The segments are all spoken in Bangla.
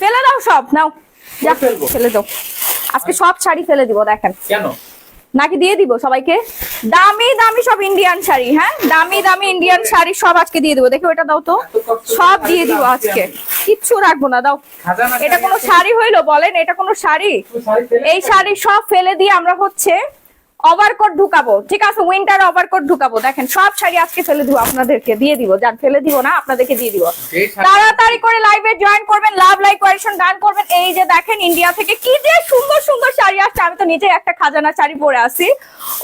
ফেলে দাও সব, নাও যা ফেলে দাও। আজকে সব শাড়ি ফেলে দিব দেখেন। কেন? নাকি দিয়ে দিব সবাইকে দামি দামি সব ইন্ডিয়ান শাড়ি। হ্যাঁ, দামি দামি ইন্ডিয়ান শাড়ি সব আজকে দিয়ে দিব। দেখো এটা দাও তো, সব দিয়ে দিব আজকে, কিচ্ছু রাখবো না, দাও। এটা কোনো শাড়ি হইলো বলেন? এটা কোনো শাড়ি? এই শাড়ি সব ফেলে দিয়ে আমরা হচ্ছে ওভারকোট ঢুকাবো, ঠিক আছে? উইন্টার ওভারকোট ঢুকাবো। দেখেন সব শাড়ি আজকে ফেলে দিব, আপনাদেরকে দিয়ে দিব। যান, ফেলে দিব না, আপনাদেরকে দিয়ে দিব। তাড়াতাড়ি করে লাইভে জয়েন করবেন, লাভ লাইক কোয়েশন গান করবেন। এই যে দেখেন ইন্ডিয়া থেকে কি যে সুন্দর সুন্দর শাড়ি আসছে। আমি তো নিজে একটা খাজানা শাড়ি পরে আছি।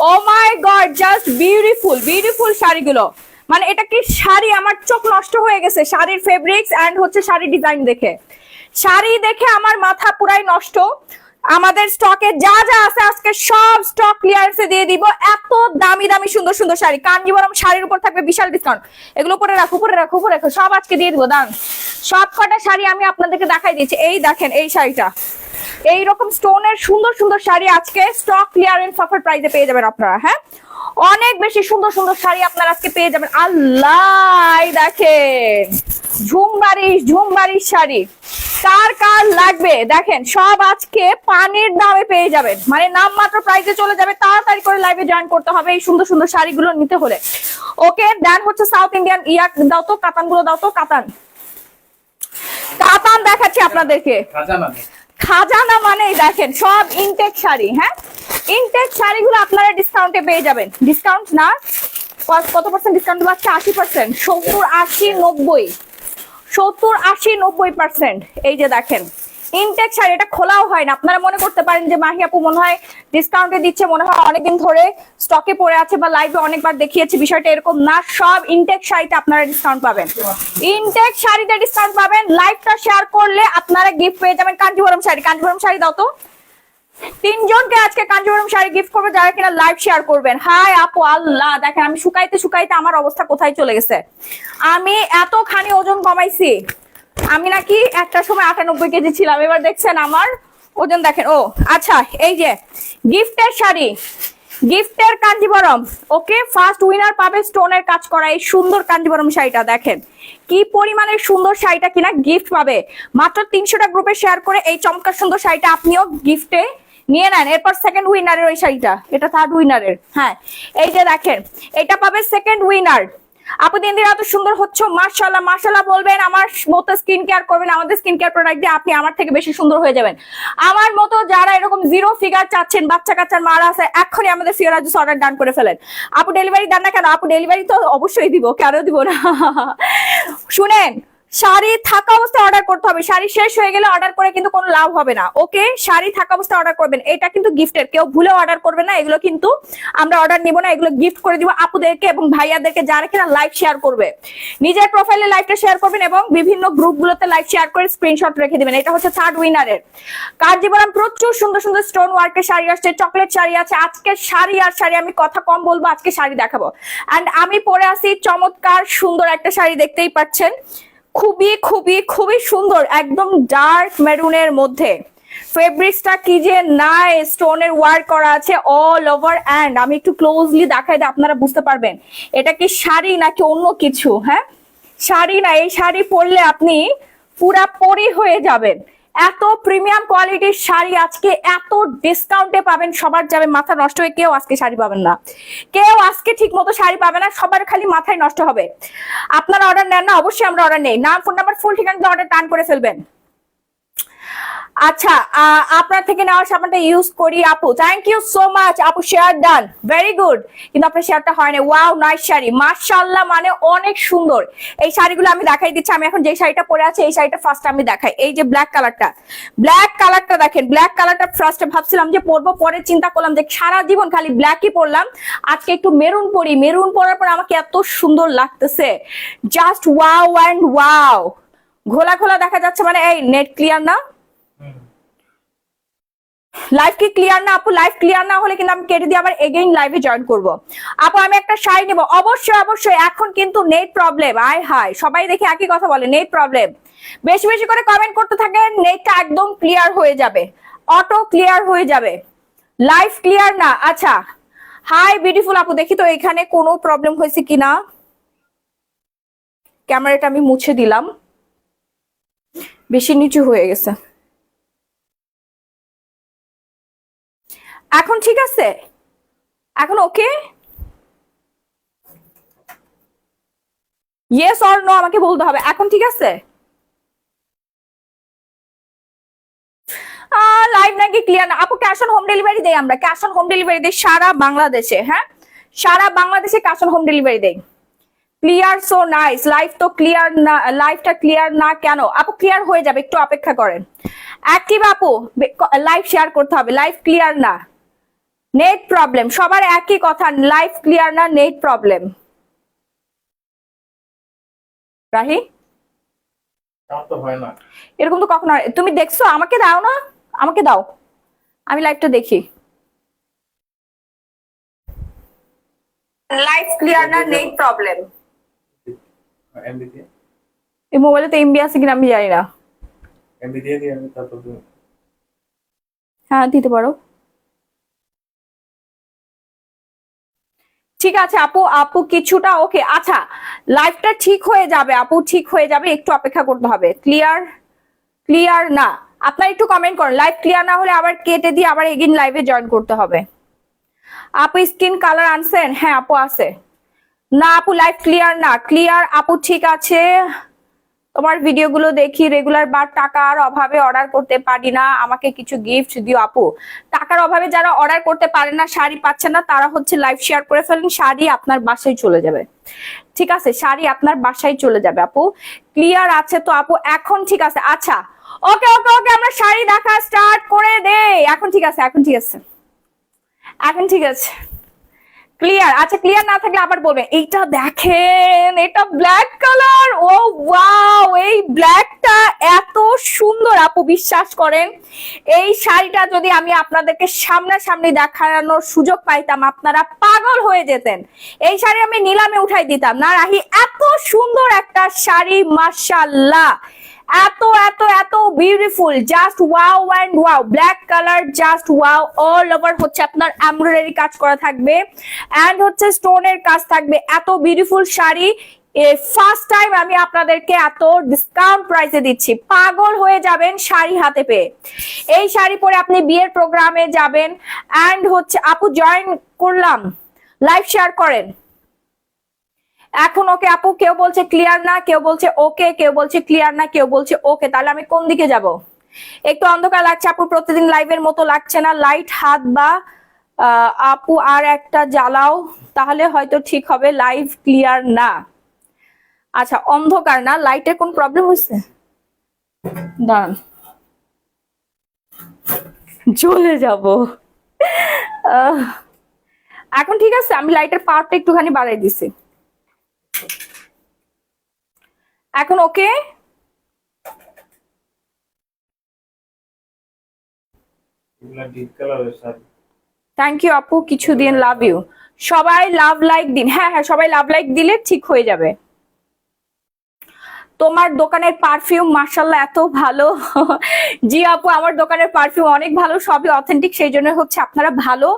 ও মাই গড, জাস্ট বিউটিফুল বিউটিফুল শাড়িগুলো। মানে এটা কি শাড়ি, আমার চোখ নষ্ট হয়ে গেছে শাড়ির ফেব্রিক্স এন্ড হচ্ছে শাড়ির ডিজাইন দেখে। শাড়ি দেখে আমার মাথা পুরাই নষ্ট। আমাদের স্টকে যা যা আছে আজকে সব স্টক ক্লিয়ারেন্সে দিয়ে দিব। এত দামি দামি সুন্দর সুন্দর শাড়ি, কাঞ্জিবরম শাড়ির উপর থাকবে বিশাল ডিসকাউন্ট। এগুলো পরে রাখো, পরে রাখো, পরে রাখো, সব আজকে দিয়ে দিব। দান, সব কটা শাড়ি আমি আপনাদেরকে দেখাই দিচ্ছি। এই দেখেন এই শাড়িটা, এইরকম স্টোনের সুন্দর সুন্দর শাড়ি আজকে স্টক ক্লিয়ারেন্স অফার প্রাইসে পেয়ে যাবেন আপনারা। হ্যাঁ, অনেক বেশি সুন্দর সুন্দর শাড়ি আপনারা আজকে পেয়ে যাবেন। আল্লাহ, দেখেন ঝুমবাড়ির শাড়ি কার কার লাগবে দেখেন, সব আজকে পানির দামে পেয়ে যাবেন। মানে নামমাত্র প্রাইসে চলে যাবে। তাড়াতাড়ি করে লাইভে জয়েন করতে হবে এই সুন্দর সুন্দর শাড়িগুলো নিতে হলে। ওকে, দেন হচ্ছে সাউথ ইন্ডিয়ান ইয়াক দাও তো, কাতান গুলো দাও তো। কাতান দেখাচ্ছি আপনাদেরকে। খাজানা মানে দেখেন সব ইনটেক শাড়ি। হ্যাঁ, ইনটেক শাড়িগুলো আপনারা ডিসকাউন্টে পেয়ে যাবেন। ডিসকাউন্ট না, কত পার্সেন্ট ডিসকাউন্ট পাচ্ছে? 80%, 70, 80, 90, 70, 80, 90%। এই যে দেখেন ইনটেক শাড়ি, এটা খোলাও হয় না। আপনারা মনে করতে পারেন যে মাহি আপু মনে হয় ডিসকাউন্টে দিচ্ছে, মনে হয় অনেকদিন ধরে স্টকে পড়ে আছে বা লাইভে অনেকবার দেখিয়েছি। বিষয়টা এরকম না, সব ইনটেক শাড়িতে আপনারা ডিসকাউন্ট পাবেন। ইনটেক শাড়িতে ডিসকাউন্ট পাবেন। লাইভটা শেয়ার করলে আপনারা গিফট পেয়ে যাবেন কাঞ্জিবরম শাড়ি। কাঞ্জিবরম শাড়ি দাও তো। 3 জনকে আজকে কাঞ্জিবরম শাড়ি গিফট করবো যারা কিনা লাইভ শেয়ার করবেন। হাই আপু, আল্লাহ দেখেন আমি শুকাইতে শুকাইতে আমার অবস্থা কোথায় চলে গেছে। আমি এতখানি ওজন কমাইছি। আমি নাকি একটা সময় 98 কেজি ছিলাম, এবার দেখছেন আমার ওজন দেখেন। ও আচ্ছা, এই যে গিফটের শাড়ি, গিফটের কাঞ্জিবরম। ওকে, ফার্স্ট উইনার পাবে স্টোনের কাজ করা এই সুন্দর কাঞ্জিবরম শাড়িটা। দেখেন কি পরিমাণের সুন্দর শাড়িটা কিনা গিফট পাবে। মাত্র 300টা গ্রুপে শেয়ার করে এই চমৎকার সুন্দর শাড়িটা আপনিও গিফটে নিয়ে নেন। এরপর সেকেন্ড উইনারের ওই শাড়িটা, এটা থার্ড উইনারের। হ্যাঁ, এই যে দেখেন এটা পাবে সেকেন্ড উইনার। আপু দিন দিন এত সুন্দর হচ্ছে, মাশাআল্লাহ মাশাআল্লাহ বলবেন। আমার মতো স্কিন কেয়ার করবেন, আমাদের স্কিন কেয়ার প্রোডাক্ট দিয়ে আপনি আমার থেকে বেশি সুন্দর হয়ে যাবেন। আমার মতো যারা এরকম জিরো ফিগার চাচ্ছেন, বাচ্চা কাচ্চার মারা আছে, এখনই আমাদের ফিওরা জুস অর্ডার ডান করে ফেলেন। আপু ডেলিভারি দেন না কেন? আপু ডেলিভারি তো অবশ্যই দিব, কেন দিব না? শুনেন, শাড়ি থাকা অবস্থায় অর্ডার করতে হবে। শাড়ি শেষ হয়ে গেলে অর্ডার করে কিন্তু কোনো লাভ হবে না। ওকে, শাড়ি থাকা অবস্থায় অর্ডার করবেন। এটা কিন্তু গিফটের, কেউ ভুলে অর্ডার করবে না। এগুলো কিন্তু আমরা অর্ডার নিব না, এগুলো গিফট করে দিব আপুদেরকে এবং ভাইয়াদেরকে যারা কিনা লাইভ শেয়ার করবে। নিজের প্রোফাইলে লাইভটা শেয়ার করবেন এবং বিভিন্ন গ্রুপগুলোতে লাইভ শেয়ার করে স্ক্রিনশট রেখে দিবেন। এটা হচ্ছে থার্ড উইনারের। কাঞ্জিবরম প্রচুর সুন্দর সুন্দর স্টোন ওয়ার্কের শাড়ি আসছে, চকলেট শাড়ি আছে। আজকে শাড়ি আর শাড়ি, আমি কথা কম বলবো, আজকে শাড়ি দেখাবো। এন্ড আমি পরে আসি চমৎকার সুন্দর একটা শাড়ি, দেখতেই পাচ্ছেন খুবই খুবই খুবই সুন্দর, একদম ডার্ক মেরুনের মধ্যে। ফেব্রিক্সটা কি যে নাই, স্টোনের ওয়ার্ক করা আছে অল ওভার। এন্ড আমি একটু ক্লোজলি দেখাই দিই, আপনারা বুঝতে পারবেন এটা কি শাড়ি নাকি অন্য কিছু। হ্যাঁ, শাড়ি না, এই শাড়ি পরলে আপনি পুরা পরি হয়ে যাবেন। এত প্রিমিয়াম কোয়ালিটির শাড়ি আজকে এত ডিসকাউন্টে পাবেন, সবার যাবে মাথা নষ্ট হয়ে। কেউ আজকে শাড়ি পাবেন না, কেউ আজকে ঠিক মতো শাড়ি পাবে না, সবার খালি মাথায় নষ্ট হবে। আপনারা অর্ডার নেন না? অবশ্যই আমরা অর্ডার নেই। নাম, ফোন নাম্বার, ফুল ঠিকানা অর্ডার টান করে ফেলবেন। আচ্ছা, আপনার থেকে নেওয়া সাবানটা ইউজ করি আপু। থ্যাংক ইউ সো মাচ আপু, শেয়ার ডান, ভেরি গুড। কিন্তু আপনার শেয়ারটা হয় না। ওয়াও, নাইস শাড়ি, মাশাআল্লাহ, মানে অনেক সুন্দর। এই শাড়িগুলো আমি দেখাই দিচ্ছি। আমি এখন যে শাড়িটা পরে আছি এই শাড়িটা ফার্স্ট আমি দেখাই। এই যে ব্ল্যাক কালারটা, ব্ল্যাক কালারটা দেখেন। ব্ল্যাক কালারটা ফার্স্টে ভাবছিলাম যে পরবো, পরে চিন্তা করলাম যে সারা জীবন খালি ব্ল্যাকই পরলাম, আজকে একটু মেরুন পরি। মেরুন পরার পর আমাকে এত সুন্দর লাগতেছে, জাস্ট ওয়াও অ্যান্ড ওয়াও। ঘোলা ঘোলা দেখা যাচ্ছে, মানে এই নেট ক্লিয়ার না? লাইভ কি ক্লিয়ার না আপু? লাইভ ক্লিয়ার না হলে কিন্তু আমি কেটে দিয়ে আবার এগেইন লাইভে জয়েন করব। আপু আমি একটা শাড়ি নেব। অবশ্যই অবশ্যই, এখন কিন্তু নেট প্রবলেম। আয় হায়, সবাই দেখে একই কথা বলে, নেট প্রবলেম। বেশি বেশি করে কমেন্ট করতে থাকেন, নেটটা একদম ক্লিয়ার হয়ে যাবে, অটো ক্লিয়ার হয়ে যাবে। লাইভ ক্লিয়ার না? আচ্ছা, হাই বিউটিফুল আপু, দেখি তো এখানে কোনো প্রবলেম হয়েছে কিনা। ক্যামেরাটা আমি মুছে দিলাম। বেশি নিচু হয়ে গেছে। এখন ঠিক আছে? এখন ওকে? ইয়েস অর নো আমাকে বলতে হবে। এখন ঠিক আছে? লাইভ নাকি ক্লিয়ার না? আপু ক্যাশ অন হোম ডেলিভারি দেই, আমরা ক্যাশ অন হোম ডেলিভারি দেই সারা বাংলাদেশে। হ্যাঁ, সারা বাংলাদেশে ক্যাশ অন হোম ডেলিভারি দেই। Clear, so nice. লাইভ তো ক্লিয়ার না, লাইভটা ক্লিয়ার না কেন? আপু ক্লিয়ার হয়ে যাবে, একটু অপেক্ষা করেন। অ্যাক্টিভ আপু, লাইভ শেয়ার করতে হবে। লাইভ ক্লিয়ার না, নেট প্রবলেম। সবার একই কথা, লাইভ ক্লিয়ার না, নেট প্রবলেম। রাহি, এরকম তো কখনো তুমি দেখছো? আমাকে দাও না, আমাকে দাও, আমি লাইভটা দেখি। লাইভ ক্লিয়ার না, নেট প্রবলেম। এই মোবাইলে তো এমবি আছে কিনা আমি জানি না। এমবি দিয়ে দিই আমি, তারপর হ্যাঁ দিতে পারো। ঠিক আছে আপু, আপু কিছুটা ওকে। আচ্ছা, লাইভটা ঠিক হয়ে যাবে আপু, ঠিক হয়ে যাবে, একটু অপেক্ষা করতে হবে। ক্লিয়ার, ক্লিয়ার না। আপনার একটু কমেন্ট করেন। লাইভ ক্লিয়ার না হলে আবার কেটে দিয়ে আবার এগেইন লাইভে জয়েন করতে হবে। আপু স্কিন কালার আনছেন? হ্যাঁ আপু আছে। না আপু লাইভ ক্লিয়ার না। ক্লিয়ার আপু, ঠিক আছে। তোমার ভিডিওগুলো দেখি রেগুলার, বাট টাকার অভাবে অর্ডার করতে পারি না, আমাকে কিছু গিফট দিও আপু। টাকার অভাবে যারা অর্ডার করতে পারে না, শাড়ি পাচ্ছে না, তারা হচ্ছে লাইভ শেয়ার করে ফেলেন, শাড়ি আপনার বাসায় চলে যাবে। ঠিক আছে, শাড়ি আপনার বাসায় চলে যাবে আপু। ক্লিয়ার আছে তো আপু? এখন ঠিক আছে। আচ্ছা ওকে ওকে ওকে, আমরা শাড়ি দেখা স্টার্ট করে দেই। এখন ঠিক আছে, এখন ঠিক আছে, এখন ঠিক আছে। ক্লিয়ার? আচ্ছা ক্লিয়ার না থাকলে আবার বলবেন। এইটা দেখেন, এটা ব্ল্যাক কালার। ও ওয়াও, এই ব্ল্যাকটা এত সুন্দর আপু, বিশ্বাস করেন এই শাড়িটা যদি আমি আপনাদেরকে সামনাসামনি দেখানোর সুযোগ পাইতাম, আপনারা পাগল হয়ে যেতেন। এই শাড়ি আমি নিলামে উঠাই দিতাম না রাহি, এত সুন্দর একটা শাড়ি, মাশাআল্লাহ। এত এত এত beautiful, just wow and wow. Black colour, just wow. All over হচ্ছে আপনার এমব্রয়ডারি কাজ করা থাকবে, এন্ড হচ্ছে স্টোনের কাজ থাকবে। এত বিউটিফুল শাড়ি ফার্স্ট টাইম আমি আপনাদেরকে এত ডিসকাউন্ট প্রাইসে দিচ্ছি, পাগল হয়ে যাবেন শাড়ি হাতে পেয়ে। এই শাড়ি পরে আপনি বিয়ের প্রোগ্রামে যাবেন। এন্ড হচ্ছে আপু জয়েন করলাম, লাইভ শেয়ার করেন। এখন ওকে আপু, কেউ বলছে ক্লিয়ার না, কেউ বলছে ওকে, কেউ বলছে ক্লিয়ার না, কেউ বলছে ওকে। তাহলে আমি কোন দিকে যাব? একটু অন্ধকার লাগছে আপু, প্রতিদিন লাইভের মতো লাগছে না। লাইট হাত বা আপু আর একটা জ্বালাও, তাহলে হয়তো ঠিক হবে। লাইভ ক্লিয়ার না। আচ্ছা অন্ধকার না, লাইটের কোন প্রবলেম হয়েছে? দাঁড়ান, চলে যাব। এখন ঠিক আছে, আমি লাইটের পাওয়ারটা একটুখানি বাড়াই দিছি। এখন ওকে? থ্যাংক ইউ আপু, কিছু দিন, লাভ ইউ। সবাই লাভ লাইক দিন। হ্যাঁ হ্যাঁ, সবাই লাভ লাইক দিলে ঠিক হয়ে যাবে। তোমার দোকানের পারফিউম মাশাআল্লাহ এত ভালো। জি আপু, আমার দোকানের পারফিউম অনেক ভালো, সবই অথেন্টিক, সেই জন্য হচ্ছে আপনারা ভালো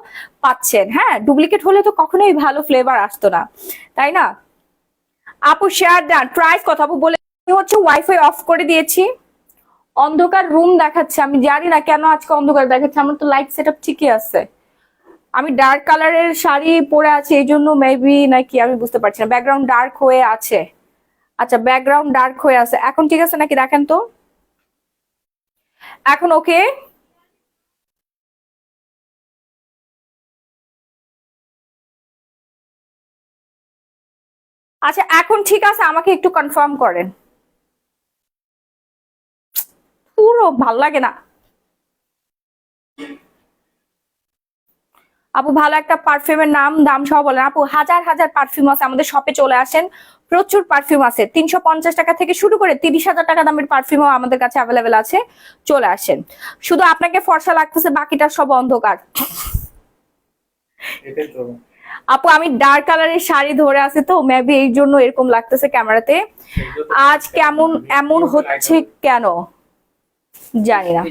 পাচ্ছেন। হ্যাঁ, ডুপ্লিকেট হলে তো কখনোই ভালো ফ্লেভার আসতো না, তাই না? আপু শেয়ার দেন, প্রাইস কথা আপু বলে হচ্ছে ওয়াইফাই অফ করে দিয়েছি। অন্ধকার রুম দেখাচ্ছে, আমি জানি না কেন আজকে অন্ধকার দেখাচ্ছে, আমার তো লাইট সেটআপ ঠিকই আছে। আমি ডার্ক কালারের শাড়ি পরে আছি, এই জন্য মেবি নাকি আমি বুঝতে পারছি না। ব্যাকগ্রাউন্ড ডার্ক হয়ে আছে। আচ্ছা ব্যাকগ্রাউন্ড ডার্ক হয়ে আছে, এখন ঠিক আছে নাকি দেখেন তো। এখন ওকে? আচ্ছা এখন ঠিক আছে, আমাকে একটু কনফার্ম করেন। পুরো ভাল লাগে না আপু, ভালো একটা পারফিউমের নাম দাম সহ বলেন আপু। হাজার হাজার পারফিউম আছে আমাদের শপে, চলে আসেন। প্রচুর পারফিউম আছে, 350 টাকা থেকে শুরু করে 30,000 টাকা দামের পারফিউমও আমাদের কাছে অ্যাভেলেবেল আছে, চলে আসেন। শুধু আপনাকে ফর্সা লাগতেছে, বাকিটা সব অন্ধকার। আপু আমি ডার্ক কালারের শাড়ি ধরে আছে তো মেবি এই জন্য এরকম লাগতেছে ক্যামেরাতে। আজ কেমন এমন হচ্ছে কেন জানি না।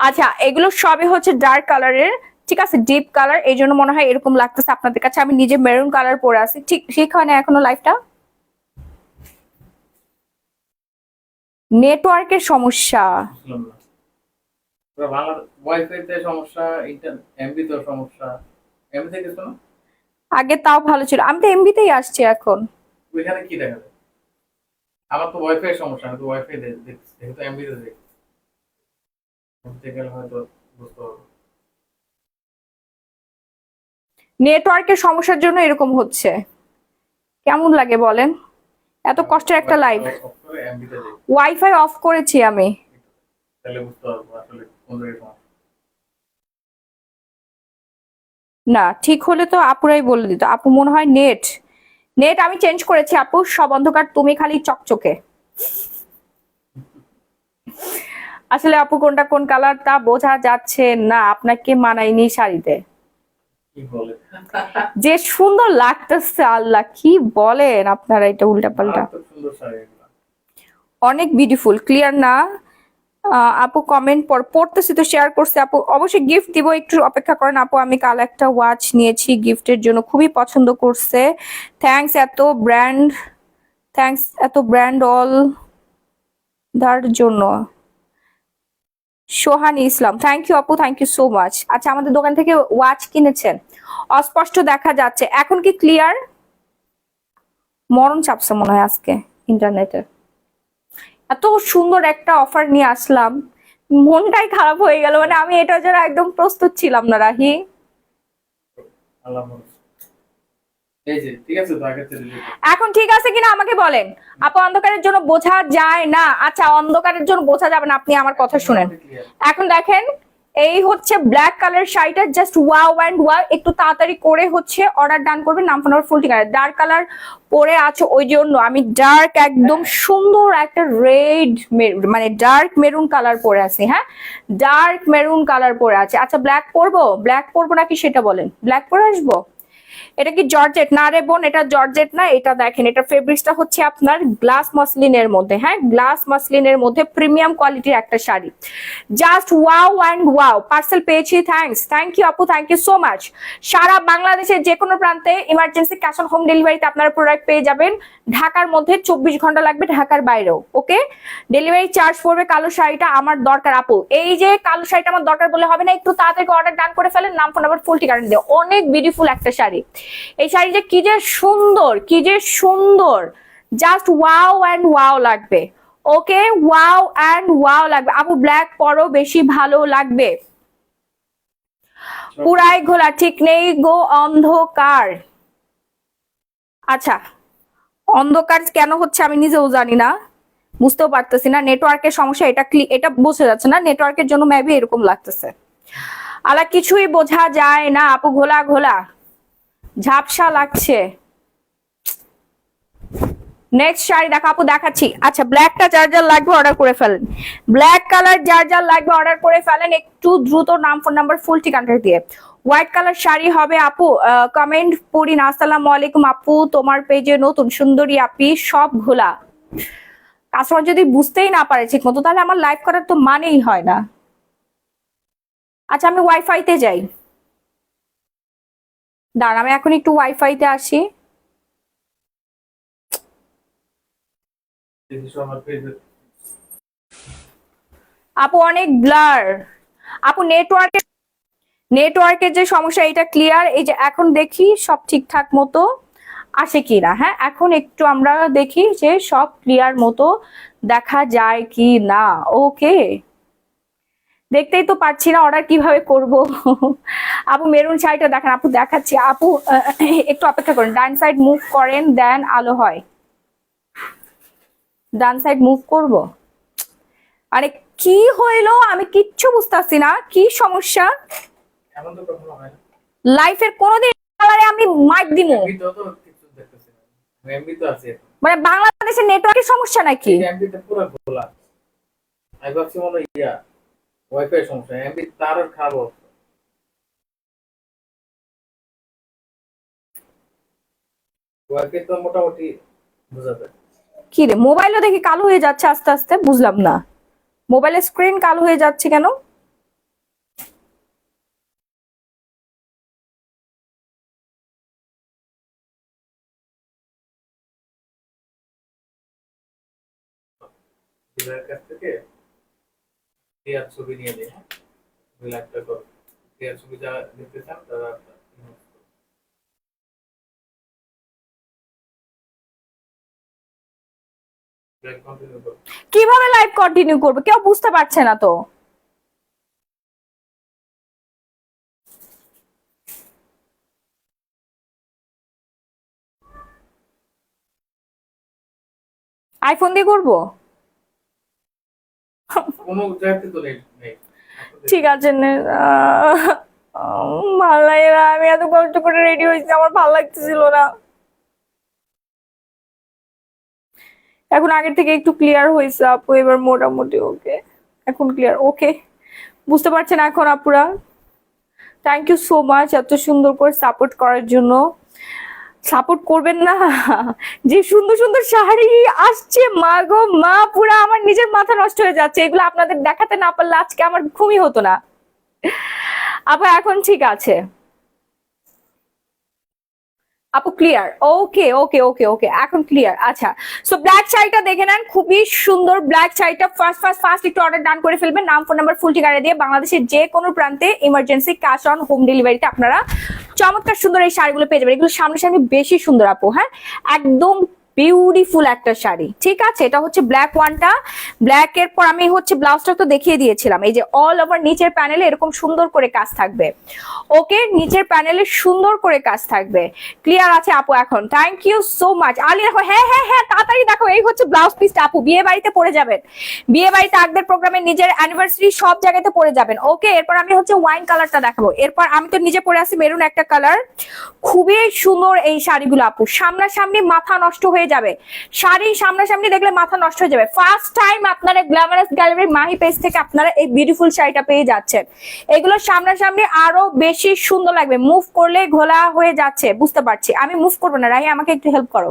আচ্ছা এগুলো সবই হচ্ছে ডার্ক কালারের, ঠিক আছে, ডিপ কালার, এই জন্য মনে হয় এরকম লাগতেছে আপনাদের কাছে। আমি নিজে মেরুন কালার পরে আছি, ঠিক সেখানে এখনো লাইফটা নেটওয়ার্কের সমস্যা। বুঝলাম না। পুরো বাংলা ওয়াইফাই তে সমস্যা, এমবি তে সমস্যা। এমবি তে কিছু না? আগে তাও ভালো ছিল, আমি তো এমবিতেই আসছি এখন। ওইখানে কি দেখা যায়? আমার তো ওয়াইফাই সমস্যা, আমি তো ওয়াইফাই দেখছি, যেহেতু এমবি তে দেখছি। এমবি তে গেলে হয়তো বুঝতে পারবো। নেটওয়ার্কের সমস্যার জন্য এরকম হচ্ছে, কেমন লাগে বলেন? এত কষ্টের একটা লাইফ। ওয়াইফাই অফ করে এমবি তে দেখি, ওয়াইফাই অফ করেছি আমি। তাহলে বুঝতে পারবো আসলে কোন জায়গায় সমস্যা। না ঠিক হলে তো আপুরাই বলে দিত। আপু মনে হয় নেট, নেট আমি চেঞ্জ করেছি আপু, সব অন্ধকার, তুমি খালি চকচকে। আসলে আপু কোনটা কোন কালার তা বোঝা যাচ্ছে না, আপনাকে মানায়নি শাড়িতে। কি বলে? যে সুন্দর লাগতেছে, আল্লাহ কি বলেন আপনারা, এটা উল্টা পাল্টা। মারাত্মক সুন্দর শাড়ি এগুলা। অনেক বিউটিফুল, ক্লিয়ার না? আপু কমেন্ট পড়তেছি তো, শেয়ার করছে আপু, অবশ্যই গিফট দিব, একটু অপেক্ষা করেন আপু। আমি কাল একটা ওয়াচ নিয়েছি গিফটের জন্য, খুবই পছন্দ করছে। থ্যাঙ্কস এত ব্র্যান্ড, থ্যাঙ্কস এত ব্র্যান্ড অল দার জন্য। সোহানি ইসলাম, থ্যাংক ইউ আপু, থ্যাংক ইউ সো মাচ। আচ্ছা আমাদের দোকান থেকে ওয়াচ কিনেছেন, অস্পষ্ট দেখা যাচ্ছে, এখন কি ক্লিয়ার? মরণ চাপছে মনে হয় আজকে ইন্টারনেটে। এত সুন্দর একটা অফার নিয়ে আসলাম, মনটাই খারাপ হয়ে গেল, মানে আমি এটার জন্য একদম প্রস্তুত ছিলাম না রাহি। আল্লাহ হাফেজ। এই যে ঠিক আছে তো, আগের থেকে delete করো। এখন ঠিক আছে কিনা আমাকে বলেন আপু। অন্ধকারের জন্য বোঝা যায় না, আচ্ছা অন্ধকারের জন্য বোঝা যাবে না, আপনি আমার কথা শুনেন। মোটামুটি clear। এখন দেখেন, এই হচ্ছে ব্ল্যাক কালার শাড়িটা, জাস্ট ওয়াও অ্যান্ড ওয়াও। একটু তাড়াতাড়ি করে হচ্ছে অর্ডার ডান করবেন, নাম ফোন নাম্বার ফুল ঠিকানা। ডার্ক কালার পরে আছে ওই জন্য আমি ডার্ক একদম সুন্দর একটা রেড, মানে ডার্ক মেরুন কালার পরে আছি, হ্যাঁ ডার্ক মেরুন কালার পরে আছে। আচ্ছা ব্ল্যাক পরবো, ব্ল্যাক পরবো নাকি সেটা বলেন, ব্ল্যাক পরে আসবো? এটা কি জর্জেট? না রে বোন, এটা জর্জেট না, এটা দেখেন, এটা ফেব্রিক্সটা হচ্ছে আপনার গ্লাস মাসলিনের মধ্যে, হ্যাঁ গ্লাস মাসলিনের মধ্যে প্রিমিয়াম কোয়ালিটির একটা sari, just wow and wow. Parcel পেয়েছি, থ্যাঙ্কস, থ্যাংক ইউ আপু, থ্যাংক ইউ সো মাচ। সারা বাংলাদেশের যে কোনো প্রান্তে ইমার্জেন্সি ক্যাশ অন হোম ডেলিভারিতে আপনারা প্রোডাক্ট পেয়ে যাবেন। ঢাকার মধ্যে 24 ঘন্টা লাগবে, ঢাকার বাইরেও ওকে। ডেলিভারি চার্জ পড়বে। কালো শাড়িটা আমার দরকার আপু, এই যে কালো শাড়িটা আমার দরকার বলে হবে না, একটু তাড়াতাড়ি অর্ডার ডান করে ফেলেন, নাম ফোন নাম্বার ফুল ঠিকানা দিয়ে। অনেক বিউটিফুল একটা শাড়ি, এই শাড়ি যে কি যে সুন্দর, কি যে সুন্দর, জাস্ট ওয়াও অ্যান্ড ওয়াও লাগবে। ওকে ওয়াও অ্যান্ড ওয়াও লাগবে আপু, ব্ল্যাক পরো বেশি ভালো লাগবে। পুরাই ঘোলা, ঠিক নেই গো অন্ধকার। আচ্ছা অন্ধকার কেন হচ্ছে আমি নিজেও জানি না, বুঝতেও পারতেছি না, নেটওয়ার্কের সমস্যা। এটা এটা বোঝা যাচ্ছে না, নেটওয়ার্কের জন্য মেবি এরকম লাগতেছে। আলা কিছুই বোঝা যায় না আপু, ঘোলা ঘোলা ঝাপসা লাগছে। নেক্সট শাড়ি দেখো আপু, দেখাচ্ছি। আচ্ছা ব্ল্যাকটা যার যার লাগবে অর্ডার করে ফেলেন, ব্ল্যাক কালার যার যার লাগবে অর্ডার করে ফেলেন একটু দ্রুত, নাম ফোন নাম্বার ফুল ঠিকানা দিয়ে। হোয়াইট কালার শাড়ি হবে আপু, কমেন্ট পড়ি না। আসসালামু আলাইকুম আপু, তোমার পেজে নতুন সুন্দরী আপি সব ঘোলা। কাস্টমার যদি বুঝতেই না পারে ঠিক মতো, তাহলে আমার লাইভ করার তো মানেই হয় না। আচ্ছা আমি ওয়াইফাইতে যাই, দাঁড়ান আমি এখন একটু ওয়াইফাইতে আসি। দেখি আমার পেজে আপু অনেক ব্লার আপু, নেটওয়ার্কের যে সমস্যা এটা ক্লিয়ার। এই যে এখন দেখি সব ঠিকঠাক মতো আসে কিনা, হ্যাঁ এখন একটু আমরা দেখি যে সব ক্লিয়ার মতো দেখা যায় কি না। ওকে দেখতেই তো পাচ্ছি না অর্ডার কিভাবে করব। আপু মেরুন শাড়িটা দেখেন আপু, দেখাচ্ছি আপু, একটু অপেক্ষা করেন, ডান সাইড মুভ করেন দেন আলো হয়। ডান সাইড মুভ করব, আরে কি হইলো আমি কিচ্ছু বুঝতেছি না, কি সমস্যা? এমন তো কখনো হয় না। লাইফের কোনোদিন কালারে আমি মাইক দিমু? এমবি তো কিছু দেখতেছি না। এমবি তো আছে এখন। মানে বাংলাদেশের নেটওয়ার্কের সমস্যা নাকি? এই এমবি তে পুরো খোলা। আমি ভাবছি মনে হয় ওয়াইফাই সমস্যা, এমবি তার আর খারাপ অবস্থা। ওয়াইফাই তো মোটামুটি বোঝা যায়। কি রে, মোবাইলও দেখি কালো হয়ে যাচ্ছে আস্তে আস্তে, বুঝলাম না মোবাইলের স্ক্রিন কালো হয়ে যাচ্ছে কেন? ডিলারের কাছ থেকে ক্লিয়ার ছবি নিয়ে দেয়। হ্যাঁ, 2 লাখ টাকা ক্লিয়ার ছবি যারা নিতে চান তারা কন্টিনিউ করুন। কিভাবে লাইভ কন্টিনিউ করবে কেউ বুঝতে পারছে না তো। আইফোন দিয়ে করবো? কোনো জায়গাতে তো নেই নেই। ঠিক আছে ভালো লাগে না, আমি এত কষ্ট করে রেডি হয়েছি, আমার ভালো লাগতেছিল না। এখন আগের থেকে একটু ক্লিয়ার হয়েছে আপু, এবার মোটামুটি ওকে, এখন ক্লিয়ার ওকে। বুঝতে পারছেন এখন আপুরা? থ্যাংক ইউ সো মাচ এত সুন্দর করে সাপোর্ট করার জন্য। সাপোর্ট করবেন না? যে সুন্দর সুন্দর শাড়ি আসছে মা গো মা, পুরা আমার নিজের মাথা নষ্ট হয়ে যাচ্ছে। এগুলো আপনাদের দেখাতে না পারলে আজকে আমার ঘুমই হতো না। আপু এখন ঠিক আছে আপু, ক্লিয়ার? ওকে ওকে ওকে ওকে, এখন ক্লিয়ার। আচ্ছা, সো ব্ল্যাক শাড়িটা দেখে নেন, খুবই সুন্দর ব্ল্যাক শাড়িটা। ফার্স্ট একটু অর্ডার ডান করে ফেলবেন, নাম ফোন নাম্বার ফুল ঠিকানা দিয়ে। বাংলাদেশের যে কোনো প্রান্তে ইমার্জেন্সি ক্যাশ অন হোম ডেলিভারিতে আপনারা চমৎকার সুন্দর এই শাড়িগুলো পেয়ে যাবেন। এগুলো সামনাসামনি বেশি সুন্দর আপু, হ্যাঁ একদম বিউটিফুল একটা শাড়ি। ঠিক আছে, এটা হচ্ছে ব্ল্যাক ওয়ানটা। ব্ল্যাক এর পর আমি হচ্ছে ব্লাউজটা তো দেখিয়ে দিয়েছিলাম। এই যে অল ওভার নিচের প্যানেলে এরকম সুন্দর করে কাজ থাকবে। ওকে, নিচের প্যানেলে সুন্দর করে কাজ থাকবে। ক্লিয়ার আছে আপু এখন? Thank you so much. Ali দেখো, হ্যাঁ হ্যাঁ হ্যাঁ তাড়াতাড়ি দেখো, এই হচ্ছে ব্লাউজ পিসটা আপু, বিয়ে বাড়িতে পরে যাবেন, বিয়ে বাড়িতে আগদের প্রোগ্রামে, নিজের অ্যানিভার্সারি সব জায়গাতে পরে যাবেন। ওকে, এরপর আমি হচ্ছে ওয়াইন কালারটা দেখাবো। এরপর আমি তো নিজে পরে আছি মেরুন একটা কালার, খুবই সুন্দর এই শাড়িগুলো আপু। সামনাসামনি মাথা নষ্ট হয়ে যাবে, শাড়ি সামনাসামনি দেখলে মাথা নষ্ট হয়ে যাবে। ফার্স্ট টাইম আপনারা গ্ল্যামারাস গ্যালারি মাহি পেজ থেকে আপনারা এই বিউটিফুল শাড়িটা পেয়ে যাচ্ছেন। এগুলো সামনাসামনি আরো বেশি সুন্দর লাগবে, মুভ করলে ঘোলা হয়ে যাচ্ছে। বুঝতে পারছি, আমি মুভ করবো না, রাহি আমাকে একটু হেল্প করো।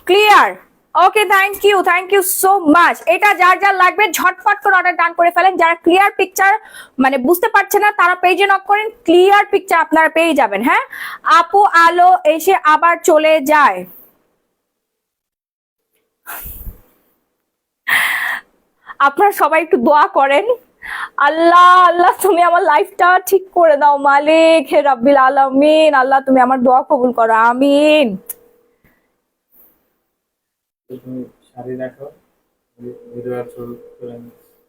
Clear? Okay, thank you so much. এটা যার যার লাগবে ঝটপট করে অর্ডার ডান করে ফেলেন। যারা ক্লিয়ার পিকচার মানে বুঝতে পারছে না তারা পেজে নক করেন, ক্লিয়ার পিকচার আপনারা পেয়ে যাবেন। হ্যাঁ, আপু আলো এসে আবার চলে যায়। আপনারা সবাই একটু দোয়া করেন, আল্লাহ আল্লাহ তুমি আমার লাইফটা ঠিক করে দাও মালিক হে রাব্বিল আলামিন। আল্লাহ তুমি আমার দোয়া কবুল করো, আমিন। তুমি শাড়ি দেখো, ভিডিও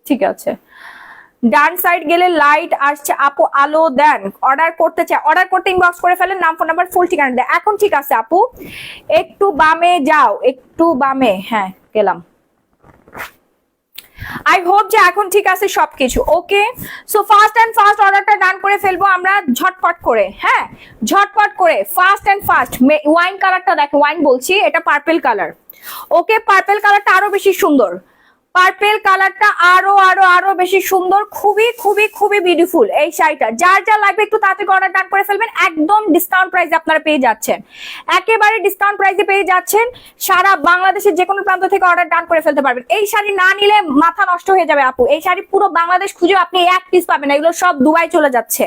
ঠিক আছে, ডান সাইড গেলে লাইট আসছে আপু, আলো দেন। অর্ডার করতে চাই, অর্ডার করতে ইনবক্স করে ফেলেন, নাম ফোন নাম্বার ফুল ঠিকানা দেয়। এখন ঠিক আছে আপু, একটু বামে যাও, একটু বামে, হ্যাঁ গেলাম। আই হোপ যে এখন ঠিক আছে সবকিছু। ওকে, সো ফার্স্ট অর্ডারটা ডান করে ফেলবো আমরা ঝটপট করে। হ্যাঁ ঝটপট করে, ফার্স্ট ওয়াইন কালারটা দেখো, ওয়াইন বলছি, এটা পার্পল কালার। ওকে, পার্পল কালারটা আরো বেশি সুন্দর, পার্পল কালারটা আরো আরো আরো বেশি সুন্দর, খুবই খুবই খুবই বিউটিফুল এই শাড়িটা। যার যা লাগবে একটু তাড়াতাড়ি অর্ডার ডান করে ফেলবেন, একদম ডিসকাউন্ট প্রাইসে আপনারা পেয়ে যাচ্ছেন, একেবারে ডিসকাউন্ট প্রাইসে পেয়ে যাচ্ছেন। সারা বাংলাদেশের যে কোনো প্রান্ত থেকে অর্ডার ডান করে ফেলতে পারবেন। এই শাড়ি না নিলে মাথা নষ্ট হয়ে যাবে আপু, এই শাড়ি পুরো বাংলাদেশ খুঁজে আপনি এক পিস পাবেন। এগুলো সব দুবাই চলে যাচ্ছে,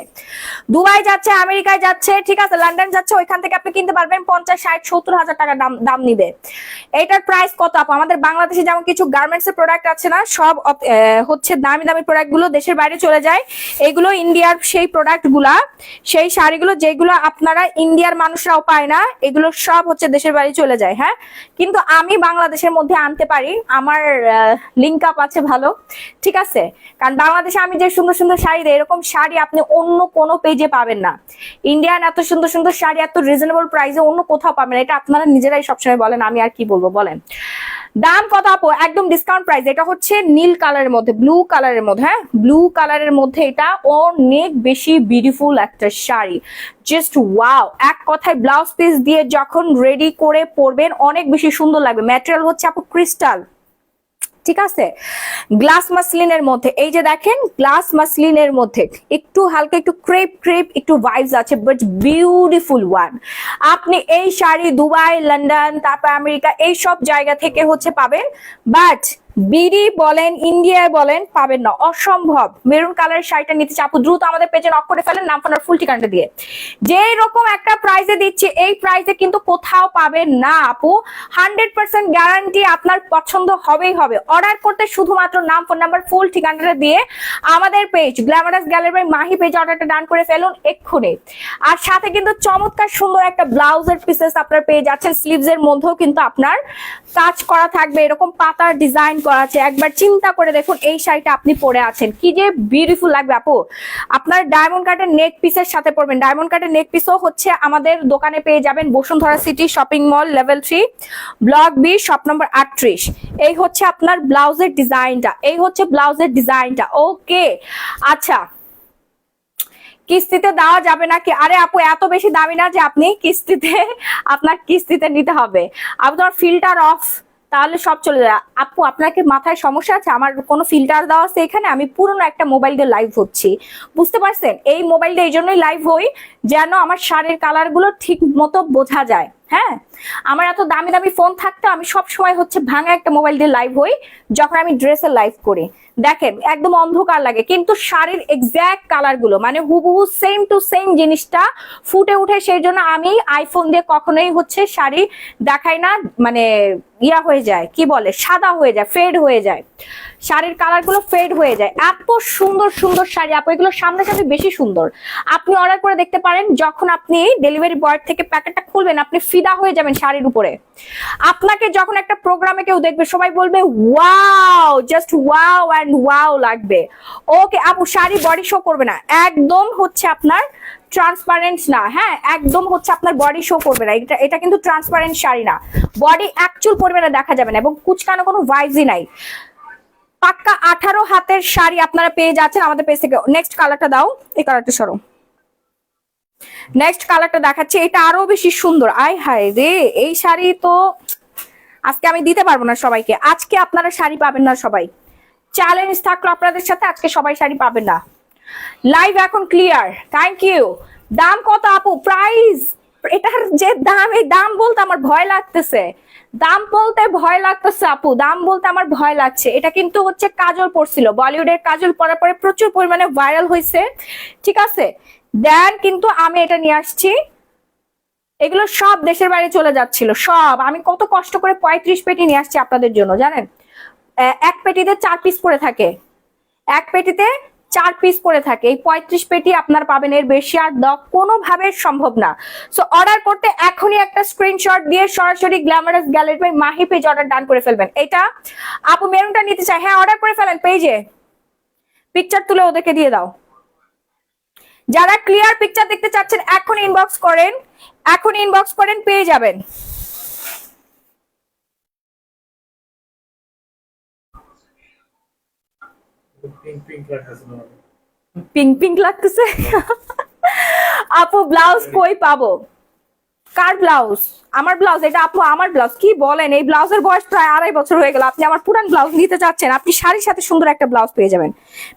দুবাই যাচ্ছে, আমেরিকায় যাচ্ছে, ঠিক আছে লন্ডন যাচ্ছে, ওইখান থেকে আপনি কিনতে পারবেন 50, 60, 70 হাজার টাকা দাম নিবে। এটার প্রাইস কত আপু? আমাদের বাংলাদেশে যেমন কিছু গার্মেন্টস এর প্রোডাক্ট আছে না, সব হচ্ছে দামি দামি প্রোডাক্ট গুলো দেশের বাইরে চলে যায়। এগুলো ইন্ডিয়ার সেই প্রোডাক্ট গুলা, সেই শাড়িগুলো যেগুলো আপনারা ইন্ডিয়ার মানুষরাও পায় না, এগুলো সব হচ্ছে দেশের বাইরে চলে যায়। হ্যাঁ, কিন্তু আমি বাংলাদেশের মধ্যে আনতে পারি, আমার লিঙ্ক আপ আছে ভালো, ঠিক আছে। কারণ বাংলাদেশে আমি যে সুন্দর সুন্দর শাড়ি দেয়, এরকম শাড়ি আপনি অন্য কোনো পেজে পাবেন না। ইন্ডিয়ান এত সুন্দর সুন্দর শাড়ি এত রিজনেবল প্রাইসে অন্য কোথাও পাবেন না, এটা আপনারা নিজেরাই সবসময় বলেন, আমি আর কি বলবো বলেন। দাম কত আপু? একদম ডিসকাউন্ট প্রাইস। এটা হচ্ছে নীল কালারের মধ্যে, ব্লু কালারের মধ্যে, হ্যাঁ ব্লু কালারের মধ্যে, এটা অনেক বেশি বিউটিফুল একটা শাড়ি, জাস্ট ওয়াও। এক কথায় ব্লাউজ পিস দিয়ে যখন রেডি করে পরবেন অনেক বেশি সুন্দর লাগবে। ম্যাটেরিয়াল হচ্ছে আপু ক্রিস্টাল, ঠিক আছে, গ্লাস মাসলিনের মধ্যে। এই যে দেখেন গ্লাস মাসলিনের মধ্যে একটু হালকা একটু ক্রেপ একটু ভাইবস আছে, বাট বিউটিফুল ওয়ান। আপনি এই শাড়ি দুবাই, লন্ডন, তারপর আমেরিকা এই সব জায়গা থেকে হচ্ছে পাবেন, বাট বিডি বলেন ইন্ডিয়ায় বলেন পাবেন না, অসম্ভব। মেরুন কালারের শাড়িটা নিতে চাই আপু, দ্রুত আমাদের পেজে নক করে ফেলেন নাম ফোন ফুল ঠিকানাটা দিয়ে। যেই রকম একটা প্রাইসে দিচ্ছি এই প্রাইসে কিন্তু কোথাও পাবেন না আপু। 100% গ্যারান্টি আপনার পছন্দ হবেই হবে। অর্ডার করতে শুধুমাত্র নাম ফোন নাম্বার ফুল ঠিকানাটা দিয়ে আমাদের page Glamorous gallery by Mahi page অর্ডারটা ডান করে ফেলুন এক্ষুনি। আর সাথে কিন্তু চমৎকার সুন্দর একটা ব্লাউজের পিসেস আপনার পেয়ে যাচ্ছেন, স্লিভস এর মধ্যেও কিন্তু আপনার কাজ করা থাকবে, এরকম পাতার ডিজাইন করা আছে। একবার চিন্তা করে দেখুন এই শাড়িটা আপনি পরে আছেন কি যে বিউটিফুল লাগবে আপু। আপনার ডায়মন্ড কাটের নেক পিসের সাথে পরবেন, ডায়মন্ড কাটের নেক পিসও হচ্ছে আমাদের দোকানে পেয়ে যাবেন Bashundhara city shopping mall level 3 block B shop number 38। এই হচ্ছে আপনার ব্লাউজের ডিজাইনটা, এই হচ্ছে ব্লাউজের ডিজাইনটা। ওকে আচ্ছা, কিস্তিতে দেওয়া যাবে নাকি? আরে আপু এত বেশি দামি না যে আপনি কিস্তিতে, আপনার কিস্তিতে নিতে হবে। আপু তোমার ফিল্টার অফ, তাহলে সব চলে যায়। আপু আপনাকে মাথায় সমস্যা আছে? আমার কোনো ফিল্টার দেওয়া আছে এখানে? আমি পুরনো একটা মোবাইল দিয়ে লাইভ হচ্ছি, বুঝতে পারছেন? এই মোবাইল দিয়ে এই জন্যই লাইভ হই যেন আমার শাড়ির কালার গুলো ঠিক মতো বোঝা যায়। হ্যাঁ, আমার এত দামি দামি ফোন থাকতে আমি সব সময় হচ্ছে ভাঙা একটা মোবাইল দিয়ে লাইভ হই যখন আমি ড্রেসের লাইভ করি। দেখেন একদম অন্ধকার লাগে কিন্তু শাড়ির এক্স্যাক্ট কালার গুলো মানে হুবহু সেম টু সেম জিনিসটা ফুটে উঠে। সেই জন্য আমি আইফোন দিয়ে কখনোই হচ্ছে শাড়ি দেখাই না, মানে ইয়া হয়ে যায়, কি বলে, সাদা হয়ে যায়, ফেড হয়ে যায়, শাড়ির কালার গুলো ফেড হয়ে যায়। এত সুন্দর সুন্দর শাড়ি আপু, এগুলো সামনাসামনি বেশি সুন্দর। আপনি অর্ডার করে দেখতে পারেন, যখন আপনি ডেলিভারি বয় থেকে প্যাকেটটা খুলবেন আপনি ফিদা হয়ে যাবেন শাড়ির উপরে। আপনাকে যখন একটা প্রোগ্রামে কেউ দেখবে সবাই বলবে wow, just wow and wow লাগবে। ওকে আপু, শাড়ি বডি শো করবে না, একদম হচ্ছে আপনার ট্রান্সপারেন্ট না। হ্যাঁ, একদম হচ্ছে আপনার বডি শো করবে না, এটা কিন্তু ট্রান্সপারেন্ট শাড়ি না, বডি অ্যাকচুয়াল পরিমাণে দেখা যাবে না এবং কুচকানো কোনো ভাইবসই নাই। পাক্কা 18 হাতের শাড়ি আপনারা পেয়ে যাচ্ছেন আমাদের পেজ থেকে। নেক্সট কালারটা দাও, এই কালারটা সরো, নেক্সট কালারটা দেখাচ্ছি, এটা আরো বেশি সুন্দর। আয় হায় রে, এই শাড়ি তো আজকে আমি দিতে পারবো না সবাইকে। আজকে আপনারা শাড়ি পাবেন না সবাই, চ্যালেঞ্জ থাকলো আপনাদের সাথে, আজকে সবাই শাড়ি পাবেন না। লাইভ এখন ক্লিয়ার, থ্যাংক ইউ। দাম কত আপু? প্রাইস, এটার যে দাম, এই দাম বলতে আমার ভয় লাগতেছে, দাম বলতে ভয় লাগতেছে আপু, দাম বলতে আমার ভয় লাগছে। এটা কিন্তু হচ্ছে কাজল পরছিল, বলিউডের কাজল পরার পরে প্রচুর পরিমাণে ভাইরাল হয়েছে, ঠিক আছে? দেন কিন্তু আমি এটা নিয়ে আসছি, এগুলো সব দেশের বাইরে চলে যাচ্ছিল সব। আমি কত কষ্ট করে 35 পেটি নিয়ে আসছি আপনাদের জন্য, জানেন? এক পেটিতে 4 পিস করে থাকে, এক পেটিতে 4 পিস করে থাকে। এই 35 পেটি আপনার পাবেন, এর বেশি আর কোনোভাবে সম্ভব না। সো অর্ডার করতে এখনই একটা স্ক্রিনশট দিয়ে সরাসরি Glamorous gallery by Mahi page order done করে ফেলবেন। এটা আপু মেরুনটা নিতে চাই, হ্যাঁ অর্ডার করে ফেলেন, পেজে পিকচার তুলে ওদেরকে দিয়ে দাও। যারা ক্লিয়ার পিকচার দেখতে চাচ্ছেন এখন ইনবক্স করেন, এখন ইনবক্স করেন, পেয়ে যাবেন। পিঙ্ক পিঙ্ক লাগতেছে না? পিঙ্ক পিঙ্ক লাগতেছে? আপু ব্লাউজ কই পাবো? কার ব্লাউজ? আমার ব্লাউজ? এটা আপু আমার ব্লাউজ? কি বলেন, এই ব্লাউজের বয়স প্রায় 2.5 বছর হয়ে গেল। আপনি আমার পুরান ব্লাউজ নিতে চাচ্ছেন? আপনি শাড়ির সাথে সুন্দর একটা ব্লাউজ পেয়ে যাবেন,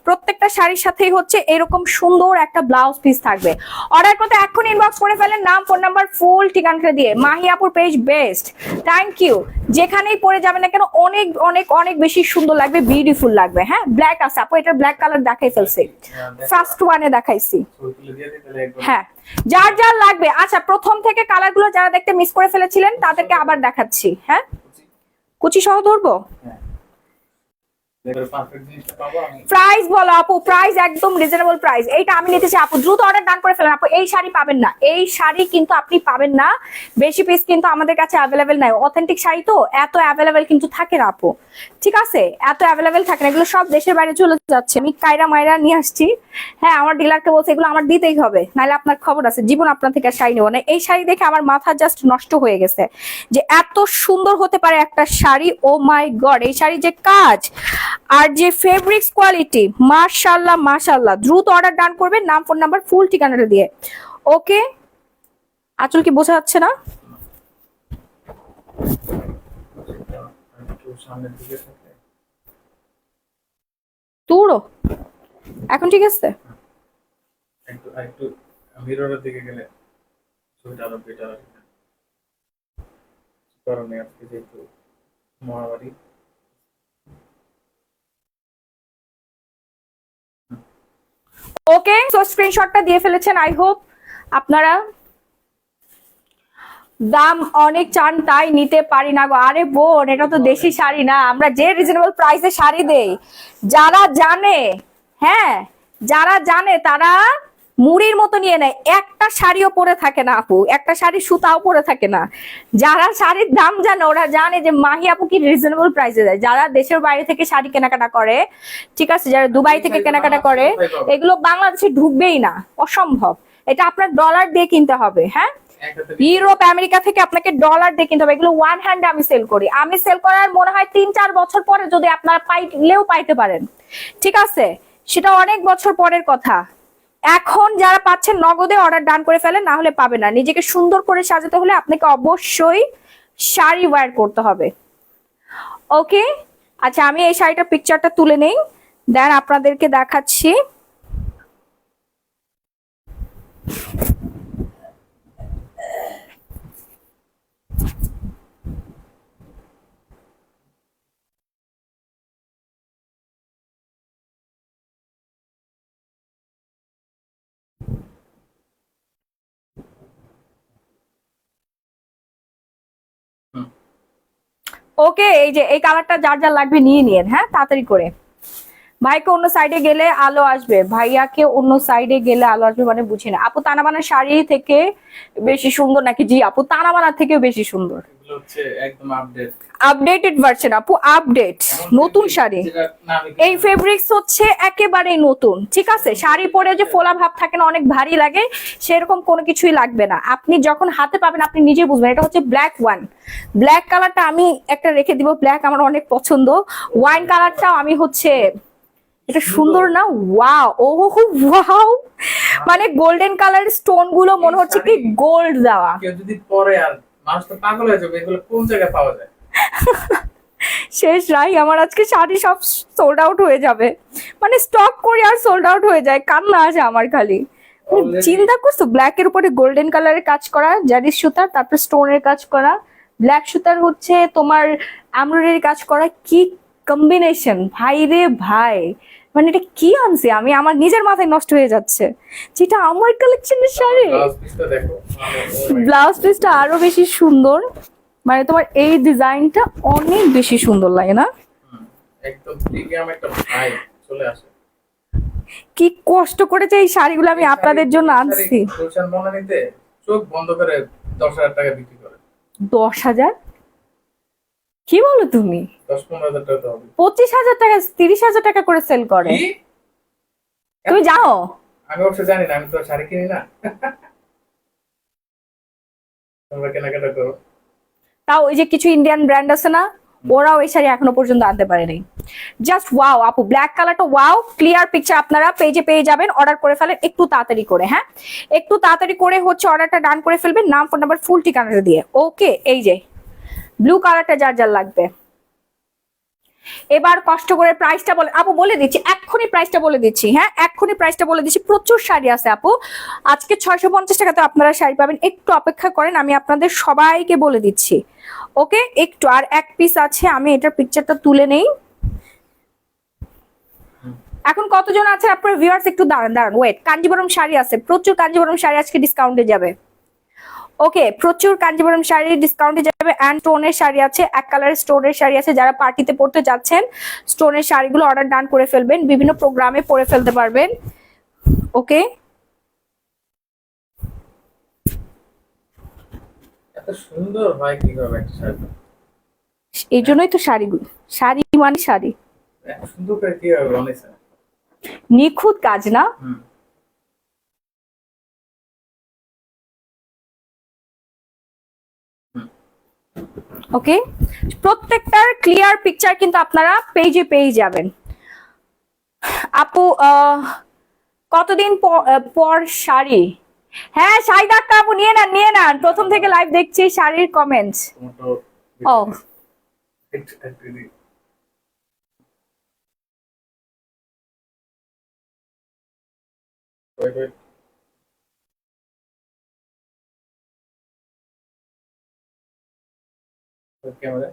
প্রত্যেকটা শাড়ির সাথেই হচ্ছে এরকম সুন্দর একটা ব্লাউজ পিস থাকবে। অর্ডার করতে এখন ইনবক্স করে ফেলেন নাম ফোন নাম্বার ফুল ঠিকানাটা দিয়ে। মাহি আপুর পেজ বেস্ট, থ্যাংক ইউ। যেখানেই পরে যাবেন না কেন অনেক অনেক অনেক বেশি সুন্দর লাগবে, বিউটিফুল লাগবে। হ্যাঁ ব্ল্যাক আছে আপু, এটা ব্ল্যাক কালার দেখাই ফেলছি, ফার্স্ট ওয়ানে দেখাইছি। হ্যাঁ, যার যার লাগবে। আচ্ছা, প্রথম থেকে কালার গুলো যারা দেখতে মিস করে ফেলেছিলেন তাদেরকে আবার দেখাচ্ছি। হ্যাঁ, কুচি সহ ধরবো। প্রাইস বলো আপু, প্রাইস একদম রিজনেবল প্রাইস। এইটা আমি নিতে চাই আপু, দ্রুত অর্ডার ডান করে ফেলেন আপু। এই শাড়ি পাবেন না, এই শাড়ি কিন্তু আপনি পাবেন না, বেশি পিস কিন্তু আমাদের কাছে অ্যাভেলেবেল নাই। অথেন্টিক শাড়ি তো এত অ্যাভেলেবেল কিন্তু থাকে না আপু, ঠিক আছে? এত অ্যাভেলেবেল থাকে না, এগুলো সব দেশের বাইরে চলে যাচ্ছে। আমি কায়রা মাইরা নিয়ে আসছি, হ্যাঁ আমার ডিলারকে বলছে এগুলো আমার দিতেই হবে, নাহলে আপনার খবর আছে, জীবন আপনার থেকে শাড়ি নেবো না। এই শাড়ি দেখে আমার মাথা জাস্ট নষ্ট হয়ে গেছে যে এত সুন্দর হতে পারে একটা শাড়ি। ও মাই গড, এই শাড়ি যে কাজ আর যে ফেব্রিক্স কোয়ালিটি, মাশাআল্লাহ মাশাআল্লাহ। দ্রুত অর্ডার ডান করবেন নাম ফোন নাম্বার ফুল ঠিকানাটা দিয়ে। ওকে, আচল কি বোঝা যাচ্ছে না? তুড়ো এখন ঠিক আছে? একটু একটু মিররের দিকে গেলে ছবিটা আরো বেটার হবে। কারণে আজকে যেহেতু মহামারী স্ক্রিনশটটা দিয়ে ফেলেছেন, আই হোপ আপনারা। দাম অনেক চান তাই নিতে পারি না গো। আরে বোন, এটা তো দেশি শাড়ি না, আমরা যে রিজনেবল প্রাইসে শাড়ি দেই, যারা জানে, হ্যাঁ যারা জানে তারা মুড়ির মতো নিয়ে নেয়। একটা শাড়িও পরে থাকে না আপু, একটা শাড়ি সুতাও পরে থাকে না। যারা শাড়ির দাম জানে ওরা জানে যে মাহি আপু কি রিজনেবল প্রাইসে দেয়। যারা দেশের বাইরে থেকে শাড়ি কেনাকাটা করে, ঠিক আছে, যারা দুবাই থেকে কেনাকাটা করে, এগুলো বাংলাদেশে ঢুকবেই না, অসম্ভব। এটা আপনার ডলার দিয়ে কিনতে হবে। হ্যাঁ, ইউরোপ আমেরিকা থেকে আপনাকে ডলার দিয়ে কিনতে হবে। এগুলো ওয়ান হ্যান্ড আমি সেল করি। আমি সেল করার মনে হয় 3-4 বছর পরে যদি আপনারা পাইলেও পাইতে পারেন, ঠিক আছে, সেটা অনেক বছর পরের কথা। এখন যারা পাচ্ছেন নগদে অর্ডার ডান করে ফেলেন, না হলে পাবে না। নিজেকে সুন্দর করে সাজাতে হলে আপনাকে অবশ্যই শাড়ি ওয়্যার করতে হবে। ওকে, আচ্ছা আমি এই শাড়িটার পিকচারটা তুলে নেই, দেন আপনাদেরকে দেখাচ্ছি। ওকে, এই যে এই কালারটা যার যার লাগবে নিয়ে নিন, হ্যাঁ তাড়াতাড়ি করে। ভাইকে অন্য সাইডে গেলে আলো আসবে, ভাইয়াকে অন্য সাইডে গেলে আলো আসবে মানে বুঝি না। আপু তানাবানা শাড়ি থেকে বেশি সুন্দর নাকি? জি আপু, তানাবানা থেকেও বেশি সুন্দর। এগুলো হচ্ছে একদম আপডেটেড ভার্সন আপু, আপডেট নতুন শাড়ি। এই ফেব্রিক্স হচ্ছে একেবারেই নতুন, ঠিক আছে। শাড়ি পরে যে ফোলা ভাব থাকে না, অনেক ভারী লাগে, সেরকম কোনো কিছুই লাগবে না। আপনি যখন হাতে পাবেন আপনি নিজে বুঝবেন। এটা হচ্ছে ব্ল্যাক ওয়ান, ব্ল্যাক কালারটা আমি একটা রেখে দিব, ব্ল্যাক আমার অনেক পছন্দ। ওয়াইন কালারটাও আমি হচ্ছে, এটা সুন্দর না? ওয়াও, ও ওয়াও, মানে গোল্ডেন কালার স্টোন গুলো মনে হচ্ছে কি গোল্ড দেওয়া। কেউ যদি পরে আর মানুষ তো পাগল হয়ে যাবে, এগুলো কোন জায়গায় পাওয়া যায়? শেষ রাই, আমার আজকে শাড়ি সব সোল্ড আউট হয়ে যাবে, মানে স্টক করি আর সোল্ড আউট হয়ে যায়, কান্না আসে আমার খালি। চিন্তা করছো ব্ল্যাক এর উপরে গোল্ডেন কালারের কাজ করা, জারির সুতার, তারপর স্টোনের কাজ করা, ব্ল্যাক সুতার হচ্ছে তোমার এমব্রয়ডারি কাজ করা, কি কম্বিনেশন ভাই রে ভাই। মানে এটা কি আনছি আমি, আমার নিজের মাথায় নষ্ট হয়ে যাচ্ছে। যেটা আমার কালেকশনের শাড়ি, ব্লাউজ পিসটা দেখো, ব্লাউজ পিসটা আরো বেশি সুন্দর। মানে তোমার এই ডিজাইনটা অনেক বেশি সুন্দর লাগে না? একদম প্রিমিয়াম একটা ভাই চলে আসে। কি কষ্ট করেছে এই শাড়িগুলো আমি আপনাদের জন্য আনছি। গুলশান বনানীতে চোখ বন্ধ করে 10,000 টাকা বিক্রি করে। 10,000? কি বলো তুমি? 10-15,000 টাকা তো হবে। 25,000 টাকা, 30,000 টাকা করে সেল করে। কি? তুমি জানো? আমি অবশ্য জানি না, আমি তো শাড়ি কিনি না। তোমরা কেনাকাটা করো। তাও ওই যে কিছু ইন্ডিয়ান ব্র্যান্ড আছে না, ওরাও এই শাড়ি এখনো পর্যন্ত আনতে পারেনি। জাস্ট ওয়াও আপু, ব্ল্যাক কালারটা ওয়াও। ক্লিয়ার পিকচার আপনারা পেজে পেয়ে যাবেন, অর্ডার করে ফেলেন একটু তাড়াতাড়ি করে। হ্যাঁ, একটু তাড়াতাড়ি করে হচ্ছে অর্ডারটা ডান করে ফেলবেন, নাম ফোন নাম্বার ফুল ঠিকানাটা দিয়ে। ওকে, এই যে ব্লু কালারটা যার যার লাগবে। এবার কষ্ট করে প্রাইসটা বলে আপু, বলে দিচ্ছি এক্ষুনি প্রাইসটা বলে দিচ্ছি। হ্যাঁ, এক্ষুনি প্রাইসটা বলে দিচ্ছি। প্রচুর শাড়ি আছে আপু, আজকে 650 টাকাতে আপনারা শাড়ি পাবেন। একটু অপেক্ষা করেন, আমি আপনাদের সবাইকে বলে দিচ্ছি। ওকে, একটু আর এক পিস আছে, আমি এটার পিকচারটা তুলে নেই। এখন কতজন আছে আপনার ভিউয়ার্স? একটু দাঁড়ান দাঁড়ান, ওয়েট। কাঞ্জিবরম শাড়ি আছে, প্রচুর কাঞ্জিবরম শাড়ি আজকে ডিসকাউন্টে যাবে। ওকে, প্রচুর কাঞ্জিবরম শাড়ি ডিসকাউন্টে যাবে। অ্যান্ড স্টোনের শাড়ি আছে, এক কালারের স্টোনের শাড়ি আছে। যারা পার্টিতে পড়তে যাচ্ছেন স্টোনের শাড়িগুলো অর্ডার ডান করে ফেলবেন, বিভিন্ন প্রোগ্রামে পরে ফেলতে পারবেন। ওকে, এত সুন্দর হয় কিভাবে একটা শাড়ি? এই জন্যই তো শাড়িগুলো, শাড়ি মানে শাড়ি, এত সুন্দর করে কিভাবে বানাইছে? নিখুঁত কাজ না? ওকে, প্রত্যেকটার ক্লিয়ার পিকচার কিন্তু আপনারা পেজে পেয়ে যাবেন। আপু কতদিন পর শাড়ি? হ্যাঁ শাড়ি ডাক্তার আপু, নিয়ে নেন নিয়ে নেন, প্রথম থেকে লাইভ দেখছি শাড়ির কমেন্টস। ও ক্যামেরা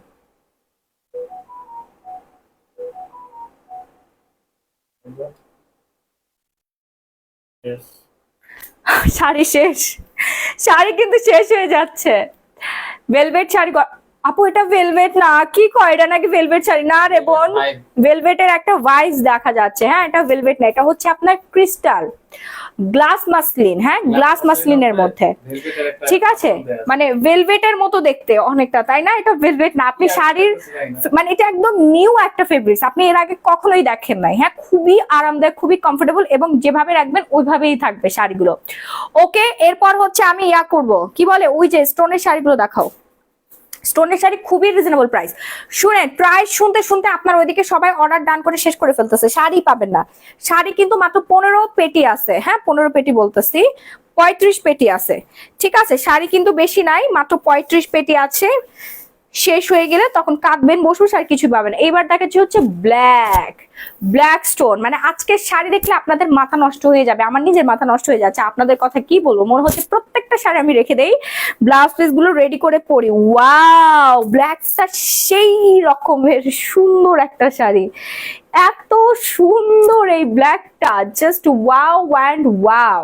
শেষ। শাড়ি শেষ, শাড়ি কিন্তু শেষ হয়ে যাচ্ছে। ভেলভেট শাড়ি আপু এটা ভেলভেট না, কি কয় এটা নাকি ভেলভেট শাড়ি? না রে বোন, ভেলভেটের একটা ভাইস দেখা যাচ্ছে। হ্যাঁ এটা ভেলভেট না, এটা হচ্ছে আপনার ক্রিস্টাল গ্লাস মাসলিন। হ্যাঁ গ্লাস মাসলিনের মধ্যে, ঠিক আছে, মানে ভেলভেটের মতো দেখতে অনেকটা, তাই না? এটা ভেলভেট না, আপনি শাড়ির মানে এটা একদম নিউ একটা ফেব্রিক্স, আপনি এর আগে কখনোই দেখেন নাই। হ্যাঁ খুবই আরামদায়ক, খুবই কমফোর্টেবল, এবং যেভাবে রাখবেন ওইভাবেই থাকবে শাড়িগুলো। ওকে, এরপর হচ্ছে আমি ইয়া করব, কি বলে ওই যে স্টোনের শাড়িগুলো দেখাও। স্টোনের শাড়ি খুবই রিজনেবল প্রাইস। শুনেন, প্রাইস শুনতে শুনতে আপনার ওইদিকে সবাই অর্ডার ডান করে শেষ করে ফেলতেছে, শাড়ি পাবেন না। শাড়ি কিন্তু মাত্র 15 পেটি আছে। হ্যাঁ 15 পেটি বলতেছি, 35 পেটি আছে, ঠিক আছে? শাড়ি কিন্তু বেশি নাই, মাত্র 35 পেটি আছে। শেষ হয়ে গেলে তখন কাঁদবেন বসুস, আর কিছু পাবেন। এইবার দেখাচ্ছি হচ্ছে ব্ল্যাক, ব্ল্যাক স্টোন। মানে আজকের শাড়ি দেখলে আপনাদের মাথা নষ্ট হয়ে যাবে, আমার নিজের মাথা নষ্ট হয়ে যাচ্ছে। আপনাদের কথা কি বলবো, মনে হচ্ছে প্রত্যেকটা শাড়ি আমি রেখে দেই, ব্লাউজ পিস গুলো রেডি করে পরি। ওয়াও, ব্ল্যাকটা সেই রকমের সুন্দর একটা শাড়ি, এত সুন্দর এই ব্ল্যাকটা, just wow and wow.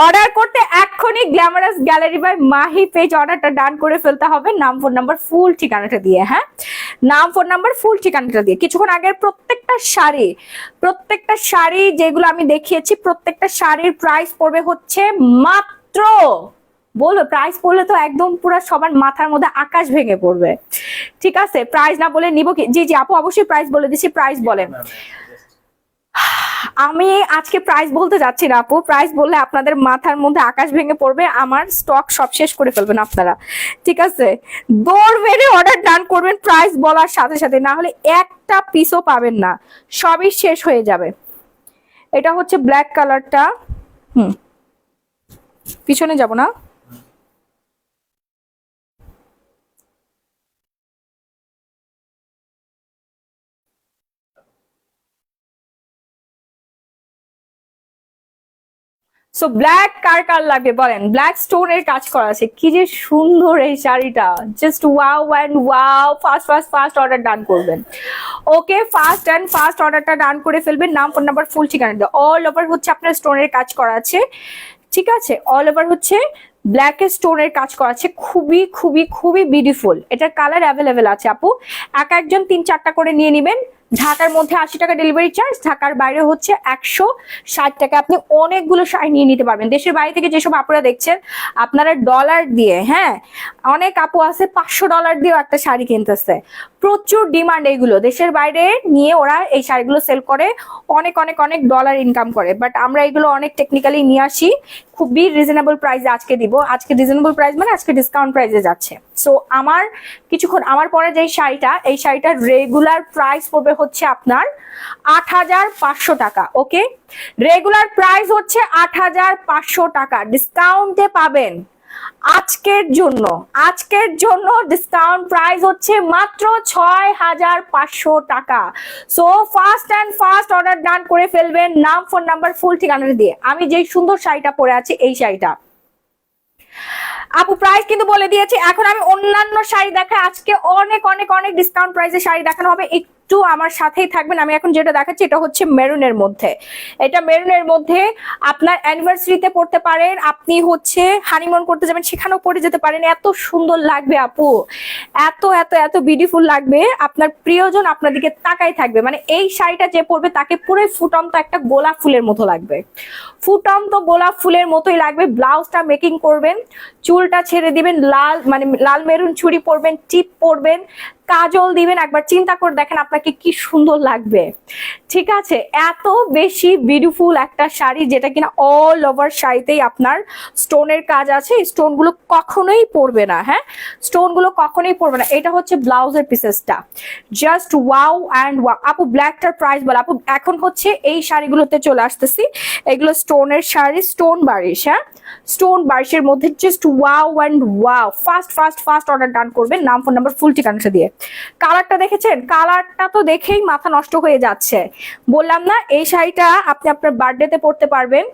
Order করতে এক্ষুনি Glamorous gallery by Mahi page অর্ডারটা ডান করে ফেলতে হবে, নাম ফোন নাম্বার ফুল ঠিকানাটা দিয়ে। হ্যাঁ নাম ফোন নাম্বার ফুল ঠিকানাটা দিয়ে। কিছুক্ষণ আগের প্রত্যেকটা শাড়ি যেগুলো আমি দেখিয়েছি, প্রত্যেকটা শাড়ির প্রাইস পড়বে হচ্ছে মাত্র, বলবো প্রাইস বললে তো একদম পুরো সবার মাথার মধ্যে আকাশ ভেঙে পড়বে, ঠিক আছে? প্রাইস না বলে নিব কি? জি জি আপু অবশ্যই প্রাইস বলে দিচ্ছি, প্রাইস বলেন। আমি আজকে প্রাইস বলতে যাচ্ছি না আপু, প্রাইস বললে আপনাদের মাথার মধ্যে আকাশ ভেঙে পড়বে, আমার স্টক সব শেষ করে ফেলবেন আপনারা, ঠিক আছে? দৌড় মেরে অর্ডার ডান করবেন প্রাইস বলার সাথে সাথে, না হলে একটা পিসও পাবেন না, সবই শেষ হয়ে যাবে। এটা হচ্ছে ব্ল্যাক কালারটা, পিছনে যাব না, সো ব্ল্যাক কার কার লাগবে বলেন? ব্ল্যাক স্টোনের কাজ করা আছে, কি যে সুন্দর এই শাড়িটা, just wow and wow. Fast fast fast order ডান করবেন। ওকে, ফাস্ট অ্যান্ড ফাস্ট অর্ডারটা ডান করে ফেলবেন, নাম ফোন নাম্বার ফুল ঠিকানা। অল ওভার হচ্ছে আপনার স্টোনের কাজ করা আছে, ঠিক আছে? অল ওভার হচ্ছে ব্ল্যাক স্টোনের কাজ করা আছে, খুবই খুবই খুবই বিউটিফুল। এটার কালার অ্যাভেলেবেল আছে আপু, এক একজন 3-4টা করে নিয়ে নেবেন। ঢাকার মধ্যে 80 টাকা ডেলিভারি চার্জ, ঢাকার বাইরে হচ্ছে 160 টাকা। আপনি অনেকগুলো শাড়ি নিয়ে নিতে পারবেন। দেশের বাইরে থেকে যেসব আপুরা দেখছেন, আপনারা ডলার দিয়ে, হ্যাঁ অনেক আপু আছে $500 দিয়েও একটা শাড়ি কিনতেছে, প্রচুর ডিমান্ড এইগুলো। দেশের বাইরে নিয়ে ওরা এই শাড়িগুলো সেল করে, অনেক অনেক অনেক ডলার ইনকাম করে। বাট আমরা এগুলো অনেক টেকনিক্যালি নিয়ে আসি, খুবই রিজনেবল প্রাইসে আজকে দিব। আজকে রিজনেবল প্রাইস মানে আজকে ডিসকাউন্ট প্রাইসে যাচ্ছে। সো আমার কিছুক্ষণ আমার পরে যে শাড়িটা, এই শাড়িটার রেগুলার প্রাইস পড়বে হচ্ছে আপনার 8500 টাকা। ওকে, রেগুলার প্রাইস হচ্ছে 8500 টাকা, ডিসকাউন্টে পাবেন আজকের জন্য ডিসকাউন্ট প্রাইস হচ্ছে মাত্র 6500 টাকা। So fast and fast order done করে ফেলবেন, নাম ফোন নাম্বার ফুল ঠিকানা দিয়ে। আমি যেই সুন্দর শাড়িটা পরে আছি, এই শাড়িটা আপু প্রাইস কিন্তু বলে দিয়েছি। এখন আমি অন্যান্য শাড়ি দেখাই, আজকে অনেক অনেক অনেক ডিসকাউন্ট প্রাইসে শাড়ি দেখানো হবে, একটু আমার সাথেই থাকবেন। আমি এখন যেটা দেখাচ্ছি এটা হচ্ছে মেরুনের মধ্যে, এটা মেরুনের মধ্যে আপনার অ্যানিভার্সারিতে পড়তে পারেন, আপনি হচ্ছে হানিমুন করতে যাবেন সেখানেও পরে যেতে পারেন, এত সুন্দর লাগবে আপু, এত এত এত বিউটিফুল লাগবে, আপনার প্রিয়জন আপনার দিকে তাকাই থাকবে। মানে এই শাড়িটা যে পরবে তাকে পুরো ফুটন্ত একটা গোলাপ ফুলের মতো লাগবে, ফুটন্ত গোলাপ ফুলের মতোই লাগবে। ব্লাউজটা মেকিং করবেন, চুলটা ছেড়ে দিবেন, লাল মানে লাল মেরুন চুড়ি পরবেন, টিপ পরবেন, কাজল দিবেন, একবার চিন্তা করে দেখেন আপনাকে কি সুন্দর লাগবে, ঠিক আছে? এত বেশি বিউটিফুল একটা শাড়ি, যেটা কিনা অল ওভার শাড়িতেই আপনার স্টোনের কাজ আছে, স্টোন গুলো কখনোই পড়বে না। হ্যাঁ স্টোন গুলো কখনোই পড়বে না। এটা হচ্ছে ব্লাউজের পিসেসটা, জাস্ট ওয়াও অ্যান্ড ওয়াও। আপু ব্ল্যাকটার প্রাইস বল আপু। এখন হচ্ছে এই শাড়িগুলোতে চলে আসতেছি, এগুলো স্টোনের শাড়ি, স্টোন বারিশ। হ্যাঁ স্টোন বারিশের মধ্যে just wow and wow. Fast fast fast order ডান করবেন, নাম ফোন নাম্বার ফুল ঠিকানাটা দিয়ে। কালারটা দেখেছেন, কালারটা তো দেখেই মাথা নষ্ট হয়ে যাচ্ছে। বললাম না, এই শাড়িটা আপনি আপনার বার্থডেতে পরতে পারবেন,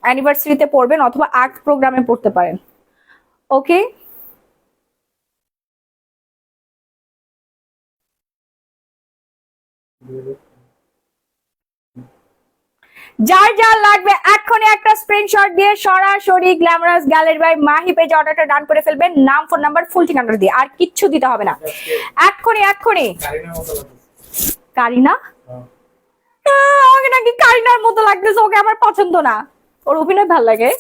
অ্যানিভার্সারিতে পরবেন, অথবা আর্ট প্রোগ্রামে পরতে পারেন। ওকে, যার যার লাগবে এক্ষুনি একটা স্ক্রিনশট দিয়ে সরাসরি গ্ল্যামারাস গ্যালারি বাই মাহি পেজে অর্ডারটা ডান করে ফেলবেন, নাম, ফোন নাম্বার, ফুল ঠিকানা দিয়ে, আর কিচ্ছু দিতে হবে না। এক্ষুনি এক্ষুনি। কারিনার মতো লাগছে। কারিনা? হ্যাঁ। আমাকে নাকি কারিনার মতো লাগতেছে, ওকে আমার পছন্দ না, ওর অভিনয় ভালো লাগে।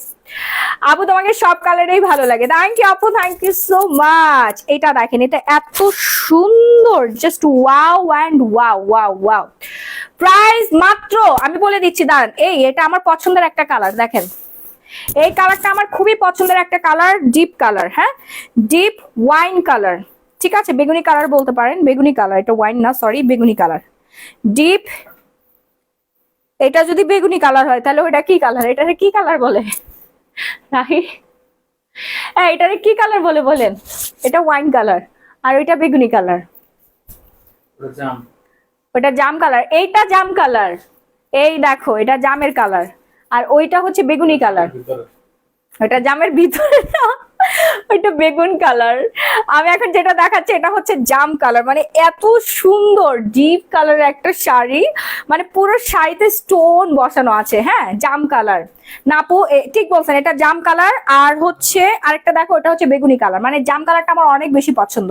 আপু তোমাকে সব কালারেই ভালো লাগে, থ্যাংক ইউ আপু, থ্যাংক ইউ সো মাচ। এটা দেখেন, এটা এত সুন্দর, just wow and wow wow wow. Price মাত্র, আমি বলে দিচ্ছি দাঁড়ান, এটা আমার পছন্দের একটা কালার, দেখেন এই কালারটা আমার খুবই পছন্দের একটা কালার, ডিপ কালার, হ্যাঁ ডিপ ওয়াইন কালার, ঠিক আছে, বেগুনি কালার বলতে পারেন, বেগুনি কালার, এটা ওয়াইন না, সরি বেগুনি কালার, ডিপ। এটা যদি বেগুনি কালার হয় তাহলে ওটা কি কালার, এটারে কি কালার বলে রাহি? হ্যাঁ এটারে কি কালার বলে বলেন? এটা ওয়াইন কালার আর ওইটা বেগুনি কালার, ওটা জাম। ওটা জাম কালার, এইটা জাম কালার, এই দেখো এটা জামের কালার, আর ওইটা হচ্ছে বেগুনি কালার, ভিতরে। ওটা জামের ভিতরে না, ওইটা বেগুন কালার। আমি এখন যেটা দেখাচ্ছি এটা হচ্ছে জাম কালার, মানে এত সুন্দর ডিপ কালারের একটা শাড়ি, মানে পুরো শাড়িতে স্টোন বসানো আছে, হ্যাঁ জাম কালার না আপু, ঠিক বলছেন, এটা জাম কালার। আর হচ্ছে আরেকটা দেখো, এটা হচ্ছে বেগুনি কালার, মানে জাম কালারটা আমার অনেক বেশি পছন্দ,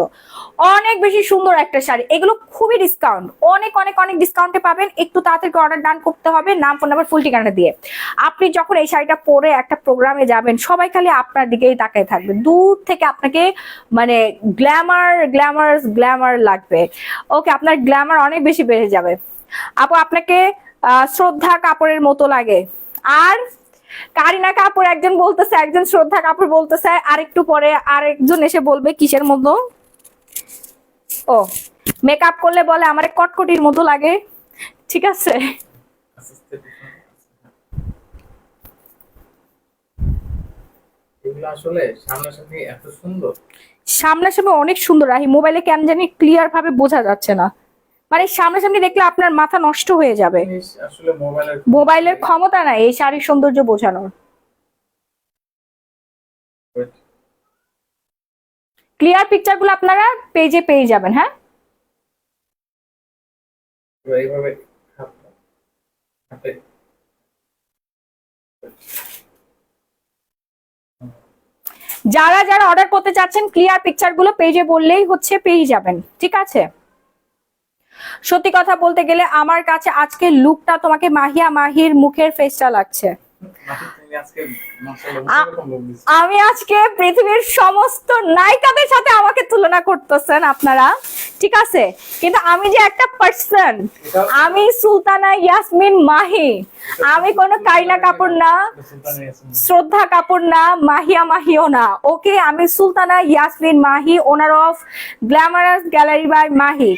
অনেক বেশি সুন্দর একটা শাড়ি। এগুলো খুবই ডিসকাউন্ট, অনেক অনেক অনেক ডিসকাউন্টে পাবেন, একটু তাড়াতাড়ি অর্ডার ডান করতে হবে, নাম, ফোন নাম্বার, ফুল ঠিকানা দিয়ে। আপনি যখন এই শাড়িটা পরে একটা প্রোগ্রামে যাবেন, সবাই খালি আপনার দিকেই তাকায় থাকবে, দূর থেকে আপনাকে মানে গ্ল্যামার গ্ল্যামার গ্ল্যামার লাগবে। ওকে, আপনার গ্ল্যামার অনেক বেশি বেড়ে যাবে আপু, আপনাকে শ্রদ্ধা কাপুরের মতো লাগে। আর কারিনা কাপুর একজন বলতেছে, একজন শ্রদ্ধা কাপুর বলতেছে, আর একটু পরে আরেকজন এসে বলবে কিসের মতো, ও মেকআপ করলে বলে আমার কটকটির মতো লাগে, ঠিক আছে। এগুলো আসলে সামনাসামনি এত সুন্দর, সামনাসামনি অনেক সুন্দর রাহি, মোবাইলে কেন জানি ক্লিয়ার ভাবে বোঝা যাচ্ছে না, মানে সামনাসামনি দেখলে আপনার মাথা নষ্ট হয়ে যাবে। আসলে মোবাইলের ক্ষমতা নাই এই শাড়ির সৌন্দর্য বোঝানোর। ক্লিয়ার পিকচার গুলো আপনারা পেজে পেয়ে যাবেন, হ্যাঁ এইভাবে যারা যারা অর্ডার করতে চাচ্ছেন ক্লিয়ার পিকচার গুলো পেজে বললেই হচ্ছে পেয়ে যাবেন, ঠিক আছে। সত্যি কথা বলতে গেলে আমার কাছে আজকে লুকটা তোমাকে মাহিয়া মাহির মুখের ফেসটা লাগছে। আমি আজকে পৃথিবীর সমস্ত নায়িকাদের সাথে আমাকে তুলনা করতেছেন আপনারা, ঠিক আছে, কিন্তু আমি যে একটা পার্সন, আমি সুলতানা ইয়াসমিন মাহি, আমি কোনো কারিনা কাপুর না, শ্রদ্ধা কাপুর না, মাহিয়া মাহিও না, ওকে, আমি Sultana Yasmin Mahi, owner of glamorous gallery by Mahi.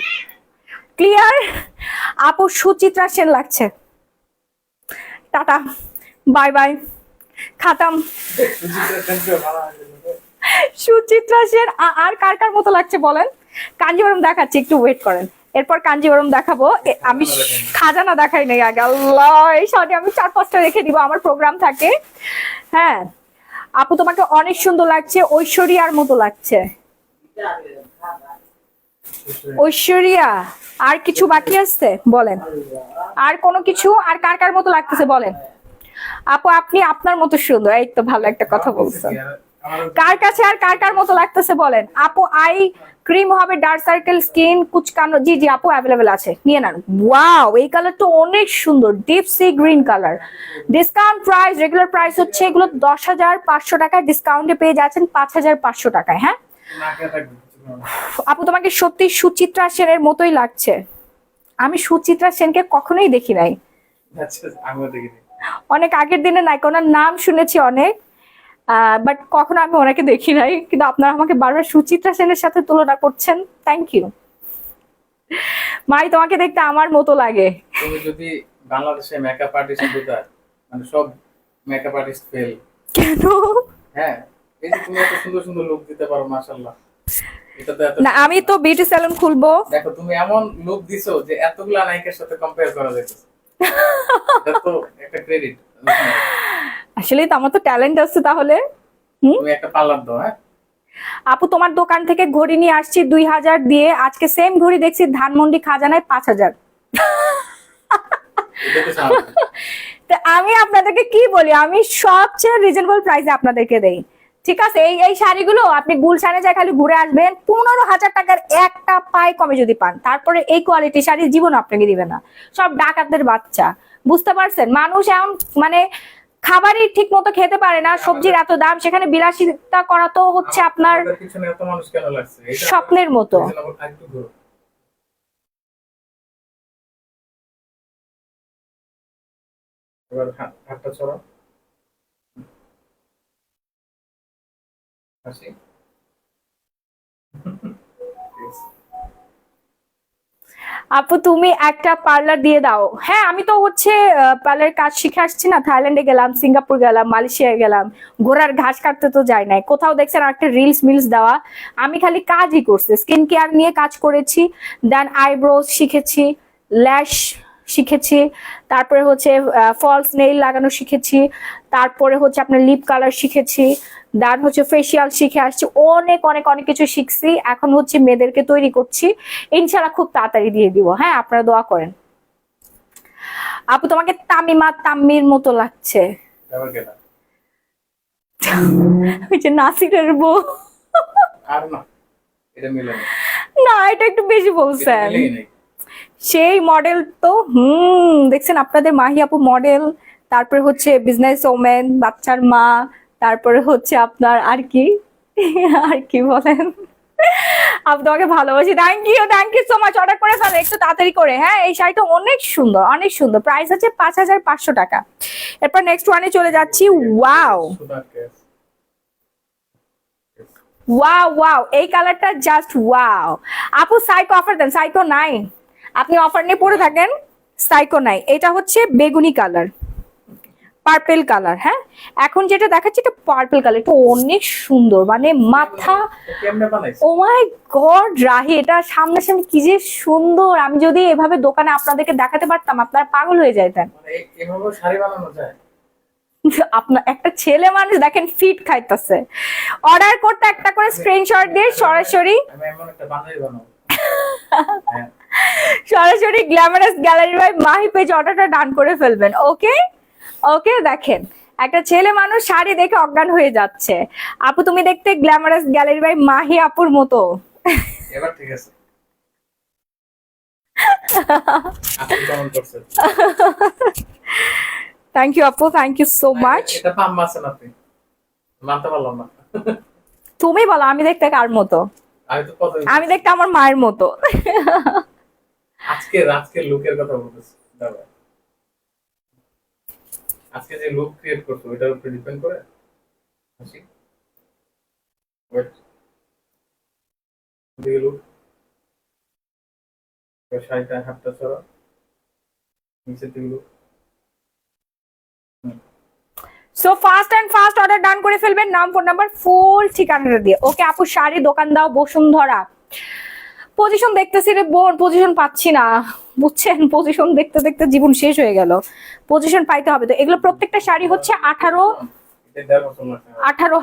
Clear আপু, সুচিত্রা সেন লাগছে, টাটা বাই বাই, খাতাম। সুচিত্রা সেন আর কার কার মতো লাগছে বলেন? কাঞ্জিবরম দেখাচ্ছি, একটু ওয়েট করেন, এরপর কাঞ্জিবরম দেখাবো। আমি খাজানা দেখাই নাই আগে, আল্লাহ এই শাড়ি আমি 4-5টা রেখে দিব, আমার প্রোগ্রাম থাকে। হ্যাঁ আপু তোমাকে অনেক সুন্দর লাগছে, ঐশ্বরিয়ার মতো লাগছে। ঐশ্বরিয়া, আর কিছু বাকি আছে বলেন, আর কোনো কিছু, আর কার কার মতো লাগতেছে বলেন? আপু আপনি আপনার মতো সুন্দর, এই তো ভালো একটা কথা বলছেন। কার কাছে আর কার কার মতো লাগতেছে বলেন? আপু আই ক্রিম হবে, ডার্ক সার্কেল, স্কিন কুচকানো, জি জি আপু অ্যাভেলেবেল আছে, নিয়ে নেন। ওয়াও এই কালারটা অনেক সুন্দর, deep sea green colour. Discount price, regular price হচ্ছে এগুলো 10,500 টাকায়, ডিসকাউন্টে পেয়ে যাচ্ছেন 5,500 টাকায়। হ্যাঁ আপু তোমাকে সত্যি সুচিত্রা সেনের মতোই লাগছে, আমি সুচিত্রা সেনকে কখনোই দেখি নাই, অনেক আগের দিনে নায়িকা, ওনার নাম শুনেছি অনেক, বাট কখনো আমি ওনাকে দেখি নাই, কিন্তু আপনারা আমাকে বারবার সুচিত্রা সেনের সাথে তুলনা করছেন, থ্যাংক ইউ। মাই তোমাকে দেখতে আমার মতো লাগে। তুমি যদি বাংলাদেশে মেকআপ আর্টিস্ট হতে, মানে সব মেকআপ আর্টিস্ট ফেল। কেন? হ্যাঁ এই যে তুমি এত সুন্দর সুন্দর লুক দিতে পারো, মাশাআল্লাহ। এটা তো এত না, আমি তো বিউটি স্যালন খুলবো। দেখো তুমি এমন লুক দিছো যে এতগুলা নায়িকার সাথে কম্পেয়ার করা যাইতেছে, এটা তো একটা ক্রেডিট। আসলে তো আমার তো ট্যালেন্ট আছে তাহলে। তুমি একটা পার্লার দাও। হ্যাঁ আপু তোমার দোকান থেকে ঘড়ি নিয়ে আসছি 2,000 দিয়ে, আজকে সেম ঘড়ি দেখছি ধানমন্ডি খাজানায় 5,000। দেখতে চাও তো আমি আপনাদেরকে কি বলি, আমি সবচেয়ে রিজনেবল প্রাইসে আপনাদেরকে দেই। ঠিক আছে, এই এই শাড়িগুলো আপনি গুলশানে যায় খালি ঘুরে আসবেন, 15,000 টাকার একটা পাই কমে যদি পান, তারপরে এই কোয়ালিটি শাড়ি জীবন আপনাকে দিবে না। সব ডাকাতদের বাচ্চা, বুঝতে পারছেন? মানুষ এখন মানে খাবারই ঠিক মতো খেতে পারে না, সবজির এত দাম, সেখানে বিলাসিতা করা তো হচ্ছে আপনার আমাদের পিছনে এত মানুষ কেন লাগছে? এটা স্বপ্নের মতো। reasonable, আরেকটু ঘুরো। এবার হাতটা ছড়াও, হাসি। আপু তুমি একটা পার্লার দিয়ে দাও। হ্যাঁ, আমি তো হচ্ছে পার্লারের কাজ শিখে আসছি না, থাইল্যান্ডে গেলাম, সিঙ্গাপুর গেলাম, মালয়েশিয়া গেলাম, ঘোড়ার ঘাস কাটতে তো যাই নাই। কোথাও দেখছেন একটা রিলস মিলস দেওয়া? আমি খালি কাজই করছি, স্কিন কেয়ার নিয়ে কাজ করেছি, দেন আইব্রোজ শিখেছি, ল্যাশ শিখেছি, তারপরে হচ্ছে ফলস নেইল লাগানো শিখেছি, তারপরে হচ্ছে আপনার লিপ কালার শিখেছি, দেন হচ্ছে ফেসিয়াল শিখে আসছি, অনেক অনেক অনেক কিছু শিখছি। এখন হচ্ছে মেয়েদেরকে তৈরি করছি, ইনশাল্লাহ খুব তাড়াতাড়ি দিয়ে দিব। হ্যাঁ, আপনারা দোয়া করেন। আপু তোমাকে তামিমা তাম্মির মতো লাগছে। এবার গেলাম ওই যে নাসিরের বউ। আর না, এটা মিলে না, না, এটা একটু বেশি এটা বলছেন। মিলেই নাই। সেই মডেল তো দেখছেন আপনাদের মাহি আপু মডেল, তারপরে হচ্ছে বিজনেস ওমেন, বাচ্চার মা, তারপরে হচ্ছে আপনার আর কি আর কি বলেন। আপু তোমাকে ভালোবাসি। Thank you so much. Order করে ফেলো একটু তাড়াতাড়ি করে। হ্যাঁ, এই শাড়িটা অনেক সুন্দর, অনেক সুন্দর। প্রাইস আছে 5,500 টাকা। এরপর নেক্সট ওয়ানে চলে যাচ্ছি। ওয়াও সুদার কেস। ওয়াও ওয়াও, এই কালারটা জাস্ট ওয়াও। আপু সাইকো অফার দেন। সাইকো নাই, আপনি অফার নিয়ে পড়ে থাকেন। সাইকো নাই, এটা হচ্ছে বেগুনি কালার, পার্পেল কালার। হ্যাঁ, এখন যেটা দেখাচ্ছি এটা পার্পেল কালার, এটা অনেক সুন্দর, মানে মাথা। কেমনে বানাইছে? ও মাই গড রাহি, এটা সামনাসামনি কি যে সুন্দর! আমি যদি এভাবে দোকানে আপনাদেরকে দেখাতে পারতাম, আপনারা পাগল হয়ে যেতেন। মানে এভাবে শাড়ি বানানো যায়? আপনার একটা ছেলে মানুষ দেখেন ফিট খাইতেছে, অর্ডার করতে একটা করে স্ক্রিনশট দিয়ে সরাসরি আমি এমন একটা বানাই বানাবো। হ্যাঁ, সরাসরি Glamorous gallery by Mahi page অর্ডারটা ডান করে ফেলবেন। ওকে ওকে, দেখেন একটা ছেলে মানুষ শাড়ি দেখে অজ্ঞান হয়ে যাচ্ছে। আপু তুমি দেখতে গ্ল্যামারাস গ্যালারি বাই মাহি আপুর মতো। এবার ঠিক আছে। আপনি কেমন করছেন? থ্যাংক ইউ আপু, থ্যাংক ইউ সো মাচ। এটা পাম মাছেন আপনি, মানতে পারলাম না। তুমি বলো আমি দেখতে কার মতো? আমি তো কত আমি দেখতে আমার মায়ের মতো। আজকে লুকের কথা বলতেছি দাদা। আজকে যে লুক ক্রিয়েট করছো ওটার উপরে ডিপেন্ড করে হাসি। ওয়েট, দিকে লুক, শাড়িটা হাতটা ছড়া, নিচে দিকে look. So fast and fast order done করে ফেলবেন, নাম, ফোন নাম্বার, ফুল ঠিকানাটা দিয়ে। ওকে আপু, শাড়ি দোকান দাও বসুন্ধরা। পজিশন দেখতেছি রে বোন, পজিশন পাচ্ছি না, বুঝছেন? পজিশন দেখতে দেখতে জীবন শেষ হয়ে গেল, পজিশন পাইতে হবে। তো এগুলো প্রত্যেকটা শাড়ি হচ্ছে 18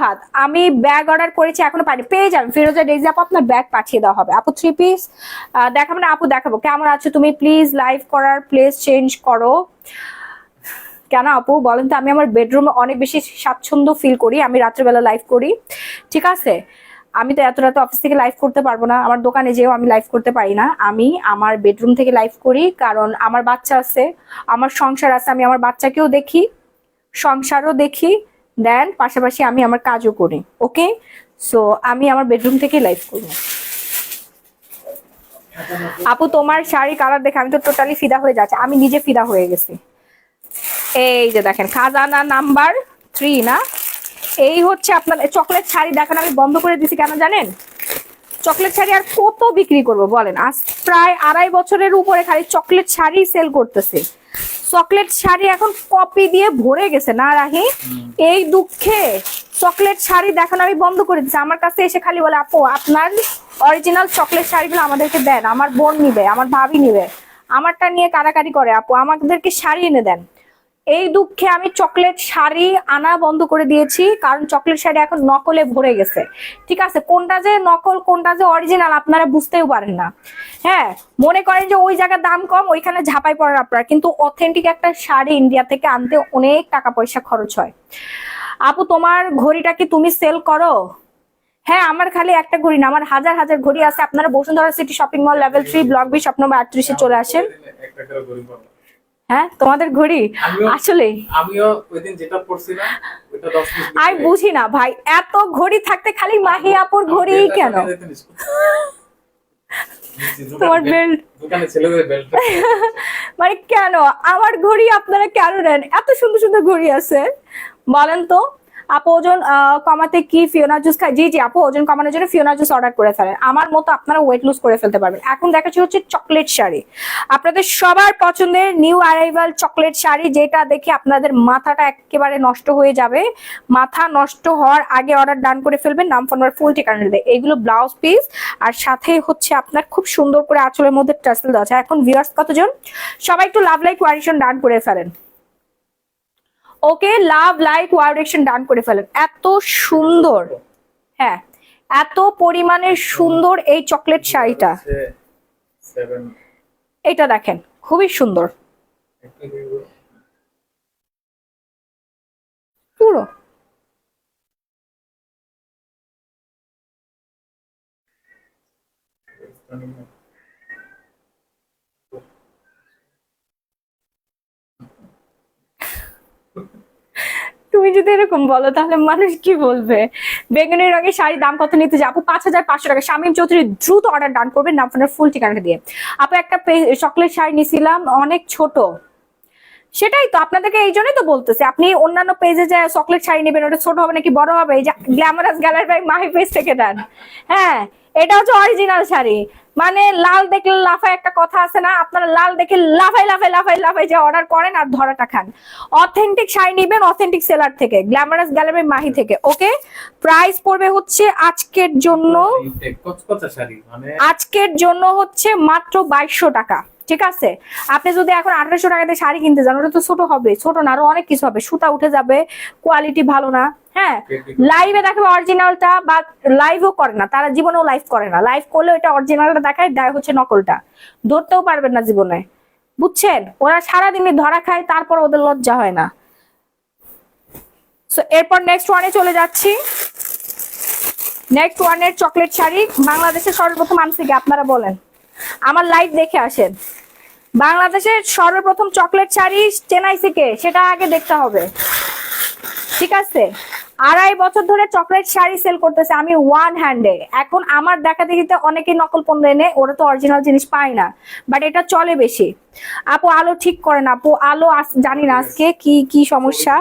হাত। আমি ব্যাগ অর্ডার করেছি, এখনো পাইনি, পেয়ে যাবেন। ফিরোজা ডেইজি আপু আপনার ব্যাগ পাঠিয়ে দেওয়া হবে। আপু 3 পিস দেখাবো না? আপু দেখাবো। কেমন আছো তুমি? প্লিজ লাইভ করার প্লেস চেঞ্জ করো। কেন আপু বলেন তো? আমি আমার বেডরুমে অনেক বেশি স্বাচ্ছন্দ্য ফিল করি, আমি রাত্রেবেলা লাইভ করি। ঠিক আছে, আমি তো এত রাতে অফিস থেকে লাইভ করতে পারবো না, আমার দোকানে যেও আমি লাইভ করতে পারি না। আমি আমার বেডরুম থেকে লাইভ করি, কারণ আমার বাচ্চা আছে, আমার সংসার আছে, আমি আমার বাচ্চাকেও দেখি, সংসারও দেখি, দেন পাশাপাশি আমি আমার কাজও করি। ওকে, সো আমি আমার বেডরুম থেকে লাইভ করবো। আপু তোমার শাড়ি কালার দেখে আমি তো টোটালি ফিদা হয়ে যাচ্ছে, আমি নিজে ফিদা হয়ে গেছি। এই যে দেখেন, খাজানা নাম্বার 3 না? এই হচ্ছে আপনার চকলেট শাড়ি। দেখেন আমি বন্ধ করে দিছি কেন জানেন? চকলেট শাড়ি আর কত বিক্রি করব বলেন? আজ প্রায় 2.5 বছরের উপরে খালি চকলেট শাড়ি সেল করতেছে। চকলেট শাড়ি এখন কপি দিয়ে ভরে গেছে না রাহি? এই দুঃখে চকলেট শাড়ি দেখেন আমি বন্ধ করে দিচ্ছি। আমার কাছে এসে খালি বলে আপু আপনার অরিজিনাল চকলেট শাড়িগুলো আমাদেরকে দেন, আমার বোন নিবে, আমার ভাবি নিবে। আমারটা নিয়ে কারাকারি করে, আপু আমাদেরকে শাড়ি এনে দেন। এই দুঃখে আমি চকলেট শাড়ি আনা বন্ধ করে দিয়েছি, কারণ চকলেট শাড়ি এখন নকলে ভরে গেছে। ঠিক আছে, কোনটা যে নকল কোনটা যে অরিজিনাল আপনারা বুঝতেও পারেন না। হ্যাঁ, মনে করেন যে ওই জায়গার দাম কম, ওইখানে ঝাঁপাই পড়েন আপনারা, কিন্তু অথেন্টিক একটা শাড়ি ইন্ডিয়া থেকে আনতে অনেক টাকা পয়সা খরচ হয়। আপু তোমার ঘড়িটা কি তুমি সেল করো? হ্যাঁ, আমার খালি একটা ঘড়ি না, আমার হাজার হাজার ঘড়ি আছে। আপনারা Bashundhara city shopping mall level 3 block B shop number 38 চলে আসেন। একটা করে ঘড়ি পাবো। হ্যাঁ, তোমাদের ঘড়ি আসলে আমিও ওই দিন যেটা পড়ছিলাম ওটা 10 পিস। আমি বুঝি না ভাই, এত ঘড়ি থাকতে খালি মাহি আপুর ঘড়ি কেন? তোমার বেল্ট দোকানে ছেলেদের বেল্ট মানে কেন আমার ঘড়ি আপনারা কেন নেন? এত সুন্দর সুন্দর ঘড়ি আছে, বলেন তো। আপু ওজন কমাতে কি ফিওনা জুস খায়? জি জি আপু, ওজন কমানোর জন্য ফিওনা জুস অর্ডার করে ফেলেন, আমার মতো আপনারা ওয়েট লুজ করে ফেলতে পারবেন। এখন দেখাচ্ছি হচ্ছে চকলেট শাড়ি, আপনাদের সবার পছন্দের নিউ অ্যারাইভাল চকলেট শাড়ি, যেটা দেখে আপনাদের মাথাটা একেবারে নষ্ট হয়ে যাবে। মাথা নষ্ট হওয়ার আগে অর্ডার ডান করে ফেলবেন, নাম ফোন নাম্বার ফুল ঠিকানা দেবে। এইগুলো ব্লাউজ পিস, আর সাথে হচ্ছে আপনার খুব সুন্দর করে আঁচলের মধ্যে টাসেল দেওয়া আছে। এখন ভিউয়ার্স কতজন? সবাই একটু লাভ লাইক কোয়ারেকশন ডান করে ফেলেন। ওকে, লাভ লাইক ওয়ার্ডেকশন ডান করে ফেলেন। এত সুন্দর, হ্যাঁ এত পরিমাণের সুন্দর এই চকলেট শাড়িটা, 7 এটা দেখেন খুবই সুন্দর পুরো। তুমি যদি এরকম বলো তাহলে মানুষ কি বলবে? বেগুনি রঙের শাড়ি দাম কত নিতে যে আপু? 5500 টাকা। শামীম চৌধুরী দ্রুত অর্ডার ডান করবেন, নাম ফোনের ফুল ঠিকানা দিয়ে। আপু একটা চকলেট শাড়ি নিছিলাম, অনেক ছোট। সেটাই তো আপনাদেরকে এই জন্যই তো বলতেছি, আপনি অন্যান্য পেজে যে চকলেট শাড়ি নেবেন, ওটা ছোট হবে নাকি বড় হবে? এই যে Glamorous gallery by Mahi page থেকে দেন। হ্যাঁ, এটা হচ্ছে অরিজিনাল শাড়ি। মানে লাল দেখলে লাফায় একটা কথা আছে না, আপনারা লাল দেখে লাফাই লাফাই লাফাই লাফাই যে অর্ডার করেন আর ধরাটা খান। অথেন্টিক শাড়ি নেবেন অথেন্টিক সেলার থেকে, গ্ল্যামারাস গ্যালারি মাহি থেকে। ওকে, প্রাইস পড়বে হচ্ছে আজকের জন্য, আজকের জন্য হচ্ছে মাত্র 2200 টাকা। ঠিক আছে, আপনি যদি এখন 1800 টাকা দিয়ে শাড়ি কিনতে যান, ওটা তো ছোট হবে, ছোট না আরো অনেক কিছু হবে, সুতা উঠে যাবে, কোয়ালিটি ভালো না। হ্যাঁ, লাইভে দেখাবে অরিজিনালটা, বা লাইভও করে না তারা, জীবনেও লাইভ করে না। লাইভ করলে এটা অরিজিনালটা দেখায়, দেয় হচ্ছে নকলটা, ধরতেও পারবেন না জীবনে, বুঝছেন? ওরা সারাদিনই ধরা খায়, তারপর ওদের লজ্জা হয় না। সো এরপর নেক্সট ওয়ানে চলে যাচ্ছি। নেক্সট ওয়ানের চকলেট শাড়ি বাংলাদেশের সর্বপ্রথম আনছে কি আপনারা বলেন? আমার লাইভ দেখে আসেন। বাংলাদেশের সর্বপ্রথম চকলেট শাড়ি চেনাইছে কে, সেটা আগে দেখতে হবে। ঠিক আছে, 2.5 বছর ধরে চকলেট শাড়ি সেল করতেছে আমি ওয়ান হ্যান্ডে। এখন আমার দেখা দেখিতে অনেকেই নকল পণ্য এনে, ওরা তো অরিজিনাল জিনিস পায় না, বাট এটা চলে বেশি। আপু আলো ঠিক করেন, আপু আলো জানি না আজকে কি কি সমস্যা।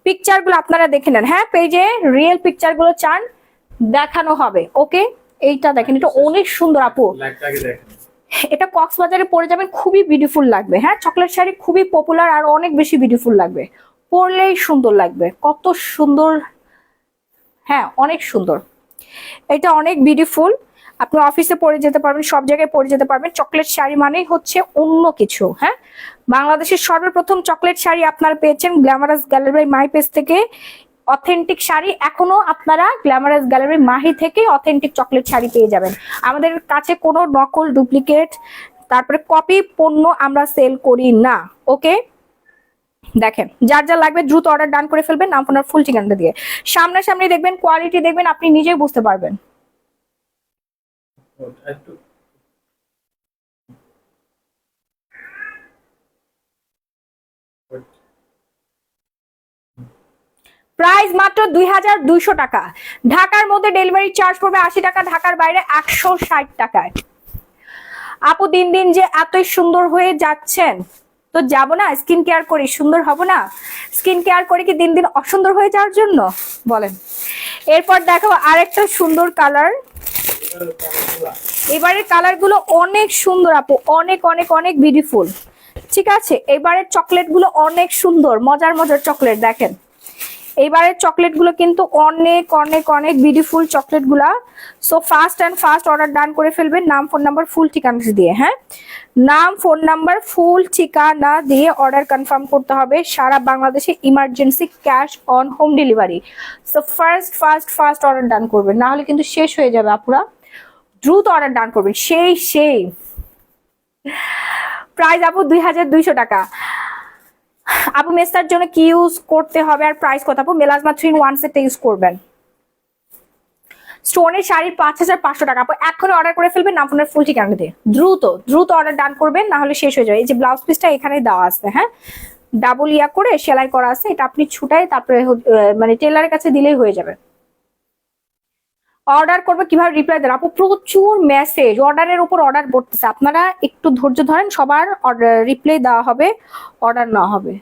পিকচার গুলো আপনারা দেখে নেন, হ্যাঁ পেজে রিয়েল পিকচার গুলো চান দেখানো হবে। ওকে, এইটা দেখেন, এটা অনেক সুন্দর আপু, এটা কক্সবাজারে পরে যাবেন, খুবই বিউটিফুল লাগবে। হ্যাঁ, চকলেট শাড়ি খুবই পপুলার, আর অনেক বেশি বিউটিফুল লাগবে, পরলেই সুন্দর লাগবে, কত সুন্দর। হ্যাঁ, অনেক সুন্দর, এটা অনেক বিউটিফুল। আপনি অফিসে পরে যেতে পারবেন, সব জায়গায় পরে যেতে পারবেন। চকলেট শাড়ি মানেই হচ্ছে অন্য কিছু। হ্যাঁ, বাংলাদেশের সর্বপ্রথম চকলেট শাড়ি আপনারা পেয়েছেন Glamorous gallery by Mahi page থেকে। অথেন্টিক শাড়ি এখনো আপনারা গ্ল্যামারাস গ্যালারি মাহি থেকে অথেন্টিক চকলেট শাড়ি পেয়ে যাবেন। আমাদের কাছে কোনো নকল, ডুপ্লিকেট, তারপরে কপি পণ্য আমরা সেল করি না। ওকে, দেখেন যার যা লাগবে দ্রুত অর্ডার ডান করে ফেলবেন, নাম ফোনের ফুল ঠিকানাটা দিয়ে। সামনাসামনি দেখবেন, কোয়ালিটি দেখবেন, আপনি নিজেই বুঝতে পারবেন। প্রাইস মাত্র 2200 টাকা। ঢাকার মধ্যে ডেলিভারি চার্জ পড়বে 80 টাকা, ঢাকার বাইরে 160 টাকায়। আপু দিন দিন যে এতই সুন্দর হয়ে যাচ্ছেন, তো যাবো না স্কিন কেয়ার করি, সুন্দর হব না? স্কিন কেয়ার করি কি দিন দিন অসুন্দর হয়ে যাওয়ার জন্য বলেন? এরপর দেখো আরেকটা সুন্দর কালার, এবারের কালার গুলো অনেক সুন্দর আপু, অনেক অনেক অনেক বিউটিফুল। ঠিক আছে, এবারের চকলেট গুলো অনেক সুন্দর, মজার মজার চকলেট। দেখেন এইবারের চকলেট গুলো কিন্তু অনেক অনেক অনেক বিউটিফুল চকলেট গুলা। So fast and fast order done করে ফেলবেন, নাম ফোন নাম্বার ফুল ঠিকানা দিয়ে। হ্যাঁ, নাম ফোন নাম্বার ফুল ঠিকানা দিয়ে অর্ডার কনফার্ম করতে হবে। সারা বাংলাদেশে emergency cash on home delivery. So first first first order ডান করবেন, না হলে কিন্তু শেষ হয়ে যাবে আপুরা। দ্রুত অর্ডার ডান করবেন। সেই প্রাইস আপু 2200 টাকা। আপু মেস্তার জন্য কি ইউজ করতে হবে আর প্রাইস কত? আপু মেলাজমা 3 in 1 সেটটা ইউজ করবেন। স্টোনের শাড়ির 5500 টাকা। আপু এখন অর্ডার করে ফেলবেন নাম ফোনের ফুল ঠিকানা দিয়ে। দ্রুত দ্রুত অর্ডার ডান করবেন, না হলে শেষ হয়ে যাবে। এই যে ব্লাউজ পিসটা এখানে দেওয়া আছে, হ্যাঁ, ডাবল ইয়া করে সেলাই করা আছে, এটা আপনি ছুটাই তারপরে মানে টেলারের কাছে দিলেই হয়ে যাবে। অর্ডার করবে কিভাবে রিপ্লাই দেন? আপু প্রচুর মেসেজ, অর্ডারের উপর অর্ডার পড়তেছে, আপনারা একটু ধৈর্য ধরেন, সবার রিপ্লাই দেওয়া হবে, অর্ডার নেওয়া হবে।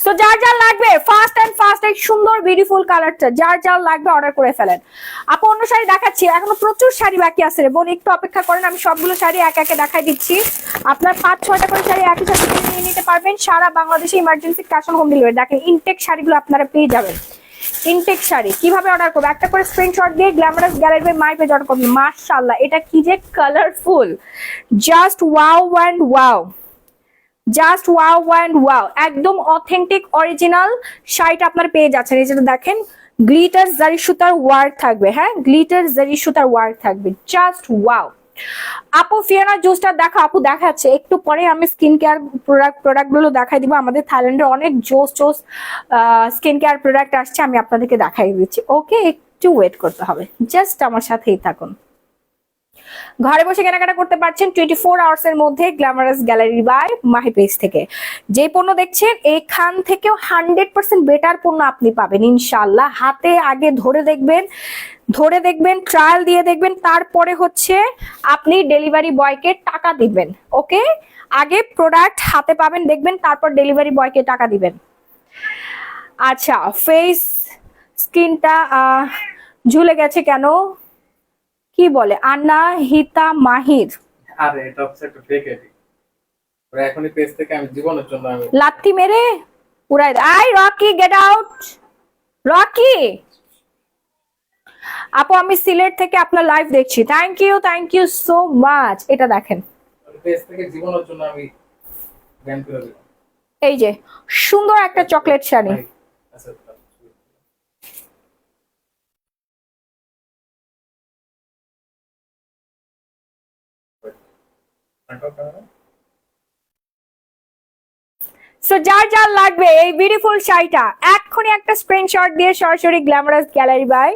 সো যার যার লাগবে ফাস্ট এন্ড ফাস্ট এই সুন্দর বিউটিফুল কালারটা যার যার লাগবে অর্ডার করে ফেলেন। আপু অন্য শাড়ি দেখাচ্ছি, এখনো প্রচুর শাড়ি বাকি আছে রে বোন, একটু অপেক্ষা করেন, আমি সবগুলো শাড়ি এক একে দেখাই দিচ্ছি। আপনার 5-6টা করে শাড়ি একই সাথে নিয়ে নিতে পারবেন। সারা বাংলাদেশে emergency cash on home delivery. দেখেন ইনটেক শাড়িগুলো আপনারা পেয়ে যাবেন। ইনটেক শাড়ি কিভাবে অর্ডার করবে? একটা করে স্ক্রিনশট দিয়ে Glamorous gallery by Mahi page order করবেন। মাশাআল্লাহ, এটা কি যে colourful, just wow and wow, just wow and wow. একদম অথেন্টিক অরিজিনাল শাড়িটা আপনার পেয়ে যাচ্ছেন। এই যেটা দেখেন গ্লিটার জারি সুতার ওয়ার্ক থাকবে, হ্যাঁ, গ্লিটার জারি সুতার ওয়ার্ক থাকবে, জাস্ট ওয়াও। আপু ফিয়ানা জুসটা দেখা, আপু দেখাচ্ছে একটু পরে। আমি স্কিন কেয়ার প্রোডাক্ট গুলো দেখাই দিব। আমাদের থাইল্যান্ডের অনেক জোস স্কিন কেয়ার প্রোডাক্ট আসছে, আমি আপনাদেরকে দেখাই দিচ্ছি। ওকে, একটু ওয়েট করতে হবে, জাস্ট আমার সাথেই থাকুন। ঘরে বসে কেনাকাটা করতে পারছেন 24 আওয়ার্স এর মধ্যে Glamorous gallery by Mahi page থেকে। যে পণ্য দেখছেন এখান থেকেও 100% বেটার পণ্য আপনি পাবেন ইনশাআল্লাহ। হাতে আগে ধরে দেখবেন, ট্রায়াল দিয়ে দেখবেন, তারপরে হচ্ছে আপনি ডেলিভারি বয়কে টাকা দিবেন। ওকে, আগে প্রোডাক্ট হাতে পাবেন, দেখবেন, তারপর ডেলিভারি বয়কে টাকা দিবেন। আচ্ছা, ফেস স্কিনটা ঝুলে গেছে কেন কি বলে আনাহিতা মাহির? আরে এটা হচ্ছে একটা ফেক আইডি, ওরা এখনই পেজ থেকে আমি জীবনের জন্য আমি লাত্তি মেরে উড়াই। I Rocky, get out Rocky. আপু আমি সিলেট থেকে আপনার লাইভ দেখছি, থ্যাংক ইউ সো মাচ। এটা দেখেন পেজ থেকে জীবনের জন্য আমি জ্ঞান করে দিলাম। এই যে সুন্দর একটা চকলেট শাড়ি, আচ্ছা সো যার যার লাগবে এই বিউটিফুল শাড়িটা এক্ষুনি একটা স্ক্রিনশট দিয়ে সরাসরি গ্ল্যামারাস গ্যালারি বাই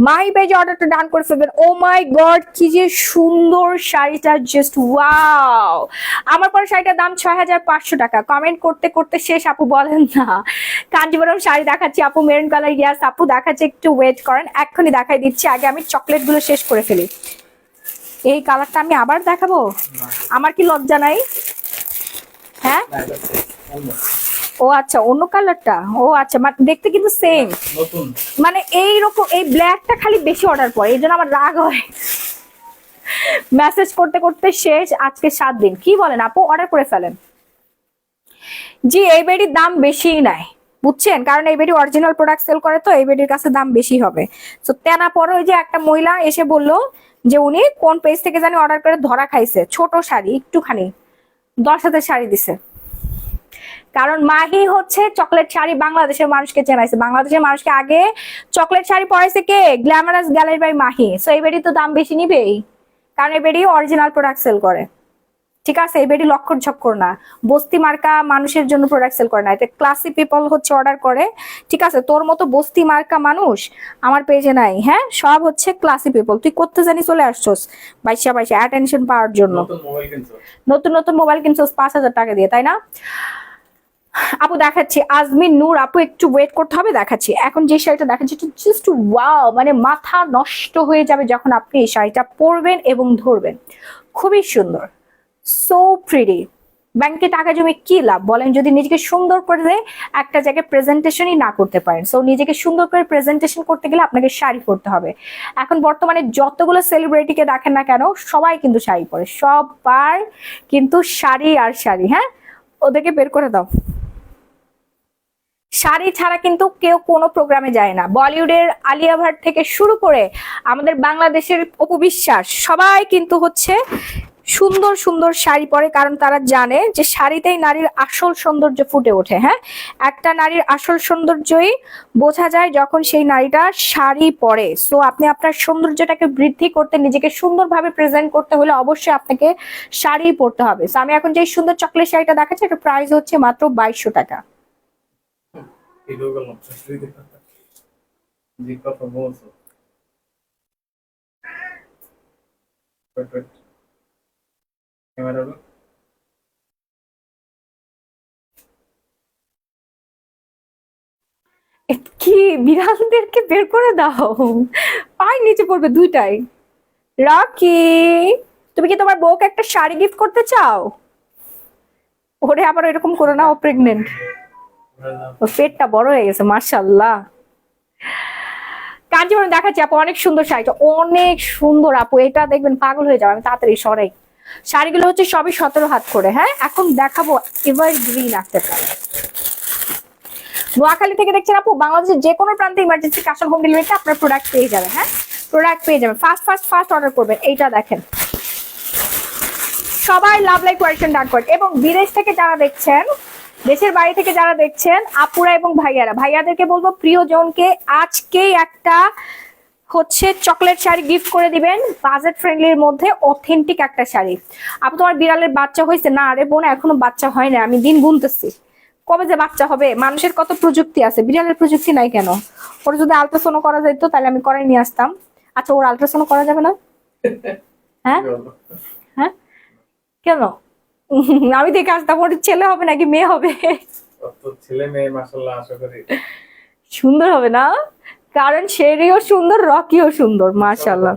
মাই পেজে অর্ডারটা ডান করে ফেলবেন। ও মাই গড, কি যে সুন্দর শাড়িটা, জাস্ট ওয়াও। আমার পরে শাড়িটার দাম 6500 টাকা। কমেন্ট করতে করতে শেষ, আপু বলেন না। কাঞ্জিবরম শাড়ি দেখাচ্ছি আপু, মেরুন কালার, ইয়াস আপু দেখাচ্ছে, একটু ওয়েট করেন, এক্ষুনি দেখাই দিচ্ছি। আগে আমি চকলেট গুলো শেষ করে ফেলি। এই কালারটা আমি আবার দেখাবো? আমার কি লজ্জা নাই? হ্যাঁ, ও আচ্ছা, অন্য কালারটা, ও আচ্ছা, মানে দেখতে কিন্তু সেম, নতুন, মানে এইরকম। এই ব্ল্যাকটা খালি বেশি অর্ডার পড়ে, এই জন্য আমার রাগ হয়। মেসেজ করতে করতে শেষ, আজকে 7 দিন। কি বলেন আপু, অর্ডার করে ফেলেন। জি, এই বেডির দাম বেশি নাই, বুঝছেন, কারণ এই বেডি অরিজিনাল প্রোডাক্ট সেল করে, তো এই বেডির কাছে দাম বেশি হবে। তো তেনা পরে ওই যে একটা মহিলা এসে বললো যে উনি কোন পেজ থেকে জানি অর্ডার করে ধরা খাইছে, ছোট শাড়ি একটুখানি 10,000 শাড়ি দিছে। কারণ মাহি হচ্ছে চকলেট শাড়ি বাংলাদেশের মানুষকে চেনাইছে, বাংলাদেশের মানুষকে আগে চকলেট শাড়ি পরাইছে কে? Glamorous gallery by Mahi. So এই বেডি তো দাম বেশি নিবেই, কারণ এই বেডি অরিজিনাল প্রোডাক্ট সেল করে, ঠিক আছে? এই বেডি লক্কর ঝক্কর না, বস্তি মার্কা মানুষের জন্য প্রোডাক্ট সেল করে না, এটা ক্লাসি পিপল হচ্ছে অর্ডার করে, ঠিক আছে? তোর মতো বস্তি মার্কা মানুষ আমার পেজে নাই, হ্যাঁ, সব হচ্ছে ক্লাসি পিপল। তুই করতে জানি চলে আসছস বাইশা অ্যাটেনশন পাওয়ার জন্য, নতুন মোবাইল কিনছস 5000 টাকা দিয়ে, তাই না? আপু দেখাচ্ছি আজমিন নূর, আপু একটু ওয়েট করতে হবে, দেখাচ্ছি। এখন যে শাড়িটা দেখাচ্ছি জাস্ট ওয়াও, মানে মাথা নষ্ট হয়ে যাবে যখন আপনি এই শাড়িটা পরবেন এবং ধরবেন। খুবই সুন্দর, সো প্রিটি, ব্যাংকে টাকা জমে কি লাভ বলেন, যদি নিজেকে সুন্দর করে একটা জায়গায় প্রেজেন্টেশনই না করতে পারেন। সো নিজেকে সুন্দর করে প্রেজেন্টেশন করতে গেলে আপনাকে শাড়ি পরতে হবে। এখন বর্তমানে যতগুলো সেলিব্রিটিকে দেখেন না কেন, সবাই কিন্তু শাড়ি পরে, সবার কিন্তু শাড়ি আর শাড়ি। হ্যাঁ, ওদেরকে বের করে দাও। শাড়ি ছাড়া কিন্তু কেউ কোনো প্রোগ্রামে যায় না। বলিউডের আলিয়া ভাট থেকে শুরু করে আমাদের বাংলাদেশের অপু বিশ্বাস, সবাই কিন্তু হচ্ছে সুন্দর সুন্দর শাড়ি পরে, কারণ তারা জানে যে শাড়িতেই নারীর আসল সৌন্দর্য ফুটে ওঠে। হ্যাঁ, একটা নারীর আসল সৌন্দর্যই বোঝা যায় যখন সেই নারীটা শাড়ি পরে। সো আপনি আপনার সৌন্দর্যটাকে বৃদ্ধি করতে, নিজেকে সুন্দরভাবে প্রেজেন্ট করতে হলে অবশ্যই আপনাকে শাড়ি পরতে হবে। সো আমি এখন যে সুন্দর চকলেট শাড়িটা দেখাচ্ছি, এটার প্রাইস হচ্ছে মাত্র 2200 টাকা। জি কথা বলছো। ক্যামেরা কি, বিড়ালদেরকে বের করে দাও, পায়ের নিচে পড়বে দুইটাই। রকি, তুমি কি তোমার বউকে একটা শাড়ি গিফট করতে চাও? ওরে আবার এরকম করো না, ও প্রেগনেন্ট, ওর পেটটা বড় হয়ে গেছে মাশাআল্লাহ। কাঞ্জিবরম দেখাচ্ছি আপু, অনেক সুন্দর শাড়িটা, অনেক সুন্দর আপু, এটা দেখবেন পাগল হয়ে যাবে। আমি তাড়াতাড়ি সরাই। শাড়িগুলো হচ্ছে সবই 17 হাত করে। হ্যাঁ, এখন দেখাবো এভারগ্রিন একটা কালার। নোয়াখালী থেকে দেখছেন আপু, বাংলাদেশের যে কোনো প্রান্তে ইমার্জেন্সি ক্যাশ অন হোম ডেলিভারিতে আপনার প্রোডাক্ট পেয়ে যাবেন। হ্যাঁ, প্রোডাক্ট পেয়ে যাবেন, ফার্স্ট ফার্স্ট ফার্স্ট অর্ডার করবেন। এইটা দেখেন, সবাই লাভ লাইক কোয়েশ্চেন ডান করেন। এবং বিদেশ থেকে যারা দেখছেন, দেশের বাইরে থেকে যারা দেখছেন, আপুরা এবং ভাইয়ারা, ভাইয়াদেরকে বলবো প্রিয়জনকে আজকেই একটা হচ্ছে চকলেট শাড়ি গিফট করে দিবেন, বাজেট ফ্রেন্ডলির মধ্যে অথেন্টিক একটা শাড়ি। আপু তোমার বিড়ালের বাচ্চা হয়েছে? না আরে বোন, এখনো বাচ্চা হয় না, আমি দিন গুনতেছি কবে যে বাচ্চা হবে। মানুষের কত প্রযুক্তি আছে, বিড়ালের প্রযুক্তি নাই কেন? ওর যদি আল্ট্রাসাউন্ড করা যেত তাহলে আমি করাই নিয়ে আসতাম। আচ্ছা, ওর আল্ট্রাসাউন্ড করা যাবে না? হ্যাঁ হ্যাঁ, কেন? আমি দেখে আসতাম ওর ছেলে হবে নাকি মেয়ে হবে। ছেলে মেয়ে মাশাআল্লাহ, আশা করি সুন্দর হবে না? কারণ শেরিও সুন্দর, রকিও সুন্দর মাশাআল্লাহ।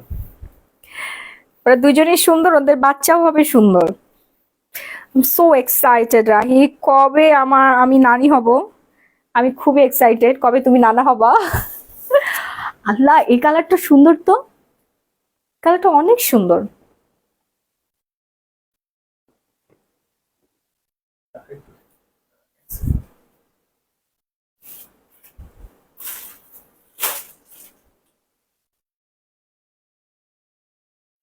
ওরা দুজনেই সুন্দর, ওদের বাচ্চাও হবে সুন্দর। সো এক্সাইটেড রাহি, কবে আমি নানি হব। আমি খুবই এক্সাইটেড, কবে তুমি নানা হবা। আল্লাহ, এই কালারটা সুন্দর তো, কালারটা অনেক সুন্দর।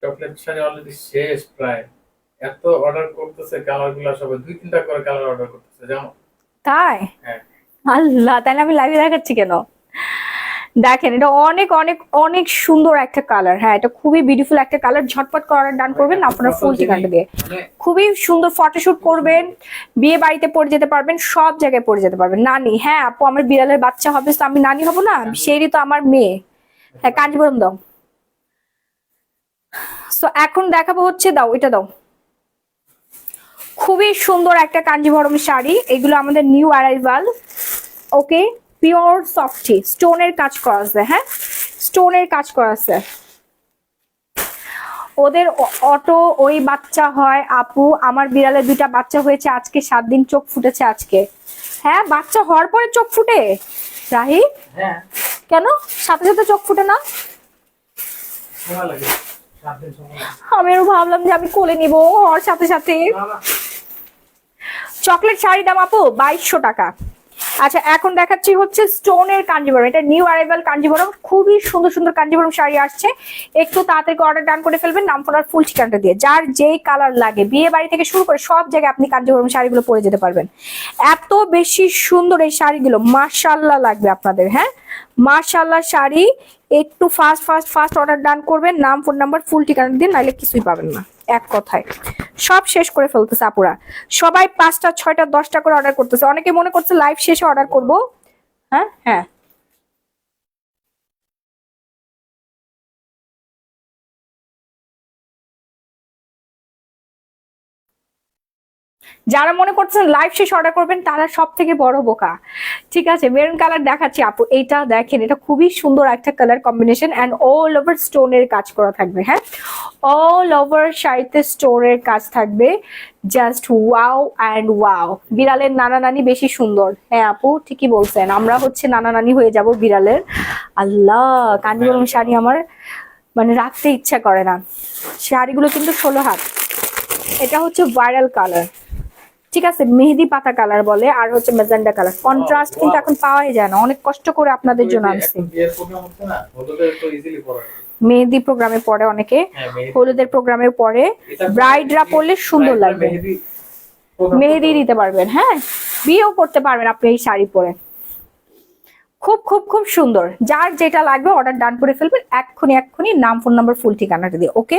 চকলেট শাড়ি অলরেডি শেষ প্রায়। এত অর্ডার করতেছে, কালার গুলা সবাই 2-3টা করে কালার অর্ডার করতেছে, জানো? তাই? হ্যাঁ। আল্লাহ, তাহলে আমি লাইভে দেখাচ্ছি কেন? দেখেন, এটা অনেক অনেক অনেক সুন্দর একটা কালার। হ্যাঁ, এটা খুবই বিউটিফুল একটা কালার। ঝটপট করার ডান করবেন আপনার ফুল ঠিকানা দিয়ে। খুবই সুন্দর ফটোশুট করবেন, বিয়ে বাড়িতে পরে যেতে পারবেন, সব জায়গায় পরে যেতে পারবেন। নানি, হ্যাঁ আপু আমার বিড়ালের বাচ্চা হবে, তো আমি নানি হব না? সেই তো আমার মেয়ে। হ্যাঁ, কাঞ্জিবরম দাও। তো এখন দেখাবো হচ্ছে, দাও এটা দাও। খুবই সুন্দর একটা কাঞ্জিভরম শাড়ি, এগুলো আমাদের নিউ অ্যারাইভাল। ওকে, পিওর সফটি, স্টোনের কাজ করা আছে। হ্যাঁ, স্টোনের কাজ করা আছে। ওদের অটো ওই বাচ্চা হয় আপু, আমার বিড়ালের 2টা বাচ্চা হয়েছে আজকে, 7 দিন চোখ ফুটেছে আজকে। হ্যাঁ, বাচ্চা হওয়ার পরে চোখ ফুটে রাহি? হ্যাঁ। কেন সাথে সাথে চোখ ফুটে না? সময় লাগে, 7 দিন সময় লাগে। আমিও ভাবলাম যে আমি কোলে নিব ওর সাথে সাথে। চকলেট শাড়ি দাম আপু 2200 টাকা। আচ্ছা, এখন দেখাচ্ছি হচ্ছে স্টোনের কাঞ্জিভরম, এটা নিউ অ্যারাইভাল কাঞ্জিভরম, খুবই সুন্দর সুন্দর কাঞ্জিভরম শাড়ি আসছে। একটু তাড়াতাড়ি অর্ডার ডান করে ফেলবেন, নাম ফোনার ফুল ঠিকানাটা দিয়ে। যার যেই কালার লাগে, বিয়ে বাড়ি থেকে শুরু করে সব জায়গায় আপনি কাঞ্জিভরম শাড়িগুলো পরে যেতে পারবেন। এত বেশি সুন্দর এই শাড়িগুলো, মাশাআল্লাহ লাগবে আপনাদের। হ্যাঁ, মাশাআল্লাহ শাড়ি। একটু ফাস্ট ফাস্ট ফাস্ট অর্ডার ডান করবেন, নাম ফোন নাম্বার ফুল ঠিকানা দিন, নাহলে কিছুই পাবেন না। এক কথায় সব শেষ করে ফেলতেছে আপুরা, সবাই 5টা 6টা 10টা করে অর্ডার করতেছে। অনেকে মনে করছে লাইভ শেষে অর্ডার করব। হ্যাঁ হ্যাঁ, যারা মনে করছেন লাইভ শেষ অর্ডার করবেন তারা সব থেকে বড় বোকা। ঠিক আছে, মেরুন কালার দেখাচ্ছি আপু, এইটা দেখেন, এটা খুবই সুন্দর একটা colour combination and all over স্টোনের কাজ করা থাকবে। হ্যাঁ, অল ওভার শাড়িতে স্টোনের কাজ থাকবে, জাস্ট ওয়াও অ্যান্ড ওয়াও। বিড়ালের নানা নানি বেশি সুন্দর। হ্যাঁ আপু ঠিকই বলছেন, আমরা হচ্ছে নানা নানি হয়ে যাব বিড়ালের। আল্লাহ, কাঞ্জিবরম শাড়ি আমার মানে রাখতে ইচ্ছা করে না। শাড়িগুলো কিন্তু 16 হাত। এটা হচ্ছে ভাইরাল কালার, ঠিক আছে, মেহেদি পাতা কালার বলে, আর হচ্ছে ম্যাজেন্ডা কালার। কন্ট্রাস্ট কিন্তু এখন পাওয়াই যায় না, অনেক কষ্ট করে আপনাদের জন্য আনছি। মেহেদি প্রোগ্রামে পরে অনেকে, হলুদের প্রোগ্রামে পরে ব্রাইডরা পরলে সুন্দর লাগবে, মেহেদি দিতে পারবেন। হ্যাঁ, বিয়েও করতে পারবেন আপনি এই শাড়ি পরে। খুব খুব খুব সুন্দর। যার যেটা লাগবে অর্ডার ডান করে ফেলবেন এক্ষুনি নাম, ফোন নাম্বার, ফুল ঠিকানাটা দিয়ে। ওকে,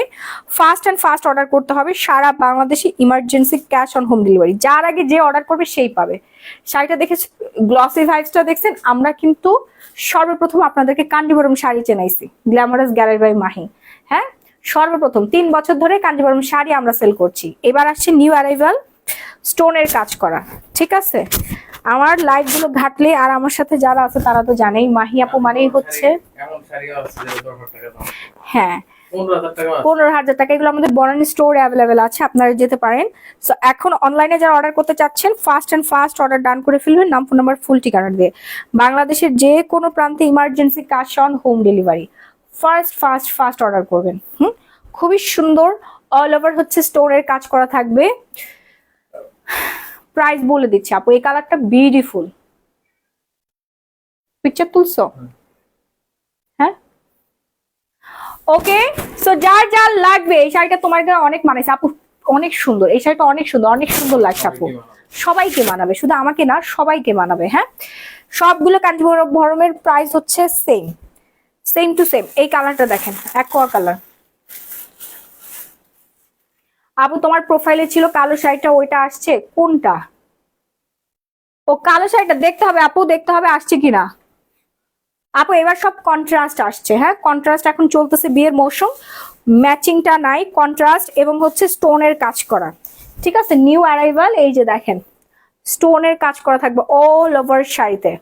ফাস্ট অ্যান্ড ফাস্ট অর্ডার করতে হবে। সারা বাংলাদেশে emergency cash on home delivery. যার আগে যে অর্ডার করবে সেই পাবে। শাড়িটা দেখে গ্লসি ভাইবসটা দেখছেন, আমরা কিন্তু সর্বপ্রথম আপনাদেরকে কাঞ্জিবরম শাড়ি চেনাইছি, গ্ল্যামারাস গ্যালারি বাই মাহি। হ্যাঁ, সর্বপ্রথম 3 বছর ধরে কাঞ্জিবরম শাড়ি আমরা সেল করছি। এবার আসছে নিউ অ্যারাইভাল স্টোনের কাজ করা। ঠিক আছে, আমার লাইভ গুলো ঘাটলে আর আমার সাথে যারা আছে তারা তো জানেই, মাহি আপু মানেই হচ্ছে, হ্যাঁ 15,000 টাকা। এগুলো আমাদের বনানী স্টোরে অ্যাভেলেবেল আছে, আপনারা যেতে পারেন। সো এখন অনলাইনে যারা অর্ডার করতে চাচ্ছেন fast and fast order done করে ফেলবেন নাম, ফোন নাম্বার, ফুল ঠিকানা দিয়ে। বাংলাদেশের যে কোনো প্রান্তে emergency cash on home delivery. First order করবেন। খুবই সুন্দর, অল ওভার হচ্ছে স্টোরের কাজ করা থাকবে। প্রাইস বলে দিচ্ছি আপু, এই কালারটা বিউটিফুল। পিকচার তুলছো? হ্যাঁ, ওকে। সো যার যার লাগবে, এই শাড়িটা তোমার গায়ে অনেক মানাইছে আপু, অনেক সুন্দর এই শাড়িটা, অনেক সুন্দর, অনেক সুন্দর লাগছে আপু। সবাইকে মানাবে, শুধু আমাকে না, সবাইকে মানাবে। হ্যাঁ, সবগুলো কাঞ্জিবরমের প্রাইস হচ্ছে সেম টু সেম। এই কালারটা দেখেন, অ্যাকোয়া কালার। আপু তোমার প্রোফাইলে ছিল কালো শাড়িটা, ওইটা আসছে কোনটা? ও কালো শাড়িটা দেখতে হবে আপু, দেখতে হবে আসছে কিনা। আপু এবার সব কন্ট্রাস্ট আসছে। হ্যাঁ, কন্ট্রাস্ট এখন চলতেছে, বিয়ের মৌসুম, ম্যাচিংটা নাই, কন্ট্রাস্ট এবং হচ্ছে স্টোনের কাজ করা। ঠিক আছে, নিউ অ্যারাইভাল। এই যে দেখেন, স্টোনের কাজ করা থাকবে অল ওভার শাড়িতে।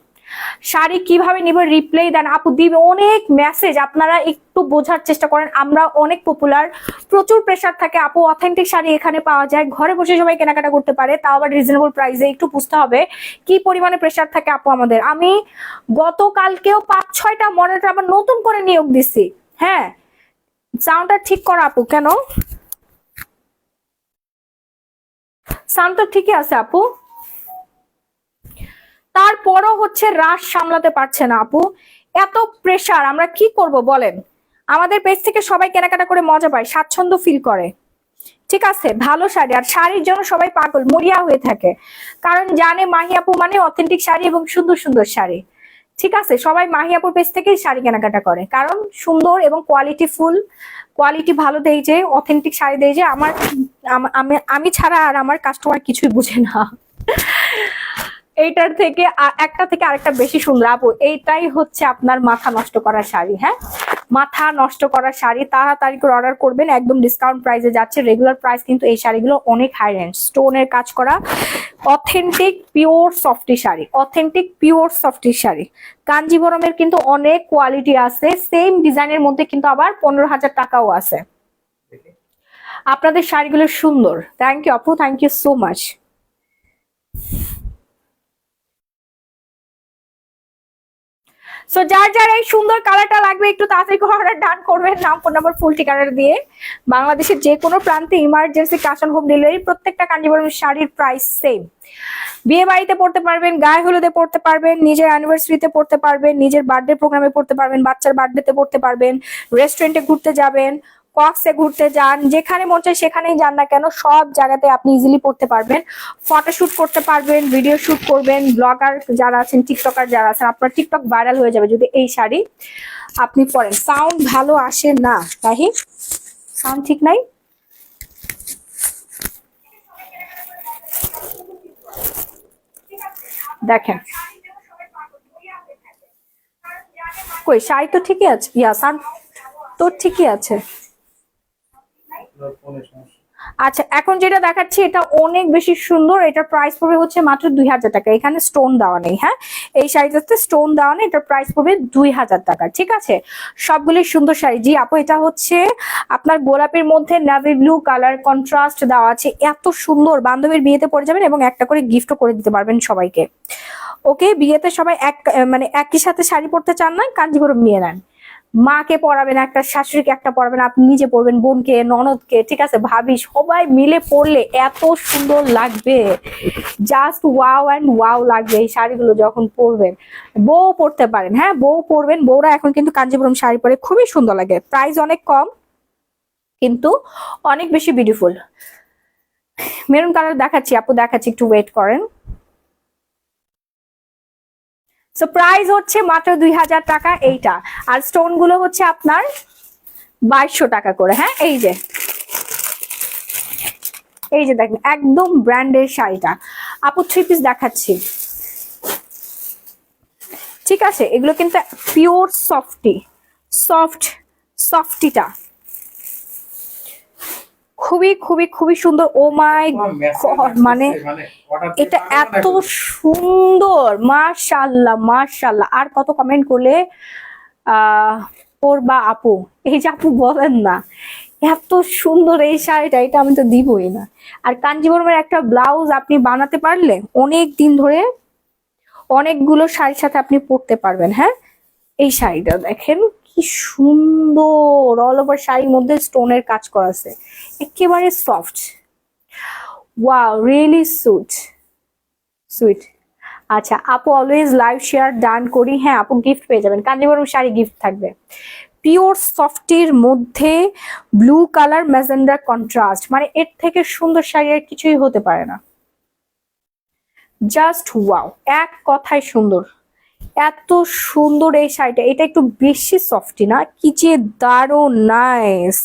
শাড়ি কিভাবে নিবে রিপ্লাই দেন আপু, দিবে অনেক মেসেজ, আপনারা একটু বোঝার চেষ্টা করেন। আমরা অনেক পপুলার, প্রচুর প্রেসার থাকে আপু। অথেন্টিক শাড়ি এখানে পাওয়া যায়, ঘরে বসে সবাই কেনাকাটা করতে পারে, তাও আবার রিজনেবল প্রাইসে। একটু বুঝতে হবে কি পরিমাণে প্রেসার থাকে আপু আমাদের। আমি গতকালকেও 5-6টা মডেলটা আবার নতুন করে নিয়োগ দিছি। হ্যাঁ, সাউন্ডটা ঠিক করা আপু, কেন সাউন্ডটা ঠিকই আছে আপু, তারপরও হচ্ছে রাশ সামলাতে পারছে না আপু। এত প্রেসার, আমরা কি করব বলেন? আমাদের পেজ থেকে সবাই কেনাকাটা করে মজা পায়, স্বাচ্ছন্দ্য ফিল করে। ঠিক আছে, ভালো শাড়ি, আর শাড়ির জন্য সবাই পাগল মরিয়া হয়ে থাকে, কারণ জানে মাহি আপু মানে অথেন্টিক শাড়ি এবং সুন্দর সুন্দর শাড়ি। ঠিক আছে, সবাই মাহি আপুর পেজ থেকেই শাড়ি কেনাকাটা করে, কারণ সুন্দর এবং কোয়ালিটি ফুল, কোয়ালিটি ভালো দেই, যে অথেন্টিক শাড়ি দেই। যে আমি ছাড়া আর আমার কাস্টমার কিছুই বুঝে না। এইটার থেকে একটা থেকে আরেকটা বেশি সুন্দর আপু। এইটাই হচ্ছে আপনার মাথা নষ্ট করা শাড়ি। হ্যাঁ, মাথা নষ্ট করা শাড়ি, তাড়াতাড়ি করে অর্ডার করবেন, একদম ডিসকাউন্ট প্রাইসে যাচ্ছে। রেগুলার প্রাইস কিন্তু এই শাড়িগুলো অনেক হাই রেঞ্জ। স্টোনের কাজ করা authentic pure softy sari, authentic pure softy sari. কাঞ্জিবরমের কিন্তু অনেক কোয়ালিটি আছে, সেম ডিজাইনের মধ্যে কিন্তু আবার 15,000 টাকাও আছে। আপনাদের শাড়িগুলো সুন্দর। থ্যাংক ইউ আপু, thank you so much. So যার যার এই সুন্দর কালারটা লাগবে একটু তাড়াতাড়ি করে অর্ডার ডান করবেন নাম, ফোন নাম্বার, ফুল ঠিকানা দিয়ে। বাংলাদেশের যে কোনো প্রান্তে emergency cash on home delivery. প্রত্যেকটা কাঞ্জিবরম শাড়ির প্রাইস সেম। বিয়ে বাড়িতে পড়তে পারবেন, গায়ে হলুদে পড়তে পারবেন, নিজের অ্যানিভার্সারিতে পড়তে পারবেন, নিজের বার্থডে প্রোগ্রামে পড়তে পারবেন, বাচ্চার বার্থডেতে পড়তে পারবেন, রেস্টুরেন্টে ঘুরতে যাবেন, কক্সে ঘুরতে যান, যেখানে মন চায় সেখানেই যান না কেন, সব জায়গাতে আপনি ইজিলি পড়তে পারবেন। ফটোশুট করতে পারবেন, ভিডিও শুট করবেন। ব্লগার যারা আছেন, টিকটকার যারা আছেন, আপনার টিকটক ভাইরাল হয়ে যাবে যদি এই শাড়ি আপনি পরেন। সাউন্ড ভালো আসে না তাই, সাউন্ড ঠিক নাই। দেখেন কই, শাড়ি তো ঠিকই আছে, সাউন্ড তো ঠিকই আছে। আচ্ছা, এখন যেটা দেখাচ্ছি এটা অনেক বেশি সুন্দর। এটার প্রাইস পড়বে হচ্ছে মাত্র 2000 টাকা। এখানে স্টোন দেওয়া নেই, হ্যাঁ, এই শাড়িটাতে স্টোন দেওয়া নেই। এটার প্রাইস পড়বে 2000 টাকা। ঠিক আছে, সবগুলি সুন্দর শাড়ি। জি আপু, এটা হচ্ছে আপনার গোলাপের মধ্যে নেভি ব্লু কালার কন্ট্রাস্ট দেওয়া আছে, এত সুন্দর। বান্ধবীর বিয়েতে পরে যাবেন এবং একটা করে গিফটও করে দিতে পারবেন সবাইকে। ওকে, বিয়েতে সবাই মানে একই সাথে শাড়ি পরতে চান না, কাঞ্জিবরম নিয়ে নেন। মাকে পড়াবেন একটা, শাশুড়িকে একটা পড়াবেন, আপনি নিজে পড়বেন, বোনকে, ননদকে, ঠিক আছে, ভাবি, সবাই মিলে পরলে এত সুন্দর লাগবে। জাস্ট ওয়াও অ্যান্ড ওয়াও লাগবে এই শাড়িগুলো যখন পরবেন। বউ পরতে পারেন, হ্যাঁ, বউ পরবেন। বউরা এখন কিন্তু কাঞ্জিবরম শাড়ি পরে খুবই সুন্দর লাগে। প্রাইস অনেক কম কিন্তু অনেক বেশি বিউটিফুল। মেরুন কালার দেখাচ্ছি আপু, দেখাচ্ছি, একটু ওয়েট করেন। সো প্রাইস হচ্ছে মাত্র 2000 টাকা এইটা। আর স্টোন গুলো হচ্ছে আপনার 2200 টাকা করে। হ্যাঁ, এই যে দেখেন একদম ব্র্যান্ডের শাড়িটা। আপু 3 পিস দেখাচ্ছি, ঠিক আছে, এগুলো কিন্তু পিওর সফটিটা খুবই খুবই খুবই সুন্দর। ও মাই গড, মানে এটা এত সুন্দর, মাশাআল্লাহ মাশাআল্লাহ। আর কত কমেন্ট করলে পরবা আপু, এই যে আপু বলেন না, এত সুন্দর এই শাড়িটা, এটা আমি তো দিবই না। আর কাঞ্জিবরমের একটা ব্লাউজ আপনি বানাতে পারলে অনেক দিন ধরে অনেকগুলো শাড়ির সাথে আপনি পরতে পারবেন। হ্যাঁ, এই শাড়িটা দেখেন কি সুন্দর, অল ওভার শাড়ির মধ্যে স্টোনের কাজ করা আছে, একেবারে সফট। Wow, really sweet. আচ্ছা আপু, অলওয়েজ লাইভ শেয়ার ডান করি। হ্যাঁ আপু, গিফট পেয়ে যাবেন, কাঞ্জিবরম শাড়ি গিফট থাকবে। পিওর সফটির মধ্যে ব্লু কালার ম্যাজেন্ডা কন্ট্রাস্ট, মানে এর থেকে সুন্দর শাড়ি আর কিছুই হতে পারে না। জাস্ট ওয়াও, এক কথায় সুন্দর, এত সুন্দর এই শাড়িটা। এটা একটু বেশি সফটি না, কি যে দারুণ নাইস,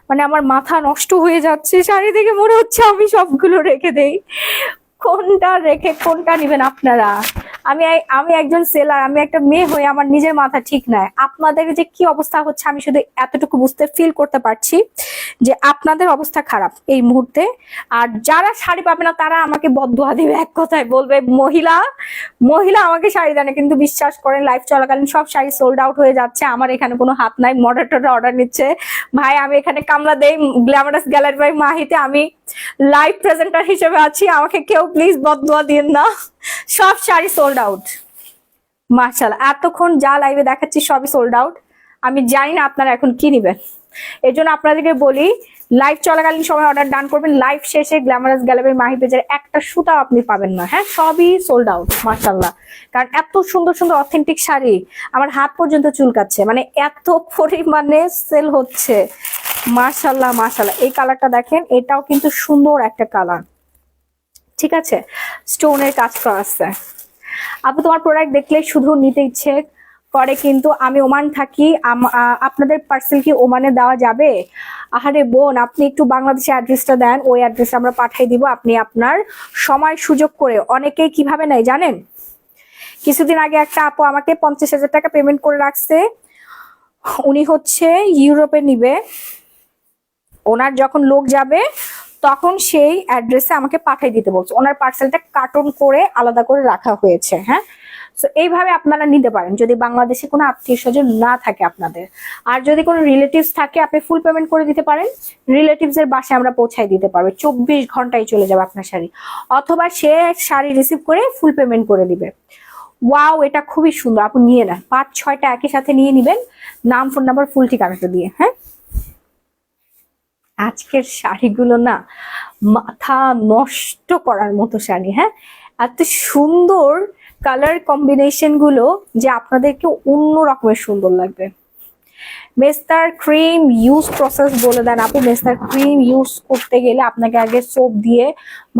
মানে আমার মাথা নষ্ট হয়ে যাচ্ছে শাড়ি দেখে, মনে হচ্ছে আমি সবগুলো রেখে দেই। কোনটা রেখে কোনটা নিবেন আপনারা? আমি আমি একজন সেলার, আমি একটা মেয়ে হয়ে আমার নিজের মাথা ঠিক নাই। আপনাদের যে কি অবস্থা হচ্ছে আমি শুধু এতটুকু ফিল করতে পারছি যে আপনাদের অবস্থা খারাপ এই মুহূর্তে। আর যারা শাড়ি পাবে না তারা আমাকে বদদোয়া দিবে, এক কথায় বলবে মহিলা আমাকে শাড়ি দেয় না। কিন্তু বিশ্বাস করেন, লাইফ চলাকালীন সব শাড়ি সোল্ড আউট হয়ে যাচ্ছে। আমার এখানে কোনো হাত নাই, মডারেটররা অর্ডার নিচ্ছে। ভাই আমি এখানে কামলা দেই গ্ল্যামারাস গ্যালারি বাই মাহিতে, আমি লাইভ প্রেজেন্টার হিসেবে আছি, আমাকে কেউ প্লিজ বদদোয়া দিন না। সব শাড়ি সোল্ড আউট মাশাআল্লাহ, এতক্ষণ যা লাইভে দেখাচ্ছি সবই সোল্ড আউট। আমি জানি না আপনারা এখন কি নিবেন, এই জন্য আপনাদেরকে বলি লাইভ চলাকালীন সময় অর্ডার ডান করবেন। লাইভ শেষে গ্ল্যামারাস গ্যালারি মাহি পেজের একটা সুতাও আপনি পাবেন না। হ্যাঁ, সবই সোল্ড আউট মাশাআল্লাহ। কারণ এত সুন্দর সুন্দর অথেন্টিক শাড়ি আমার হাত পর্যন্ত চুলকাচ্ছে, মানে এত পরিমাণে সেল হচ্ছে। মাশাআল্লাহ মাশাআল্লাহ। এই কালারটা দেখেন, এটাও কিন্তু সুন্দর একটা কালার, ঠিক আছে, স্টোনের কাজ করা আছে। আপু তোমার প্রোডাক্ট দেখলে শুধু নিতে ইচ্ছে করে, কিন্তু আমি ওমান থাকি, আপনাদের পার্সেল কি ওমানে দেওয়া যাবে? আহারে বোন, আপনি একটু বাংলাদেশের অ্যাড্রেসটা দেন, ওই অ্যাড্রেসে আমরা পাঠিয়ে দিব। আপনি আপনার সময় সুযোগ করে, অনেকে কিভাবে নেয় জানেন, কিছুদিন আগে একটা আপু আমাকে 50,000 টাকা পেমেন্ট করে রাখছে। উনি হচ্ছে ইউরোপে নিবে, ওনার যখন লোক যাবে তখন সেই অ্যাড্রেসে আমাকে পাঠিয়ে দিতে বলছে। ওনার পার্সেলটা কার্টন করে আলাদা করে রাখা হয়েছে। হ্যাঁ, তো এইভাবে আপনারা নিতে পারেন যদি বাংলাদেশে কোনো আত্মীয় স্বজন না থাকে আপনাদের। আর যদি কোনো রিলেটিভস থাকে আপনি ফুল পেমেন্ট করে দিতে পারেন, রিলেটিভস এর বাসায় আমরা পৌঁছায় দিতে পারবো, 24 ঘন্টায় চলে যাবে আপনার শাড়ি। অথবা সে শাড়ি রিসিভ করে ফুল পেমেন্ট করে দিবে। ওয়াও, এটা খুবই সুন্দর, আপনি নিয়ে নেন, 5-6টা একই সাথে নিয়ে নিবেন, নাম, ফোন নাম্বার, ফুল ঠিকানাটা দিয়ে। হ্যাঁ, আজকের শাড়িগুলো না মাথা নষ্ট করার মতো শাড়ি। হ্যাঁ, এত সুন্দর কালার কম্বিনেশন গুলো যে আপনাদেরকে অন্য রকমের সুন্দর লাগবে। মেস্তার ক্রিম ইউজ প্রসেস বলে দেন আপু। মেস্তার ক্রিম ইউজ করতে গেলে আপনাকে আগে সোপ দিয়ে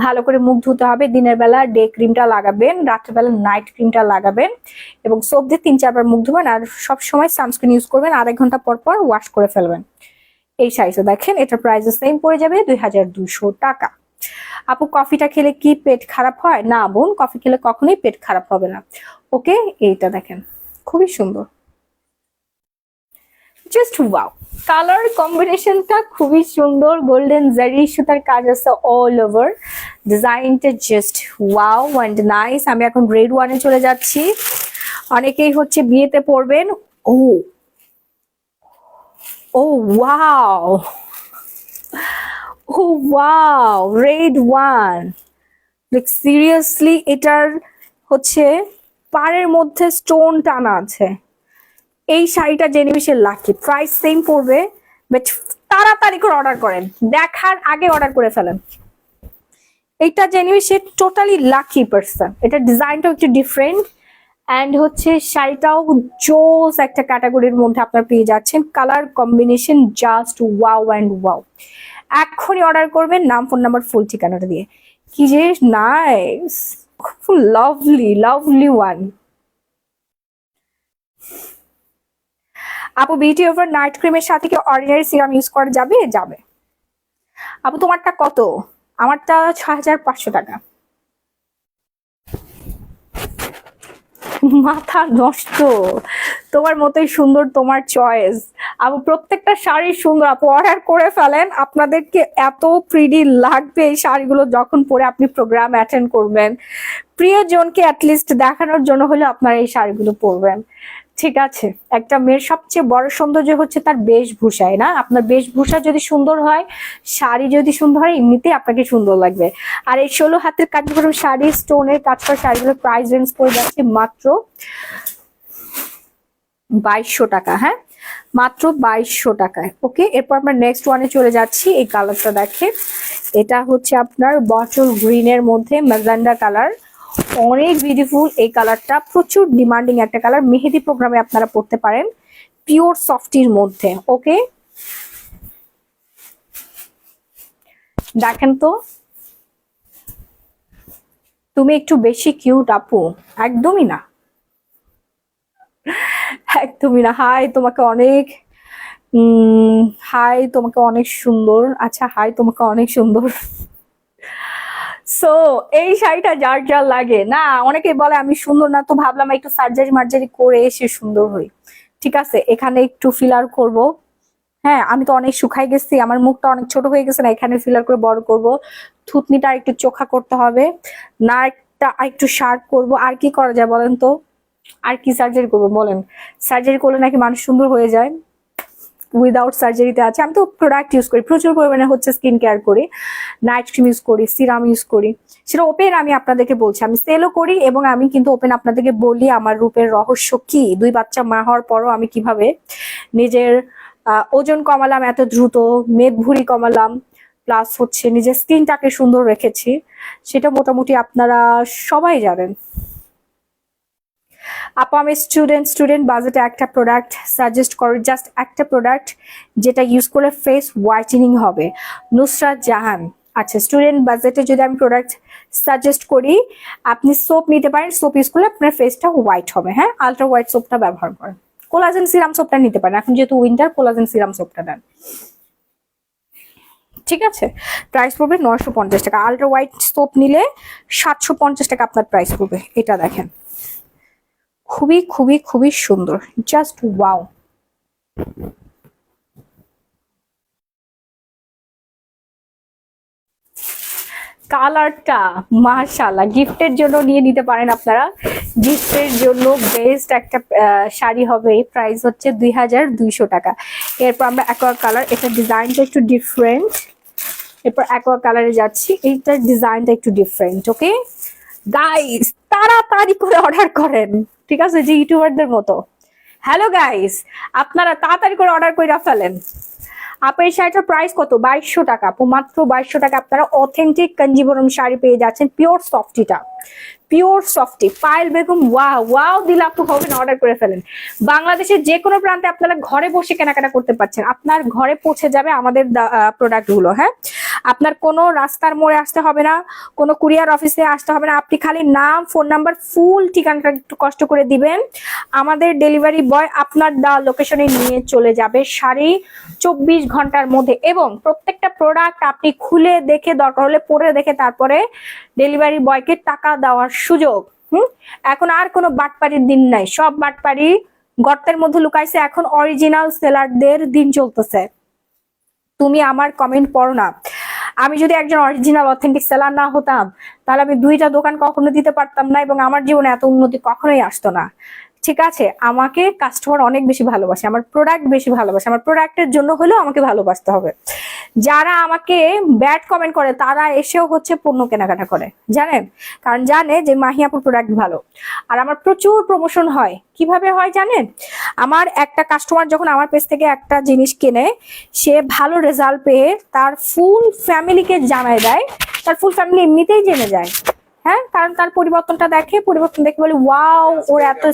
ভালো করে মুখ ধুতে হবে, দিনের বেলা ডে ক্রিমটা লাগাবেন, রাত্রেবেলা নাইট ক্রিমটা লাগাবেন, এবং সোপ দিয়ে 3-4 বার মুখ ধুবেন। আর সবসময় সানস্ক্রিন ইউজ করবেন, আধা ঘন্টা পর পর ওয়াশ করে ফেলবেন। এই শাড়িটা দেখেন, এটার প্রাইস সেম পড়ে যাবে 2200 টাকা। আপু কফিটা খেলে কি পেট খারাপ হয়? না বোন, কফি খেলে কখনোই পেট খারাপ হবে না। ওকে, এইটা দেখেন খুবই সুন্দর, জাস্ট ওয়াও। কালার কম্বিনেশনটা খুবই সুন্দর, গোল্ডেন জারি সুতার কাজ আছে অল ওভার, ডিজাইনটা জাস্ট ওয়াও অ্যান্ড নাইস। আমি এখন গ্রেড 1-এ চলে যাচ্ছি। অনেকেই হচ্ছে বিয়েতে পরবেন। ও ও ওয়াও, ও ওয়াও, রেড 1, লাইক সিরিয়াসলি এটার হচ্ছে পাড়ের মধ্যে স্টোন টানা আছে। এই শাড়িটা জেনিমিসের লাকি, প্রাইস সেম পড়বে, বাট তাড়াতাড়ি করে অর্ডার করেন, দেখার আগে অর্ডার করে ফেলেন। এইটা জেনিমিসের টোটালি লাকি পার্সন। এটা ডিজাইনটাও একটু ডিফারেন্ট অ্যান্ড হচ্ছে শাড়িটাও জোস একটা ক্যাটাগরির মধ্যে আপনারা পেয়ে যাচ্ছেন। Colour combination just wow and wow. এক্ষুনি অর্ডার করবেন নাম, ফোন নাম্বার, ফুল ঠিকানাটা দিয়ে। কি যে নাইস, খুব লাভলি লাভলি ওয়ান। আপু বিউটি ওভার নাইট ক্রিমের সাথে কি অর্ডিনারি সিরাম ইউজ করা যাবে? যাবে। আপু তোমারটা কত? আমারটা 6500 টাকা। মাথা নষ্ট, তোমার মতোই সুন্দর তোমার চয়েস। আপু প্রত্যেকটা শাড়ি সুন্দর, আপু অর্ডার করে ফেলেন। আপনাদেরকে এত প্রিটি লাগবে এই শাড়িগুলো যখন পরে আপনি প্রোগ্রাম অ্যাটেন্ড করবেন, প্রিয়জনকে অ্যাটলিস্ট দেখানোর জন্য হলে আপনারা এই শাড়িগুলো পরবেন। ঠিক আছে, একটা মেয়ের সবচেয়ে বড় সৌন্দর্য হচ্ছে তার বেশভূষায়, না? আপনার বেশভূষা যদি সুন্দর হয়, শাড়ি যদি সুন্দর হয়, এমনিতেই আপনাকে সুন্দর লাগবে। আর এই 16 হাতের কাজকর্ম শাড়ি, স্টোনের কাজ করা শাড়িগুলোর প্রাইস রেঞ্জ পড়ে যাচ্ছে মাত্র 2200 টাকা। হ্যাঁ, মাত্র 2200 টাকায়। ওকে, এরপর আমরা নেক্সট ওয়ানে চলে যাচ্ছি। এই কালারটা দেখে, এটা হচ্ছে আপনার বটল গ্রিনের মধ্যে ম্যাজেন্ডা কালার, অনেক বিউটিফুল এই কালারটা, প্রচুর ডিমান্ডিং একটা কালার। মেহেদি প্রোগ্রামে আপনারা পড়তে পারেন, পিওর সফটির মধ্যে। ওকে, দেখেন তো, তুমি একটু বেশি কিউট আপু। একদমই না, একদমই না। হাই তোমাকে অনেক, হাই তোমাকে অনেক সুন্দর। আচ্ছা, হাই তোমাকে অনেক সুন্দর। সো এই শাড়িটা যার যার লাগে না, অনেকে বলে আমি সুন্দর না, তো ভাবলাম একটু সার্জারি মার্জারি করে এসে সুন্দর হই। ঠিক আছে, এখানে একটু ফিলার করব। হ্যাঁ, আমি তো অনেক শুকাই গেছি, আমার মুখটা অনেক ছোট হয়ে গেছে, না এখানে ফিলার করে বড় করব। থুতনিটা একটু চোখা করতে হবে, না একটা একটু শার্প করব। আর কি করা যায় বলেন তো? আর কি সার্জারি করবো বলেন? সার্জারি করলে নাকি মানুষ সুন্দর হয়ে যায়? উইদাউট সার্জারিতে আছে। আমি তো প্রোডাক্ট ইউজ করি, প্রচুর পরিমাণে হচ্ছে স্কিন কেয়ার করি, নাইট ক্রিম ইউজ করি, সিরাম ইউজ করি। সেটা ওপেন আমি আপনাদেরকে বলছি, আমি সেলও করি এবং আমি কিন্তু ওপেন আপনাদেরকে বলি আমার রূপের রহস্য কি। 2 বাচ্চা মা হওয়ার পরও আমি কিভাবে নিজের ওজন কমালাম এত দ্রুত, মেদ ভুঁড়ি কমালাম, প্লাস হচ্ছে নিজের স্কিনটাকে সুন্দর রেখেছি, সেটা মোটামুটি আপনারা সবাই জানেন। আপু আমি স্টুডেন্ট বাজেটে একটা প্রোডাক্ট সাজেস্ট করো, জাস্ট একটা প্রোডাক্ট যেটা ইউজ করলে ফেস হোয়াইটেনিং হবে। নুসরাত জাহান। আচ্ছা, স্টুডেন্ট বাজেটে যদি আমি প্রোডাক্ট সাজেস্ট করি, আপনি সোপ নিতে পারেন, সোপ ইউজ করলে আপনার ফেসটা হোয়াইট হবে। হ্যাঁ, আলট্রা হোয়াইট সোপটা ব্যবহার করেন। কোলাজেন সিরাম সোপটা নিতে পারেন, এখন যেহেতু উইন্টার, কোলাজেন সিরাম সোপটা দেন। ঠিক আছে, প্রাইস পড়বে 950 টাকা। আলট্রা হোয়াইট সোপ নিলে 750 টাকা আপনার প্রাইস পড়বে। এটা দেখেন, খুবই খুবই খুবই সুন্দর, জাস্ট ওয়াও। কালারটা মাশাআল্লাহ, গিফটের জন্য নিয়ে নিতে পারেন আপনারা। গিফটের জন্য বেস্ট একটা শাড়ি হবে। প্রাইস হচ্ছে 2200 টাকা। এরপর আমরা অ্যাকোয়া কালার, এটা ডিজাইনটা একটু ডিফারেন্ট। এরপর অ্যাকোয়া কালারে যাচ্ছি, এইটার ডিজাইনটা একটু ডিফারেন্ট। ওকে গাইস, তাড়াতাড়ি করে অর্ডার করেন, ঠিক আছে, যে ইউটিউবারদের মতো। হ্যালো গাইস, আপনারা তাড়াতাড়ি করে অর্ডার করে ফেলেন। আপু এই শাড়িটার প্রাইস কত? 2200 টাকা। আপু মাত্র 2200 টাকা আপনারা অথেন্টিক কাঞ্জিবরম শাড়ি পেয়ে যাচ্ছেন, পিওর সফটিটা, pure softy. Payel Begum wow wow দিলে আপু হবে না, অর্ডার করে ফেলেন। বাংলাদেশের যে কোনো প্রান্তে আপনারা ঘরে বসে কেনাকাটা করতে পারছেন, আপনার ঘরে পৌঁছে যাবে আমাদের প্রোডাক্ট গুলো। হ্যাঁ, আপনার কোনো রাস্তার মোড়ে আসতে হবে না, কোনো কুরিয়ার অফিসে আসতে হবে না। আপনি খালি নাম, ফোন নাম্বার, ফুল ঠিকানাটা একটু কষ্ট করে দিবেন, আমাদের ডেলিভারি বয় আপনার লোকেশনে নিয়ে চলে যাবে শাড়ি 24 ঘন্টার মধ্যে। এবং প্রত্যেকটা প্রোডাক্ট আপনি খুলে দেখে, দরকার হলে পরে দেখে তারপরে ডেলিভারি বয়কে টাকা দেওয়ার সুযোগ। এখন আর কোনো বাটপাড়ির দিন নাই, সব বাটপাড়ি গর্তের মধ্যে লুকাইছে। এখন অরিজিনাল সেলারদের দিন চলতেছে। তুমি আমার কমেন্ট পড়ো না। আমি যদি একজন অরিজিনাল অথেন্টিক সেলার না হতাম, তাহলে আমি 2টা দোকান কখনো দিতে পারতাম না, এবং আমার জীবনে এত উন্নতি কখনোই আসতো না। ঠিক আছে, আমাকে কাস্টমার অনেক বেশি ভালোবাসে, আমার প্রোডাক্ট বেশি ভালোবাসে, আমার প্রোডাক্টের জন্য হলেও আমাকে ভালোবাসতে হবে। যারা আমাকে ব্যাড কমেন্ট করে তারা এসেও হচ্ছে পণ্য কেনাকাটা করে, জানেন? কারণ জানে যে মাহি আপুর প্রোডাক্ট ভালো। আর আমার প্রচুর প্রমোশন হয়। কিভাবে হয় জানেন? আমার একটা কাস্টমার যখন আমার পেজ থেকে একটা জিনিস কেনে, সে ভালো রেজাল্ট পেয়ে তার ফুল ফ্যামিলিকে জানায় দেয়, তার ফুল ফ্যামিলি এমনিতেই জেনে যায়। হ্যাঁ, কারণ তার পরিবর্তনটা দেখে, পরিবর্তন দেখে বলে ওয়াও, ওর এত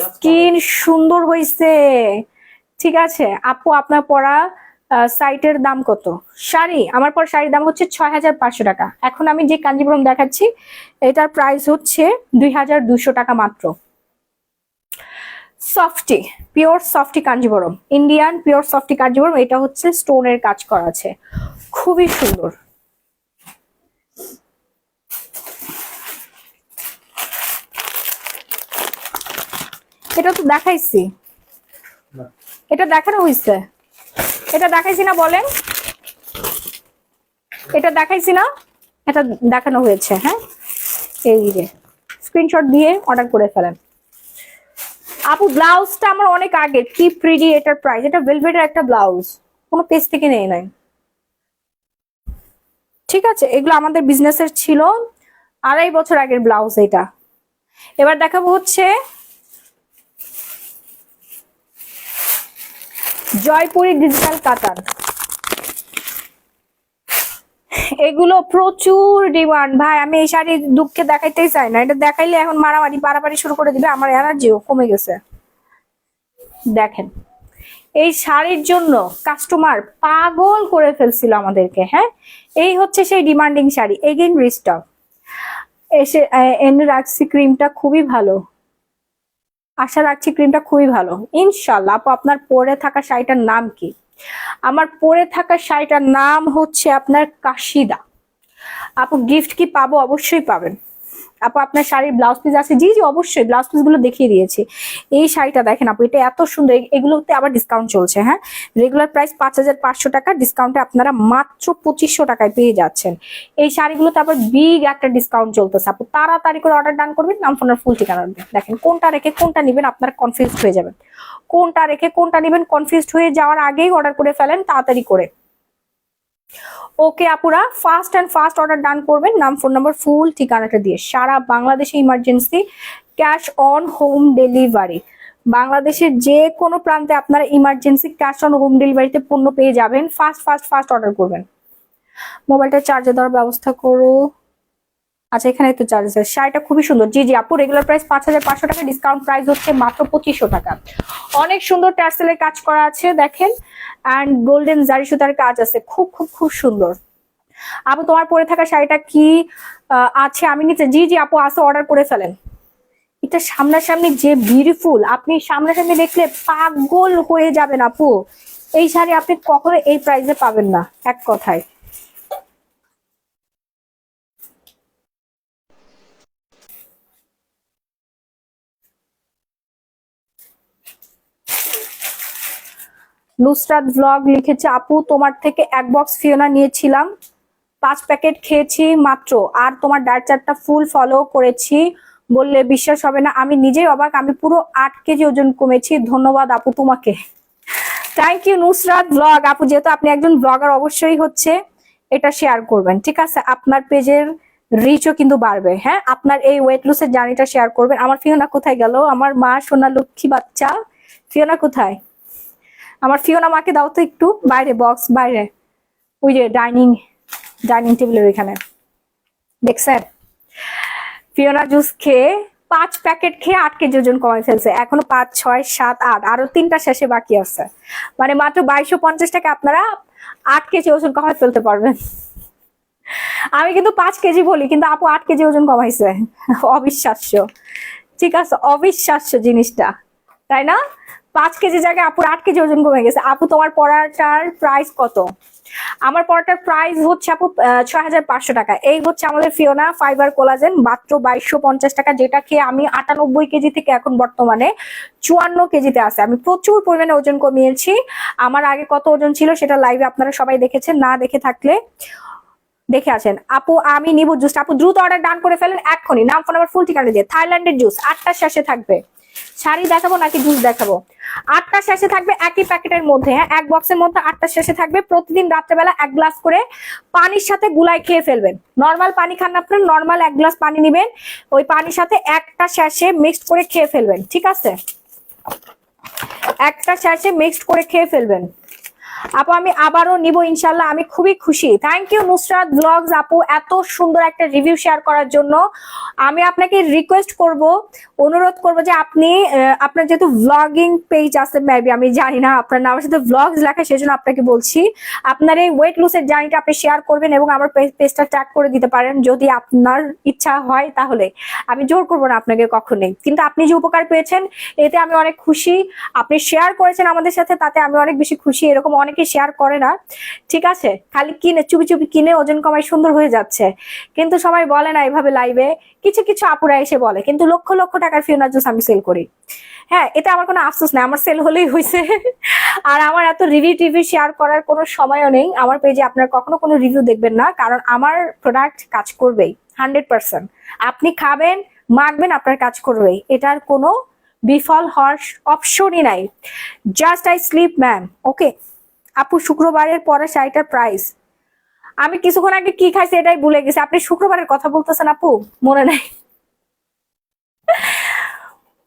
স্কিন সুন্দর হয়েছে। ঠিক আছে আপু, আপনার পরা সাইটের দাম কত? শাড়ি, আমার পর শাড়ির দাম হচ্ছে 6500 টাকা। এখন আমি যে কাঞ্জিপুরম দেখাচ্ছি এটার প্রাইস হচ্ছে 2200 টাকা মাত্র। Softy, pure softy Kanchipuram, Indian pure softy Kanchipuram. এটা হচ্ছে স্টোনের কাজ করা আছে, খুবই সুন্দর। এটা তো দেখাইছি, এটা দেখানো হয়েছে, এটা দেখাইছি না বলেন? এটা দেখাইছি না? এটা দেখানো হয়েছে। হ্যাঁ, এই যে স্ক্রিনশট দিয়ে অর্ডার করে ফেলেন। আপু ব্লাউজটা আমার অনেক আগে, কি প্রিটি এটার প্রাইস। এটা ভেলভেটের একটা ব্লাউজ, কোনো পেজ থেকে নেই নাই। ঠিক আছে, এগুলো আমাদের বিজনেসের ছিল, 2.5 বছর আগের ব্লাউজ এটা। এবার দেখাবো হচ্ছে জয়পুরি ডিজিটাল কাতান। এগুলো প্রচুর ডিমান্ড ভাই। আমি এই শাড়ি দুঃখে দেখাইতেই চাই না, এটা দেখাইলে এখন মারামারি পারাপারি শুরু করে দিবে, আমার এনার্জিও কমে গেছে। দেখেন, এই শাড়ির জন্য কাস্টমার পাগল করে ফেলছিল আমাদেরকে। হ্যাঁ, এই হচ্ছে সেই ডিমান্ডিং শাড়ি। এগেইন রিস্টক এসে এনে রাখছি। ক্রিমটা খুবই ভালো, আশা রাখছি ক্রিমটা খুবই ভালো ইনশাল্লাহ। আপু আপনার পরে থাকা শাড়িটার নাম কি? আমার পরে থাকা শাড়িটার নাম হচ্ছে আপনার কাশিদা। আপু গিফট কি পাবো? অবশ্যই পাবেন। আপু আপনার শাড়ির ব্লাউজ পিস আছে? জি জি অবশ্যই, ব্লাউজ পিস গুলো দেখিয়ে দিয়েছি। এই শাড়িটা দেখেন আপু, এটা এত সুন্দর। এগুলোতে আবার ডিসকাউন্ট চলছে। হ্যাঁ, রেগুলার প্রাইস 5500 টাকা, ডিসকাউন্টে আপনারা মাত্র 2500 টাকায় পেয়ে যাচ্ছেন। এই শাড়িগুলোতে আবার বিগ একটা ডিসকাউন্ট চলতেছে। আপু তাড়াতাড়ি করে অর্ডার ডান করবেন, নাম ফোনের ফুল ঠিকানা দেবেন। দেখেন কোনটা রেখে কোনটা নেবেন আপনারা কনফিউজড হয়ে যাবেন। কোনটা রেখে কোনটা নেবেন কনফিউজড হয়ে যাওয়ার আগেই অর্ডার করে ফেলেন তাড়াতাড়ি করে। ওকে আপুরা, ফাস্ট অ্যান্ড ফাস্ট অর্ডার ডান করবেন, নাম ফোন নাম্বার ফুল ঠিকানাটা দিয়ে। সারা বাংলাদেশে emergency cash on home delivery. বাংলাদেশের যে কোনো প্রান্তে আপনারা ইমার্জেন্সি ক্যাশ অন হোম ডেলিভারিতে পণ্য পেয়ে যাবেন। ফাস্ট ফাস্ট ফাস্ট অর্ডার করবেন। মোবাইলটা চার্জে দেওয়ার ব্যবস্থা করো। আচ্ছা, এখানে তো চার্জ আছে। শাড়িটা খুবই সুন্দর। জি জি আপু, রেগুলার প্রাইস 5500 টাকা, ডিসকাউন্ট প্রাইস হচ্ছে মাত্র 2500 টাকা। অনেক সুন্দর টার্সেলের কাজ করা আছে দেখেন, অ্যান্ড গোল্ডেন জারি সুতার কাজ আছে, খুব খুব খুব সুন্দর। আপু তোমার পরে থাকা শাড়িটা কি আছে আমি নিচে? জি জি আপু আছে, অর্ডার করে ফেলেন। এটা সামনাসামনি যে বিউটিফুল, আপনি সামনাসামনি দেখলে পাগল হয়ে যাবেন আপু। এই শাড়ি আপনি কখনো এই প্রাইসে পাবেন না, এক কথায়। নুসরাত ব্লগ লিখেছে, আপু তোমার থেকে 1 বক্স ফিওনা নিয়েছিলাম, 5 প্যাকেট খেয়েছি মাত্র, আর তোমার ডায়েট চার্টটা ফুল ফলো করেছি, বললে বিশ্বাস হবে না। আমি নিজেই অবাক, আমি পুরো 8 কেজি ওজন কমেছি। ধন্যবাদ আপু তোমাকে। Thank you Nusrat blog. আপু যেহেতু আপনি একজন ব্লগার, অবশ্যই হচ্ছে এটা শেয়ার করবেন। ঠিক আছে, আপনার পেজের রিচও কিন্তু বাড়বে। হ্যাঁ, আপনার এই ওয়েট লুসের জার্নিটা শেয়ার করবেন। আমার ফিওনা কোথায় গেল? আমার মা সোনা লক্ষ্মী বাচ্চা ফিওনা কোথায়? আমার ফিওনা মাকে দাও তো একটু। বাইরে, বক্স বাইরে, ওই যে ডাইনিং টেবিলের ওইখানে। দেখছেন, ফিওনা জুস খেয়ে 5 প্যাকেট খেয়ে 8 কেজি ওজন কমাই ফেলছে। এখনো 5, 6, 7, 8 আরো 3টা শেষে বাকি আছে। মানে মাত্র 2250 টাকা আপনারা 8 কেজি ওজন কমাই ফেলতে পারবেন। আমি কিন্তু 5 কেজি বলি, কিন্তু আপু 8 কেজি ওজন কমাইছে। অবিশ্বাস্য। ঠিক আছে, অবিশ্বাস্য জিনিসটা, তাই না? 5 কেজি জায়গায় আপুর 8 কেজি ওজন কমে গেছে। আপু তোমার পড়াটার প্রাইস কত? আমার পরাটার প্রাইস হচ্ছে আপু 6500 টাকা। এই হচ্ছে আমাদের ফিওনা ফাইবার কোলাজেন, মাত্র 2250 টাকা, যেটা খেয়ে আমি 98 কেজি থেকে এখন বর্তমানে 54 কেজিতে আছে। আমি প্রচুর পরিমাণে ওজন কমিয়েছি। আমার আগে কত ওজন ছিল সেটা লাইভে আপনারা সবাই দেখেছেন, না দেখে থাকলে দেখে আছেন। আপু আমি নিব জুস, আপু দ্রুত অর্ডার ডান করে ফেলেন এক্ষুনি, নাম ফোন নাম্বার ফুল ঠিকানা দিয়ে। থাইল্যান্ডের জুস 8টা শেষে থাকবে। শাড়ি দেখাবো নাকি জুস দেখাবো? 8টা শেষে থাকবে একই প্যাকেটের মধ্যে, হ্যাঁ, এক বক্সের মধ্যে 8টা শেষে থাকবে। প্রতিদিন রাত্রেবেলা 1 গ্লাস করে পানির সাথে গুলাই খেয়ে ফেলবেন। নর্মাল পানি খান না, আপনার নর্মাল 1 গ্লাস পানি নেবেন, ওই পানির সাথে একটা শেষে মিক্সড করে খেয়ে ফেলবেন, ঠিক আছে? একটা শেষে মিক্সড করে খেয়ে ফেলবেন। আপু আমি আবারও নিব ইনশাল্লাহ, আমি খুবই খুশি। থ্যাংক ইউ নুসরাত ব্লগস আপু এত সুন্দর একটা রিভিউ শেয়ার করার জন্য। আমি আপনাকে রিকোয়েস্ট করব, অনুরোধ করব যে আপনি আপনার যেহেতু ব্লগিং পেজ আছে, মেবি আমি জানি না আপনার নামের সাথে ব্লগস লেখা, সেজন্য আপনাকে বলছি আপনার এই ওয়েট লুসের জার্নিটা আপনি শেয়ার করবেন এবং আমার পেজটা ট্যাগ করে দিতে পারেন যদি আপনার ইচ্ছা হয়। তাহলে আমি জোর করবো না আপনাকে কখনোই, কিন্তু আপনি যে উপকার পেয়েছেন এতে আমি অনেক খুশি। আপনি শেয়ার করেছেন আমাদের সাথে, তাতে আমি অনেক বেশি খুশি। এরকম অনেকে শেয়ার করে না, ঠিক আছে, খালি কিনে চুপি চুপি কিনে ওজন কমাই সুন্দর হয়ে যাচ্ছে, কিন্তু সবাই বলে না এভাবে লাইভে। কিছু কিছু আপুরা এসে বলে, কিন্তু লক্ষ লক্ষ টাকার ফিওনা জুস আমি সেল করি। হ্যাঁ, এটা আমার কোনো আফসোস নাই, আমার সেল হলেই হয়েছে। আর আমার এত রিভিউ টিভিউ শেয়ার করার কোনো সময়ও নেই। আমার পেজে আপনার কখনো কোনো রিভিউ দেখবেন না, কারণ আমার প্রোডাক্ট কাজ করবেই 100%। আপনি খাবেন, মাখবেন, আপনার কাজ করবেই, এটার কোনো বিফল হওয়ার অপশনই নাই। Just I sleep ma'am. Okay আপু, শুক্রবারের পরে শাড়িটার প্রাইস আমি কিছুক্ষণ আগে কি খাইছি এটাই ভুলে গেছি। আপনি শুক্রবারের কথা বলতেছেন আপু, মনে নাই?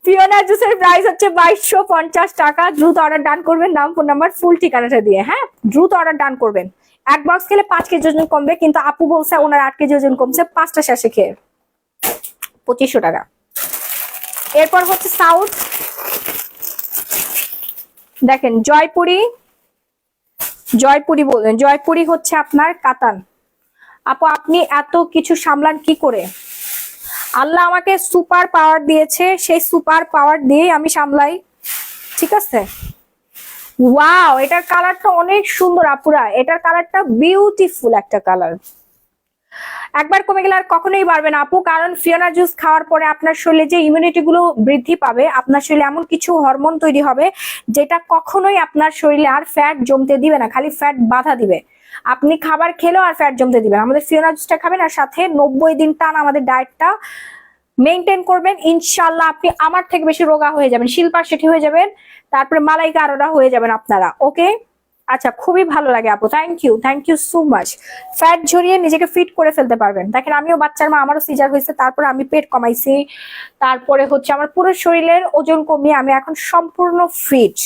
ফিওনা জুসের প্রাইস হচ্ছে 2250 টাকা। দ্রুত অর্ডার ডান করবেন, নাম ফোন নাম্বার ফুল ঠিকানাটা দিয়ে। হ্যাঁ, দ্রুত অর্ডার ডান করবেন। 1 বক্স খেলে 5 কেজি ওজন কমবে, কিন্তু আপু বলছে ওনার 8 কেজি ওজন কমছে 5টা শেষে খেয়ে। 2500 টাকা। এরপর হচ্ছে সাউথ, দেখেন জয়পুরি, জয়পুরি বলবেন, জয়পুরি হচ্ছে আপনার কাতান। আপু আপনি এত কিছু সামলান কি করে? আল্লাহ আমাকে সুপার পাওয়ার দিয়েছে, সেই সুপার পাওয়ার দিয়ে আমি সামলাই, ঠিক আছে? ওয়াও, এটার কালারটা অনেক সুন্দর আপুরা, এটার কালারটা বিউটিফুল একটা কালার। একবার কমে গেলে আর কখনোই বাড়বে না আপু, কারণ ফিওনা জুস খাওয়ার পরে আপনার শরীরে যে ইমিউনিটি গুলো বৃদ্ধি পাবে, আপনার শরীরে এমন কিছু হরমোন তৈরি হবে যেটা কখনোই আপনার শরীরে আর ফ্যাট জমতে দিবে না, খালি ফ্যাট বাধা দিবে। আপনি খাবার খেলেও আর ফ্যাট জমতে দিবেন। আমাদের ফিওনা জুসটা খাবেন আর সাথে 90 দিন টান আমাদের ডায়েটটা মেনটেন করবেন, ইনশাল্লাহ আপনি আমার থেকে বেশি রোগা হয়ে যাবেন, শিল্পা শেঠি হয়ে যাবেন, তারপরে মালাইকা আরোরা হয়ে যাবেন আপনারা। ওকে, আচ্ছা, খুবই ভালো লাগে আপু, thank you so much. Fat ঝরিয়ে নিজেকে ফিট করে ফেলতে পারবেন। দেখেন আমিও বাচ্চার মা, আমারও সিজার হয়েছে, তারপরে আমি পেট কমাইছি, তারপরে হচ্ছে আমার পুরো শরীরের ওজন কমিয়ে আমি এখন সম্পূর্ণ ফিট।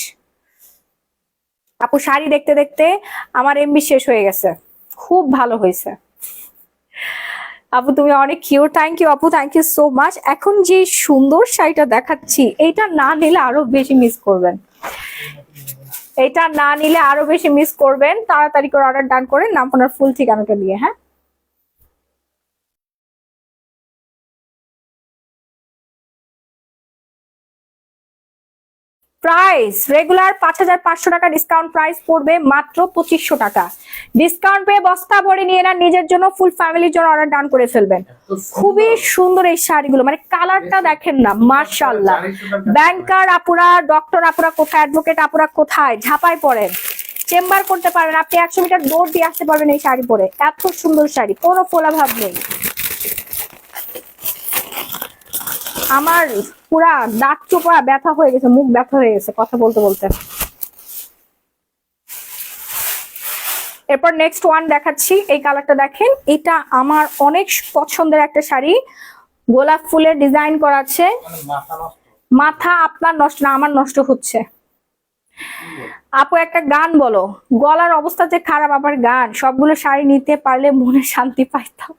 আপু শাড়ি দেখতে দেখতে আমার এমবি শেষ হয়ে গেছে, খুব ভালো হয়েছে আপু, তুমি অনেক কিউট। থ্যাংক ইউ আপু, থ্যাংক ইউ সো মাচ। এখন যে সুন্দর শাড়িটা দেখাচ্ছি, এইটা না নিলে আরো বেশি মিস করবেন, এটা না নিলে আরো বেশি মিস করবেন। তাড়াতাড়ি করে অর্ডার ডান করেন, নাম আপনার ফুল ঠিকানাটা দিয়ে। হ্যাঁ, প্রাইস রেগুলার 5500 টাকা, ডিসকাউন্ট প্রাইস পড়বে মাত্র 2500 টাকা। ডিসকাউন্ট পেয়ে বস্তা ভরে নিয়ে না, নিজের জন্য ফুল ফ্যামিলির জন্য অর্ডার ডান করে ফেলবেন। খুবই সুন্দর এই শাড়িগুলো, মানে কালারটা দেখেন না, মাশাআল্লাহ। ব্যাংকার আপুরা, ডক্টর আপুরা কোথায়, অ্যাডভোকেট আপুরা কোথায়, ঝাপায় পড়েন, চেম্বার করতে পারেন, আপনি 100 মিটার দৌড় দিয়ে আসতে পারবেন এই শাড়ি পরে। এত সুন্দর শাড়ি, কোনো ফোলা ভাব নেই। আমার পুরা দাঁত চোপা ব্যথা হয়ে গেছে, মুখ ব্যথা হয়ে গেছে কথা বলতে বলতে। এরপর নেক্সট ওয়ান দেখাচ্ছি, এই কালারটা দেখেন, এটা আমার অনেক পছন্দের একটা শাড়ি, গোলাপ ফুলের ডিজাইন করা আছে। মাথা আপনার নষ্ট না, আমার নষ্ট হচ্ছে। আপু একটা গান বলো, গলার অবস্থা যে খারাপ, আবার গান, সবগুলো শাড়ি নিতে পারলে মনে শান্তি পাইতাম।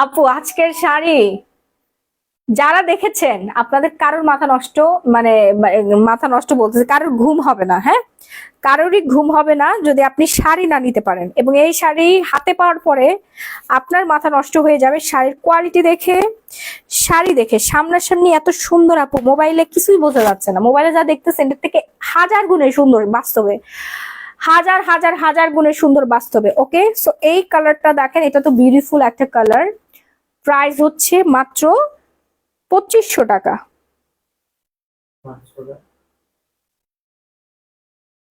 আপু আজকের শাড়ি যারা দেখেছেন, আপনাদের কারোর মাথা নষ্ট, মানে মাথা নষ্ট বলতেছে, কারোর ঘুম হবে না। হ্যাঁ, কারোরই ঘুম হবে না যদি আপনি শাড়ি না নিতে পারেন, এবং এই শাড়ি হাতে পাওয়ার পরে আপনার মাথা নষ্ট হয়ে যাবে। শাড়ির কোয়ালিটি দেখে, শাড়ি দেখে, সামনাসামনি এত সুন্দর আপু, মোবাইলে কিছুই বোঝা যাচ্ছে না। মোবাইলে যা দেখতেছেন এর থেকে 1000 গুণে সুন্দর বাস্তবে, হাজার হাজার হাজার গুণে সুন্দর বাস্তবে। ওকে, সো এই কালারটা দেখেন, এটা তো বিউটিফুল একটা কালার। প্রাইস হচ্ছে মাত্র 2500 টাকা।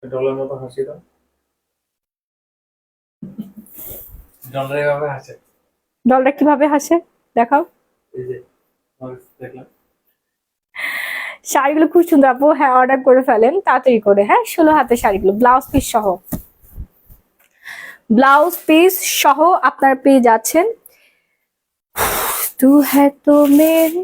ডলার মতো হাসি দাও, ডলার এভাবে হাসে। ডলটা কিভাবে হাসে দেখাও। এই যে দেখলাম শাড়িগুলো খুব সুন্দর আপু। হ্যাঁ, অর্ডার করে ফেলেন তাড়াতাড়ি করে। হ্যাঁ, 16 হাতের শাড়িগুলো ব্লাউজ পিস সহ, ব্লাউজ পিস সহ আপনার পেয়ে যাচ্ছেন। তু হ্যায় তো মেরি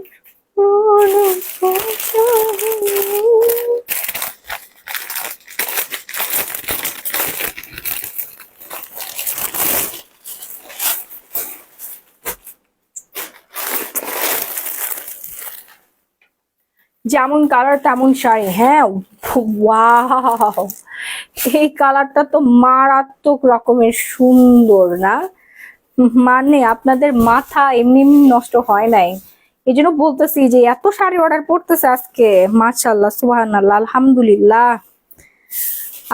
যেমন কালার তেমন শাড়ি। হ্যাঁ, ওয়াও, এই কালারটা তো মারাত্মক রকমের সুন্দর না? মানে আপনাদের মাথা এমনি এমনি নষ্ট হয় নাই। এই জন্য বলতেছি যে এত শাড়ি অর্ডার করতেছে আজকে, মাশাআল্লাহ, সুবহানাল্লাহ, আলহামদুলিল্লাহ।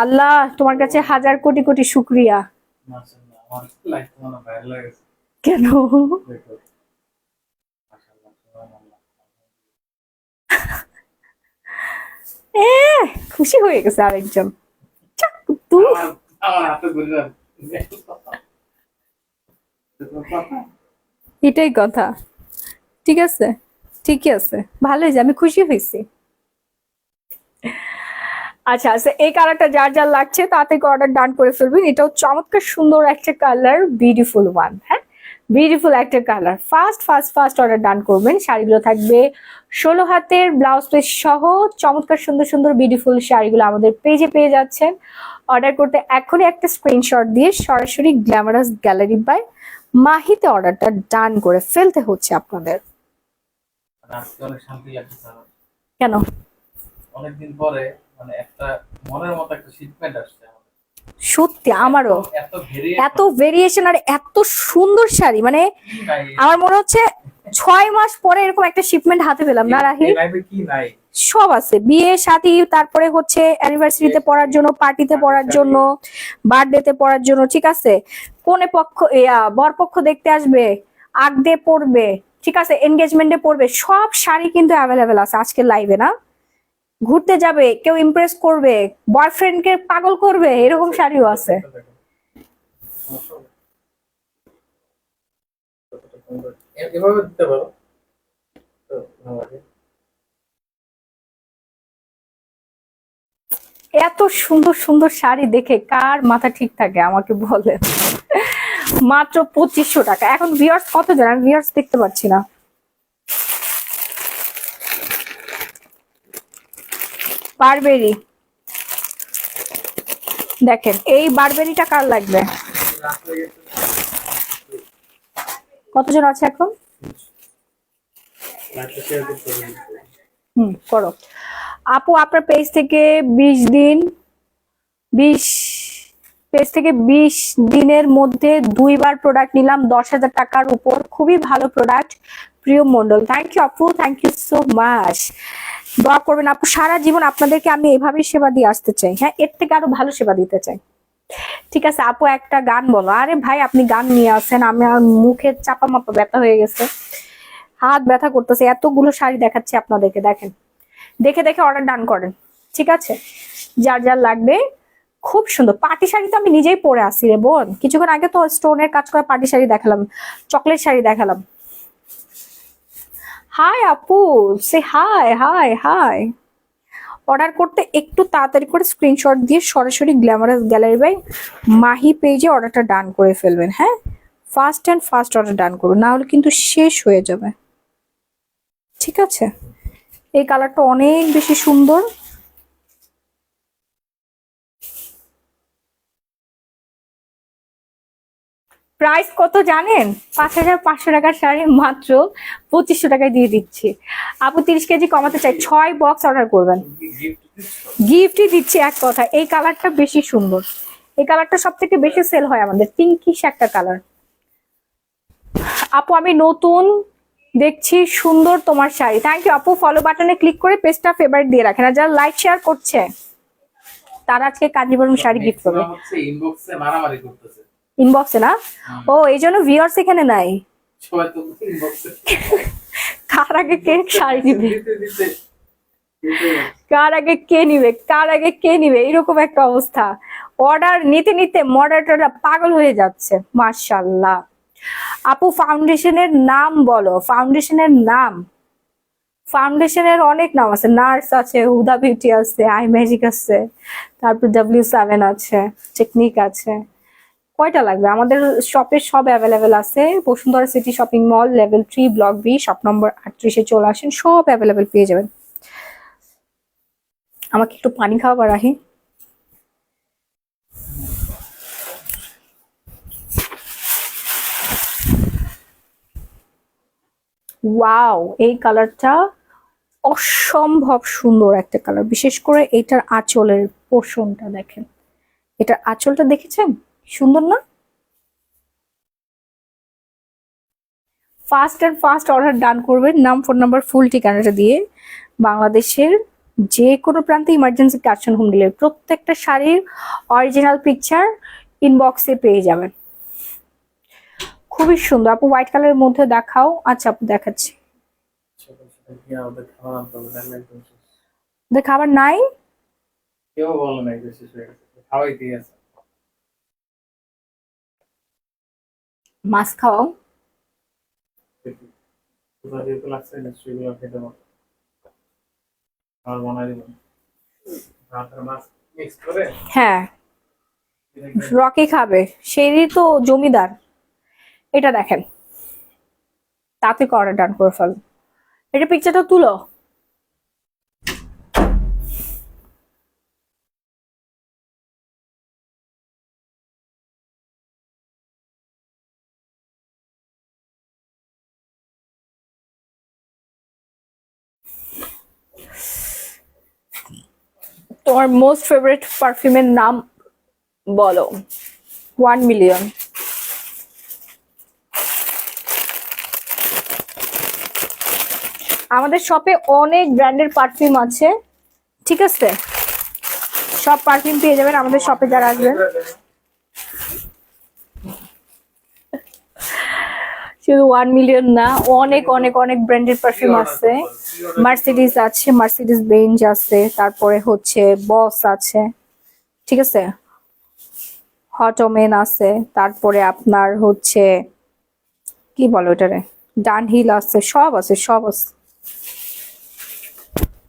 আল্লাহ তোমার কাছে হাজার কোটি কোটি শুকরিয়া। মাশাআল্লাহ, আমার লাইফ মনে ভাইরাল হয়ে গেছে। কেন? দেখো মাশাআল্লাহ, সুবহানাল্লাহ। খুশি হয়ে গেছে আরেকজন। তুই আমার হাতে বুঝলাম এটাই কথা। ঠিক আছে, ঠিকই আছে, ভালোই যে আমি খুশি হয়েছি। আচ্ছা আচ্ছা, এই কালারটা যার যার লাগছে তাড়াতাড়ি অর্ডার ডান করে ফেলবেন। এটাও চমৎকার সুন্দর একটা কালার, বিউটিফুল ওয়ান। হ্যাঁ, বিউটিফুল একটা colour. First first first order ডান করবেন। শাড়িগুলো থাকবে 16 হাতের, ব্লাউজ পিস সহ। চমৎকার সুন্দর সুন্দর বিউটিফুল শাড়িগুলো আমাদের পেজে পেয়ে যাচ্ছেন। অর্ডার করতে এখনই একটা স্ক্রিনশট দিয়ে সরাসরি গ্ল্যামারাস গ্যালারি বাই মাহিতে অর্ডারটা ডান করে ফেলতে হচ্ছে আপনাদের। আজকে অনেক শান্তি লাগছে। কেন? অনেকদিন পরে মানে একটা মনের মতো একটা শিপমেন্ট আসছে আমাদের। সত্যি আমারও এত ভেরিয়েশন আর এত সুন্দর শাড়ি, মানে আমার মনে হচ্ছে 6 মাস পরে এরকম একটা শিপমেন্ট হাতে পেলাম না রাহি? কি নাই সব আছে, বিয়ে শাদী, তারপরে হচ্ছে অ্যানিভার্সারিতে পরার জন্য, পার্টিতে পরার জন্য, বার্থডেতে পরার জন্য। ঠিক আছে, কোনে পক্ষ বরপক্ষ দেখতে আসবে, আগদে পরবে, ঠিক আছে, এনগেজমেন্টে পরবে, সব শাড়ি কিন্তু অ্যাভেলেবেল আছে আজকের লাইভে। না, ঘুরতে যাবে, কেউ ইমপ্রেস করবে, বয়ফ্রেন্ডকে পাগল করবে, এরকম শাড়িও আছে। এভাবে দিতে পারো তো ভালো লাগে। এত সুন্দর সুন্দর শাড়ি দেখে কার মাথা ঠিক থাকে আমাকে বলেন। মাত্র 2500 টাকা। এখন ভিউয়ার্স কত জন? আমি ভিউয়ার্স দেখতে পাচ্ছি না। বারবেরি দেখেন, এই বারবেরিটা কার লাগবে? কতজন আছে এখন? করো আপু। আপনার পেজ থেকে 20 দিন 20 পেজ থেকে 20 দিনের মধ্যে 2 বার প্রোডাক্ট নিলাম 10,000 টাকার উপর। খুবই ভালো প্রোডাক্ট, প্রিয় মন্ডল। থ্যাংক ইউ আপু, থ্যাংক ইউ সো মাচ। দোয়া করবেন আপু, সারা জীবন আপনাদেরকে আমি এভাবেই সেবা দিয়ে আসতে চাই। হ্যাঁ, এর থেকে আরো ভালো সেবা দিতে চাই। ঠিক আছে আপু, একটা গান বলো। আরে ভাই, আপনি গান নিয়ে আসেন, আমি আর মুখের চাপা মাপা ব্যথা হয়ে গেছে, হাত ব্যথা করতেছে, এতগুলো শাড়ি দেখাচ্ছি আপনাদেরকে। দেখেন, দেখে দেখে অর্ডার ডান করেন। ঠিক আছে, যার যার লাগবে। খুব সুন্দর পাটি শাড়ি তো আমি নিজেই পরে আসি রে বোন। কিছুক্ষণ আগে তো স্টোনের কাজ করা পাটি শাড়ি দেখালাম, চকলেট শাড়ি দেখালাম। হাই আপু, সে হাই হাই হাই। অর্ডার করতে একটু তাড়াতাড়ি করে স্ক্রিনশট দিয়ে সরাসরি গ্ল্যামারাস গ্যালারি বাই মাহি পেজে অর্ডারটা ডান করে ফেলবেন। হ্যাঁ, ফাস্ট অ্যান্ড ফাস্ট অর্ডার ডান করুন, না হলে কিন্তু শেষ হয়ে যাবে। ঠিক আছে, এই কালারটা অনেক বেশি সুন্দর। প্রাইস কত জানেন? 5500 টাকার শাড়ি মাত্র 2500 টাকায় দিয়ে দিচ্ছি। আপু 30 কেজি কমাতে চাই, 6 বক্স অর্ডার করবেন, গিফটই দিচ্ছি। এক কথা, এই কালারটা বেশি সুন্দর, এই কালারটা সব থেকে বেশি সেল হয় আমাদের, পিঙ্কিশ একটা কালার। আপু আমি নতুন দেখছি, সুন্দর তোমার শাড়ি। থ্যাংক ইউ আপু। ফলো বাটনে ক্লিক করে পেজটা ফেভারিট দিয়ে রাখেন, আর যারা লাইক শেয়ার করছে তারা আজকে কাঞ্জিবরম শাড়ি গিফট করবে। Maximum হচ্ছে ইনবক্সে মারামারি করতেছে। ইনবক্সে না? ও এই জন্য ভিউয়ার্স এখানে নাই। সবাই তো ইনবক্সে কার আগে কে শাড়ি দিবে, দিতে দিতে দিতে কার আগে কে নিবে, কার আগে কে নিবে, এরকম একটা অবস্থা। অর্ডার নিতে নিতে মডারেটররা পাগল হয়ে যাচ্ছে। মাশাআল্লাহ। আপু ফাউন্ডেশনের নাম বলো, ফাউন্ডেশনের নাম। ফাউন্ডেশনের অনেক নাম আছে, নার্স আছে, হুদা বিউটি আছে, আই ম্যাজিক আছে, তারপর W7 আছে, টেকনিক আছে। কয়টা লাগবে? আমাদের শপে সব অ্যাভেলেবেল আছে। Bashundhara city shopping mall, level 3, block B, shop number 38-এ চলে আসেন, সব অ্যাভেলেবেল পেয়ে যাবেন। আমাকে একটু পানি খাওয়াবার রাহি। ওয়াও, এই কালারটা অসম্ভব সুন্দর একটা কালার। বিশেষ করে এটার আঁচলের পোর্শনটা দেখেন, এটার আঁচলটা দেখেছেন? সুন্দর না? ফাস্ট অ্যান্ড ফাস্ট অর্ডার ডান করবেন, নাম, ফোন নাম্বার, ফুল ঠিকানাটা দিয়ে। বাংলাদেশের যে কোনো প্রান্তে emergency cash on home delivery. প্রত্যেকটা শাড়ির অরিজিনাল পিকচার ইনবক্সে পেয়ে যাবেন। খুবই সুন্দর। আপু হোয়াইট কালারের মধ্যে দেখাও। আচ্ছা আপু দেখাচ্ছি। ওদের খাবার আনতে হবে, নাহলে একদম শেষ। ওদের খাবার নাই? কেউ বলে নাই যে শেষ হয়ে গেছে, খাওয়াই দিয়ে আছে। মাছ খাওয়াও। তোমরা যেহেতু লাগছে নিশ্চয়ই এগুলো খেতে পারো। আর বানাই দিবেন ভাত আর মাছ মিক্স করে। হ্যাঁ, রকি খাবে, সেই তো জমিদার। এটা দেখেন, তাতে করে ডান করে ফেল। এটা পিকচারটা তুলো। তোমার মোস্ট ফেভারিট পারফিউমের নাম বলো। 1 মিলিয়ন। আমাদের শপে অনেক ব্র্যান্ডের পারফিউম আছে, ঠিক আছে? সব পারফিউম পেয়ে যাবেন আমাদের শপে যারা আসবেন। শুধু 1 মিলিয়ন না, অনেক অনেক অনেক ব্র্যান্ডের পারফিউম আছে। মার্সিডিজ আছে, মার্সিডিজ বেঞ্জ আছে, তারপরে হচ্ছে বস আছে, ঠিক আছে? হট ওমেন আছে, তারপরে আপনার হচ্ছে কি বলো ওটারে, ডানহিল আছে, সব আছে, সব আছে।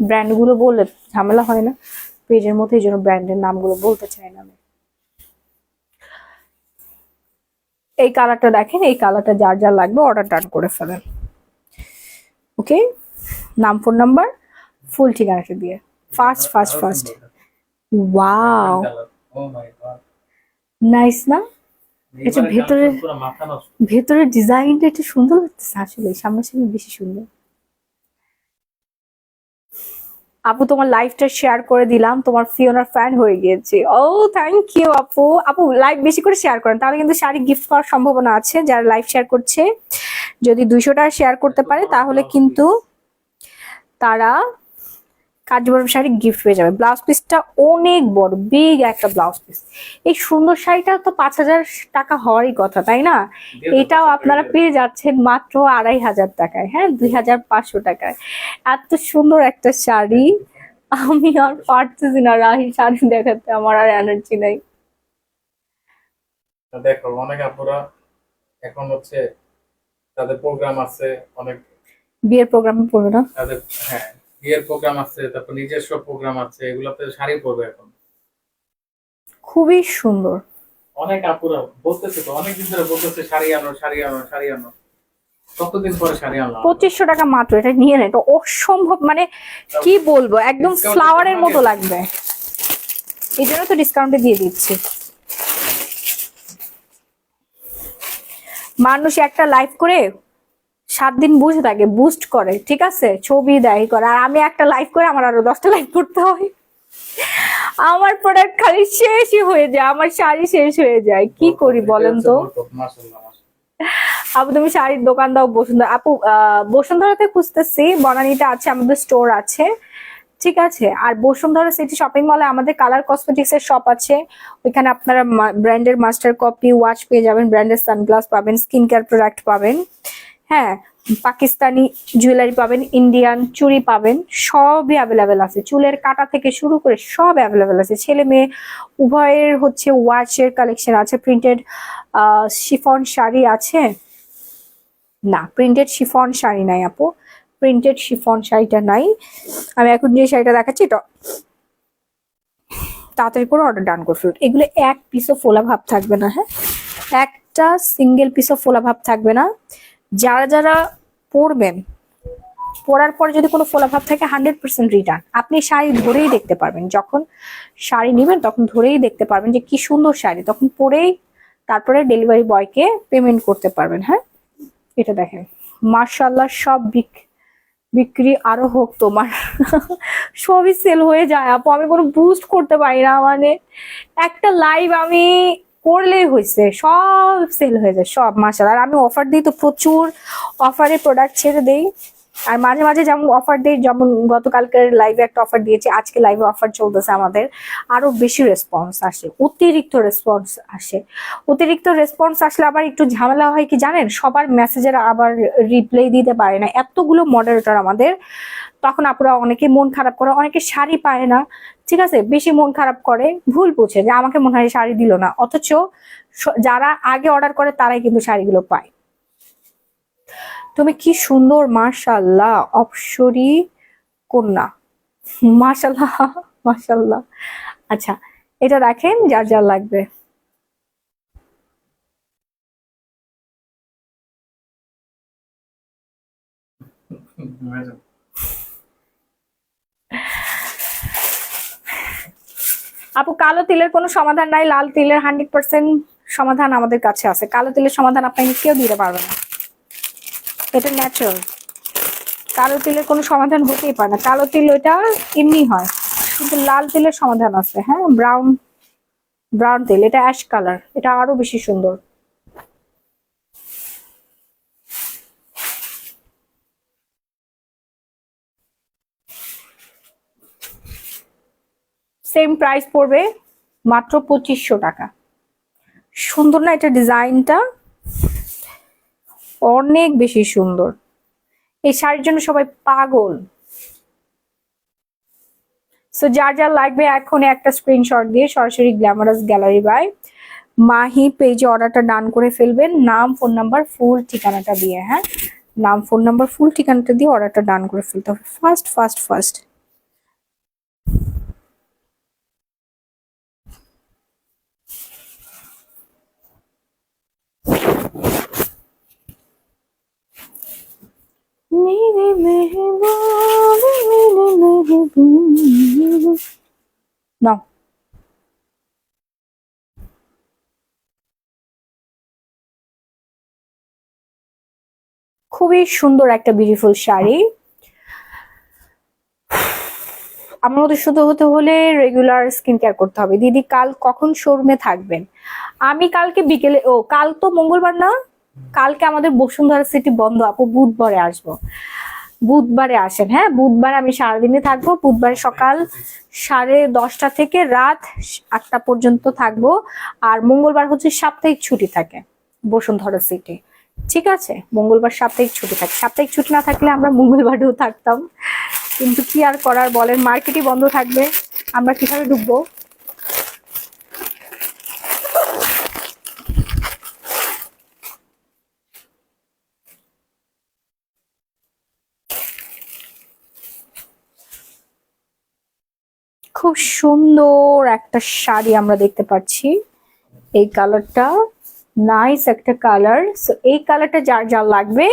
ব্র্যান্ডগুলো বললে ঝামেলা হয় না পেজের মধ্যে, এই জন্য ব্র্যান্ডের নামগুলো বলতে চাই না আমি। এই কালারটা দেখেন, এই কালারটা যার যার লাগবে অর্ডার ডান করে ফেলেন। ওকে, নাম, ফোন নাম্বার, ফুল ঠিকানাটা দিয়ে। First first first. ওয়াও, ও মাই গড, নাইস না? এটা ভেতরে, পুরো মাথা নষ্ট। ভেতরের ডিজাইনটা একটু সুন্দর লাগতেছে আসলে, সামনাসামনি বেশি সুন্দর। আপু তোমার লাইভটা শেয়ার করে দিলাম, তোমার ফিওনার ফ্যান হয়ে গিয়েছে। ও থ্যাংক ইউ আপু। আপু লাইভ বেশি করে শেয়ার করেন, তাহলে কিন্তু শাড়ি গিফট করার সম্ভাবনা আছে। যারা লাইভ শেয়ার করছে, যদি 200টা শেয়ার করতে পারে তাহলে কিন্তু তারা কাঞ্জিবরম শাড়ি গিফট পেয়ে যাবে। ব্লাউজ পিসটা অনেক বড়, বিগ একটা ব্লাউজ পিস। এই সুন্দর শাড়িটা তো 5,000 টাকা হওয়ারই কথা, তাই না? এটাও আপনারা পেয়ে যাচ্ছেন মাত্র 2,500 টাকায়। হ্যাঁ, 2,500 টাকায় এত সুন্দর একটা শাড়ি। আমি আর পারতেছি না রাহি শাড়ি দেখাতে, আমার আর এনার্জি নাই। দেখো অনেক আপুরা এখন হচ্ছে তাদের প্রোগ্রাম আছে, অনেক বিয়ের প্রোগ্রামে পড়বে না? তাদের হ্যাঁ বিয়ের প্রোগ্রাম আছে, তারপর নিজস্ব প্রোগ্রাম আছে, এগুলোতে শাড়ি পরবে এখন। খুবই সুন্দর। অনেক আপুরা বলতেছে তো, অনেকদিন ধরে বলতেছে শাড়ি আনো, শাড়ি আনো, শাড়ি আনো। কতদিন পরে শাড়ি আনলাম। 2,500 টাকা মাত্র, এটা নিয়ে নেয়। এটা অসম্ভব, মানে কি বলবো, একদম ফ্লাওয়ারের মতো লাগবে। এই জন্য তো ডিসকাউন্টে দিয়ে দিচ্ছি। মানুষ একটা লাইভ করে 7 দিন বুঝে থাকে, বুস্ট করে, ঠিক আছে, ছবি দেয় করে। আর আমি একটা লাইভ করে আমার আরো 10টা লাইভ করতে হয়। আমার প্রোডাক্ট খালি শেষই হয়ে যায়, আমার শাড়ি শেষ হয়ে যায়, কি করি বলেন তো? মাশাআল্লাহ। আপু তুমি শাড়ির দোকান দাও বসুন্ধরা। আপু বসুন্ধরাতে খুঁজতেছি, বনানীতে আছে, আমাদের স্টোর আছে, ঠিক আছে। আর বসুন্ধরা সিটি শপিং মলে আমাদের কালার কসমেটিক্স এর শপ আছে, ওইখানে আপনারা ব্র্যান্ডের মাস্টার কপি ওয়াচ পেয়ে যাবেন, ব্র্যান্ডের সানগ্লাস পাবেন, স্কিন কেয়ার প্রোডাক্ট পাবেন, হ্যাঁ, পাকিস্তানি জুয়েলারি পাবেন, ইন্ডিয়ান চুড়ি পাবেন, সবই অ্যাভেলেবেল আছে। চুলের কাটা থেকে শুরু করে সব অ্যাভেলেবেল আছে। ছেলে মেয়ে উভয়ের হচ্ছে ওয়াচের কালেকশন আছে। প্রিন্টেড শিফন শাড়ি আছে, না প্রিন্টেড শিফন শাড়ি নাই আপু, প্রিন্টেড শিফন শাড়িটা নাই। আমি এখন যে শাড়িটা দেখাচ্ছি এটা তাড়াতাড়ি করে অর্ডার ডান করে ফেলুন। এগুলো এক পিসও ফোলা ভাব থাকবে না, হ্যাঁ, একটা সিঙ্গেল পিসও ফোলা ভাব থাকবে না। যারা যারা পরবেন, পরার পরে যদি কোনো ফোলা ভাব থাকে 100% রিটার্ন। আপনি শাড়ি ধরেই দেখতে পারবেন, যখন শাড়ি নেবেন তখন ধরেই দেখতে পারবেন যে কি সুন্দর শাড়ি, তখন পরেই তারপরে ডেলিভারি বয়কে পেমেন্ট করতে পারবেন। হ্যাঁ, এটা দেখেন মার্শাল্লাহ, সব বিক্রি আরো হোক তোমার। সবই সেল হয়ে যায় আপু, আমি কোনো বুস্ট করতে পারি না, মানে একটা লাইভ আমি করলেই হয়েছে, সব সেল হয়ে যায় সব মার্শাল্লাহ। আর আমি অফার দিই তো, প্রচুর অফারে প্রোডাক্ট ছেড়ে দেই। আর মাঝে মাঝে যেমন অফার দিই, যেমন গতকালকের লাইভে একটা অফার দিয়েছি, আজকে লাইভে অফার চলতেছে আমাদের, আরো বেশি রেসপন্স আসে, অতিরিক্ত রেসপন্স আসে। অতিরিক্ত রেসপন্স আসলে আবার একটু ঝামেলা হয় কি জানেন, সবার মেসেজের আবার রিপ্লাই দিতে পারে না, এতগুলো মডারেটর আমাদের, তখন আপুরা অনেকে মন খারাপ করে, অনেকে শাড়ি পায় না, ঠিক আছে, বেশি মন খারাপ করে, ভুল বুঝে যে আমাকে মনে হয় শাড়ি দিল না, অথচ যারা আগে অর্ডার করে তারাই কিন্তু শাড়িগুলো পায়। তুমি কি সুন্দর মাশাআল্লাহ, অপসরী কন্যা, মাশাআল্লাহ মাশাআল্লাহ। আচ্ছা, এটা রাখেন, যার যার লাগবে। আপু কালো তিলের কোনো সমাধান নাই, লাল তিলের 100% সমাধান আমাদের কাছে আছে। কালো তিলের সমাধান আপনাকে কেউ দিতে পারবে না, এটা ন্যাচারাল। কালো তিলের কোনো সমাধান হতেই পারে না, কালো তিল ওইটা এমনি হয়, কিন্তু লাল তিলের সমাধান আছে। হ্যাঁ, ব্রাউন ব্রাউন তিল, এটা অ্যাশ কালার, এটা আরো বেশি সুন্দর। সেম প্রাইস পড়বে মাত্র 2500 টাকা। সুন্দর না এটা, ডিজাইনটা অনেক বেশি সুন্দর, এই শাড়ির জন্য সবাই পাগল। সো যার যার লাগবে এখনই একটা স্ক্রিনশট দিয়ে সরাসরি গ্ল্যামারাস গ্যালারি বাই মাহি পেজে অর্ডারটা ডান করে ফেলবেন, নাম ফোন নাম্বার ফুল ঠিকানাটা দিয়ে। হ্যাঁ, নাম ফোন নাম্বার ফুল ঠিকানাটা দিয়ে অর্ডারটা ডান করে ফেলতে হবে, ফার্স্ট ফার্স্ট ফার্স্ট। मेरे महबूब मेरे महबूब নাও। খুবই সুন্দর একটা বিউটিফুল শাড়ি। আমার মতো শুধু হতে হলে রেগুলার স্কিন কেয়ার করতে হবে। দিদি কাল কখন শোরুমে থাকবেন? আমি কালকে বিকেলে, ও কাল তো মঙ্গলবার না, কালকে আমাদের বসুন্ধরা সিটি বন্ধ আপু, বুধবারে আসবো। বুধবারে আসেন, হ্যাঁ, বুধবার আমি সারাদিনে থাকবো, বুধবারে সকাল 10:30 থেকে রাত 8টা পর্যন্ত থাকবো। আর মঙ্গলবার হচ্ছে সাপ্তাহিক ছুটি থাকে বসুন্ধরা সিটি, ঠিক আছে, মঙ্গলবার সাপ্তাহিক ছুটি থাকে। সাপ্তাহিক ছুটি না থাকলে আমরা মঙ্গলবারেও থাকতাম, কিন্তু কি আর করার বলেন, মার্কেটই বন্ধ থাকবে, আমরা কিভাবে ঢুকবো। খুব সুন্দর একটা শাড়ি আমরা দেখতে পাচ্ছি, এই কালারটা নাইস একটা কালার। সো এই কালারটা যার যার লাগবে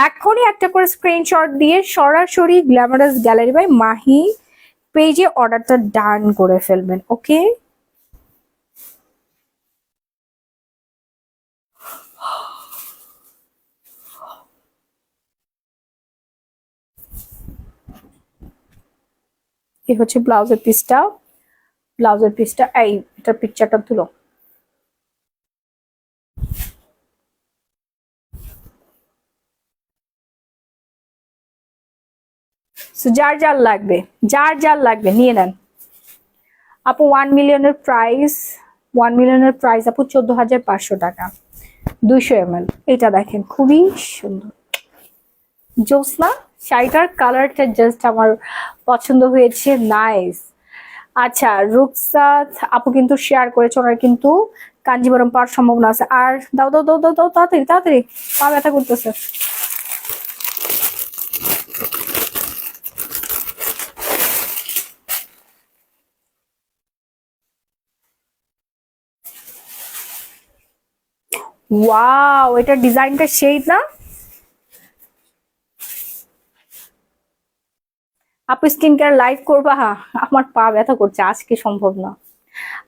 এখনই একটা করে স্ক্রিনশট দিয়ে সরাসরি গ্ল্যামারাস গ্যালারি বাই মাহি পেজে অর্ডারটা ডান করে ফেলবেন। ওকে, এই হচ্ছে ব্লাউজের পিসটা, ব্লাউজের পিসটা এই, এটা পিকচারটা তুলো। সো যার যার লাগবে, যার যার লাগবে নিয়ে নেন আপু। 1 মিলিয়নের প্রাইস, 1 মিলিয়নের প্রাইস আপু 14,500 টাকা, 200 ml। এটা দেখেন খুবই সুন্দর জোসনা, শাড়িটার কালারটা জাস্ট আমার পছন্দ হয়েছে, নাইস। আচ্ছা রুকসাত আপু কিন্তু শেয়ার করেছে, ওনার কিন্তু কাঞ্জিবরম পাওয়ার সম্ভাবনা আছে। আর দাও দাও দাও দাও দাও, তাড়াতাড়ি তাড়াতাড়ি, পা ব্যথা করতেছে। ওয়াও, এটা ডিজাইনটা সেই না আপু? স্কিন কেয়ার লাইভ করবা? হ্যাঁ, আমার পা ব্যথা করছে, আজকে সম্ভব না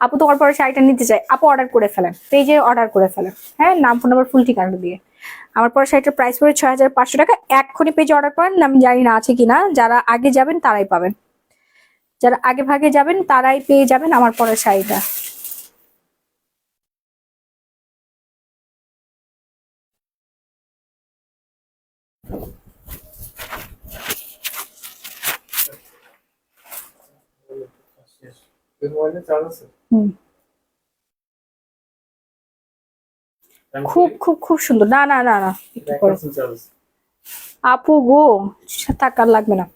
আপু। তোমার পরে শাড়িটা নিতে চাই আপু, অর্ডার করে ফেলেন, পেজে অর্ডার করে ফেলেন, হ্যাঁ, নাম ফোন নাম্বার ফুল ঠিকানা দিয়ে। আমার পরে শাড়িটার প্রাইস পড়ে 6,500 টাকা। এক্ষুনি পেজে অর্ডার করেন, আমি জানি না আছে কিনা, যারা আগে যাবেন তারাই পাবেন, যারা আগে ভাগে যাবেন তারাই পেয়ে যাবেন আমার পরে শাড়িটা। এই মোবাইলে চার্জ আছে? হুম, খুব খুব খুব সুন্দর। না না না না, একটু পরে। 1% চার্জ আছে। আপু গো, টাকার লাগবে না,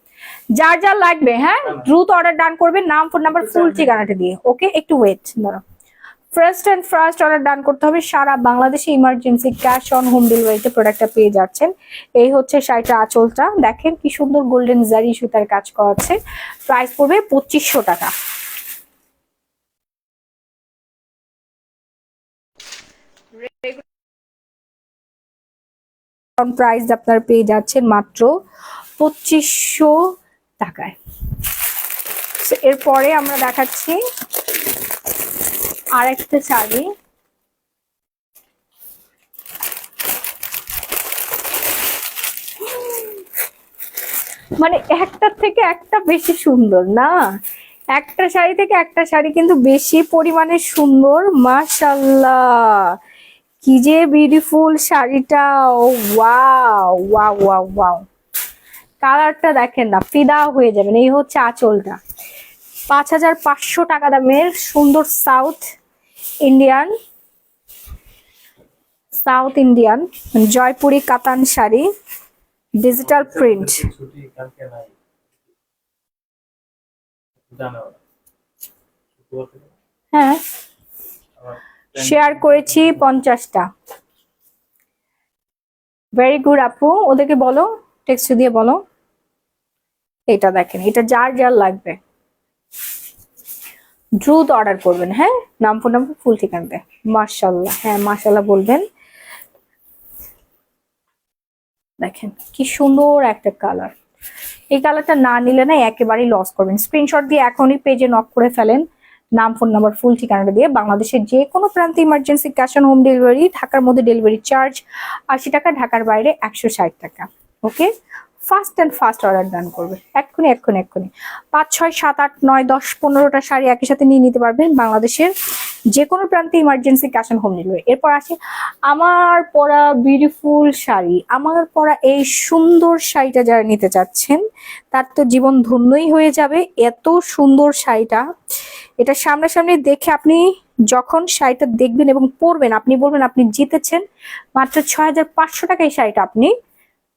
যার যার লাগবে হ্যাঁ দ্রুত অর্ডার ডান করবেন, নাম ফোন নাম্বার ফুল ঠিকানাটা দিয়ে। ওকে, একটু ওয়েট ধরো। ফার্স্ট অর্ডার ডান করতে হবে। সারা বাংলাদেশে ইমার্জেন্সি ক্যাশ অন হোম ডেলিভারিতে প্রোডাক্টটা পেয়ে যাচ্ছেন। এই হচ্ছে শাড়িটার আঁচলটা, দেখেন কি সুন্দর গোল্ডেন জারি সুতার কাজ করা আছে। প্রাইস পড়বে 2500 টাকা। প্রাইস আপনার পেয়ে যাচ্ছেন মাত্র 2500 টাকায়। এরপরে আমরা দেখাচ্ছি আরেকটা শাড়ি, মানে একটার থেকে একটা বেশি সুন্দর না, একটা শাড়ি থেকে একটা শাড়ি কিন্তু বেশি পরিমাণে সুন্দর। মাশাআল্লাহ, কি যে বিউটিফুল শাড়িটা, ও ওয়াও ওয়াও ওয়াও ওয়াও, কালারটা দেখেন না, ফিদা হয়ে যাবেন। এই হচ্ছে আঁচলটা, 5,500 টাকা দামের সুন্দর সাউথ ইন্ডিয়ান জয়পুরি কাতান শাড়ি, ডিজিটাল প্রিন্ট। ছুটি কালকে নাই, জানো হ্যাঁ, শেয়ার করেছি 50টা। ভেরি গুড আপু, ওদেরকে বলো, টেক্সট দিয়ে বলো। এটা দেখেন, এটা যার যার লাগবে দ্রুত অর্ডার করবেন, হ্যাঁ, নাম ফোন নাম্বার ফুল ঠিকানা দেয়। মাশাআল্লাহ, হ্যাঁ মাশাআল্লাহ বলবেন। দেখেন কি সুন্দর একটা কালার, এই কালারটা না নিলে না একেবারেই লস করবেন। স্ক্রিনশট দিয়ে এখনই পেজে নক করে ফেলেন, নাম ফোন নাম্বার ফুল ঠিকানাটা দিয়ে। বাংলাদেশের যে কোনো প্রান্তে emergency cash on home delivery, ঢাকার মধ্যে ডেলিভারি চার্জ 80 টাকা, ঢাকার বাইরে 160 টাকা। ওকে, ফাস্ট অর্ডার ডান করবে এক্ষুনি এক্ষুনি এক্ষুনি। 5, 6, 7, 8, 9, 10, 15টা শাড়ি একই সাথে নিয়ে নিতে পারবেন বাংলাদেশের যে কোনো প্রান্তে emergency cash on home delivery. এরপর আসি আমার পরা বিউটিফুল শাড়ি, আমার পরা এই সুন্দর শাড়িটা যারা নিতে চাচ্ছেন তার তো জীবন ধন্যই হয়ে যাবে। এত সুন্দর শাড়িটা, এটা সামনাসামনি দেখে আপনি যখন শাড়িটা দেখবেন এবং পরবেন, আপনি বলবেন আপনি জিতেছেন। মাত্র 6,500 টাকা এই শাড়িটা আপনি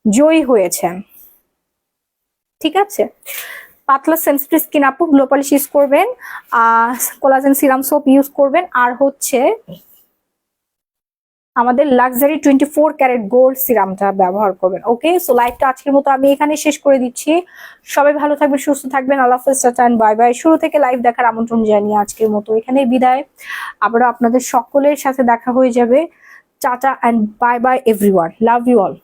জয়ী হয়েছেন। ঠিক আছে, পাতলা সেন্সিটিভ স্কিন আপু গ্লো পলিশ ইউজ করবেন, কোলাজেন সিরাম সোপ ইউজ করবেন, আর হচ্ছে আমাদের লাক্সারি 24 ক্যারেট গোল্ড সিরামটা ব্যবহার করবেন। ওকে, সো লাইভটা আজকের মতো আমি এখানে শেষ করে দিচ্ছি। সবাই ভালো থাকবেন, সুস্থ থাকবেন, আল্লাহ হাফেজ, টাটা এন্ড বাই বাই। শুরু থেকে লাইভ দেখার আমন্ত্রণ জানিয়ে আজকের মতো এখানেই বিদায়। আবারও আপনাদের সকলের সাথে দেখা হয়ে যাবে। Tata and bye bye everyone, love you all.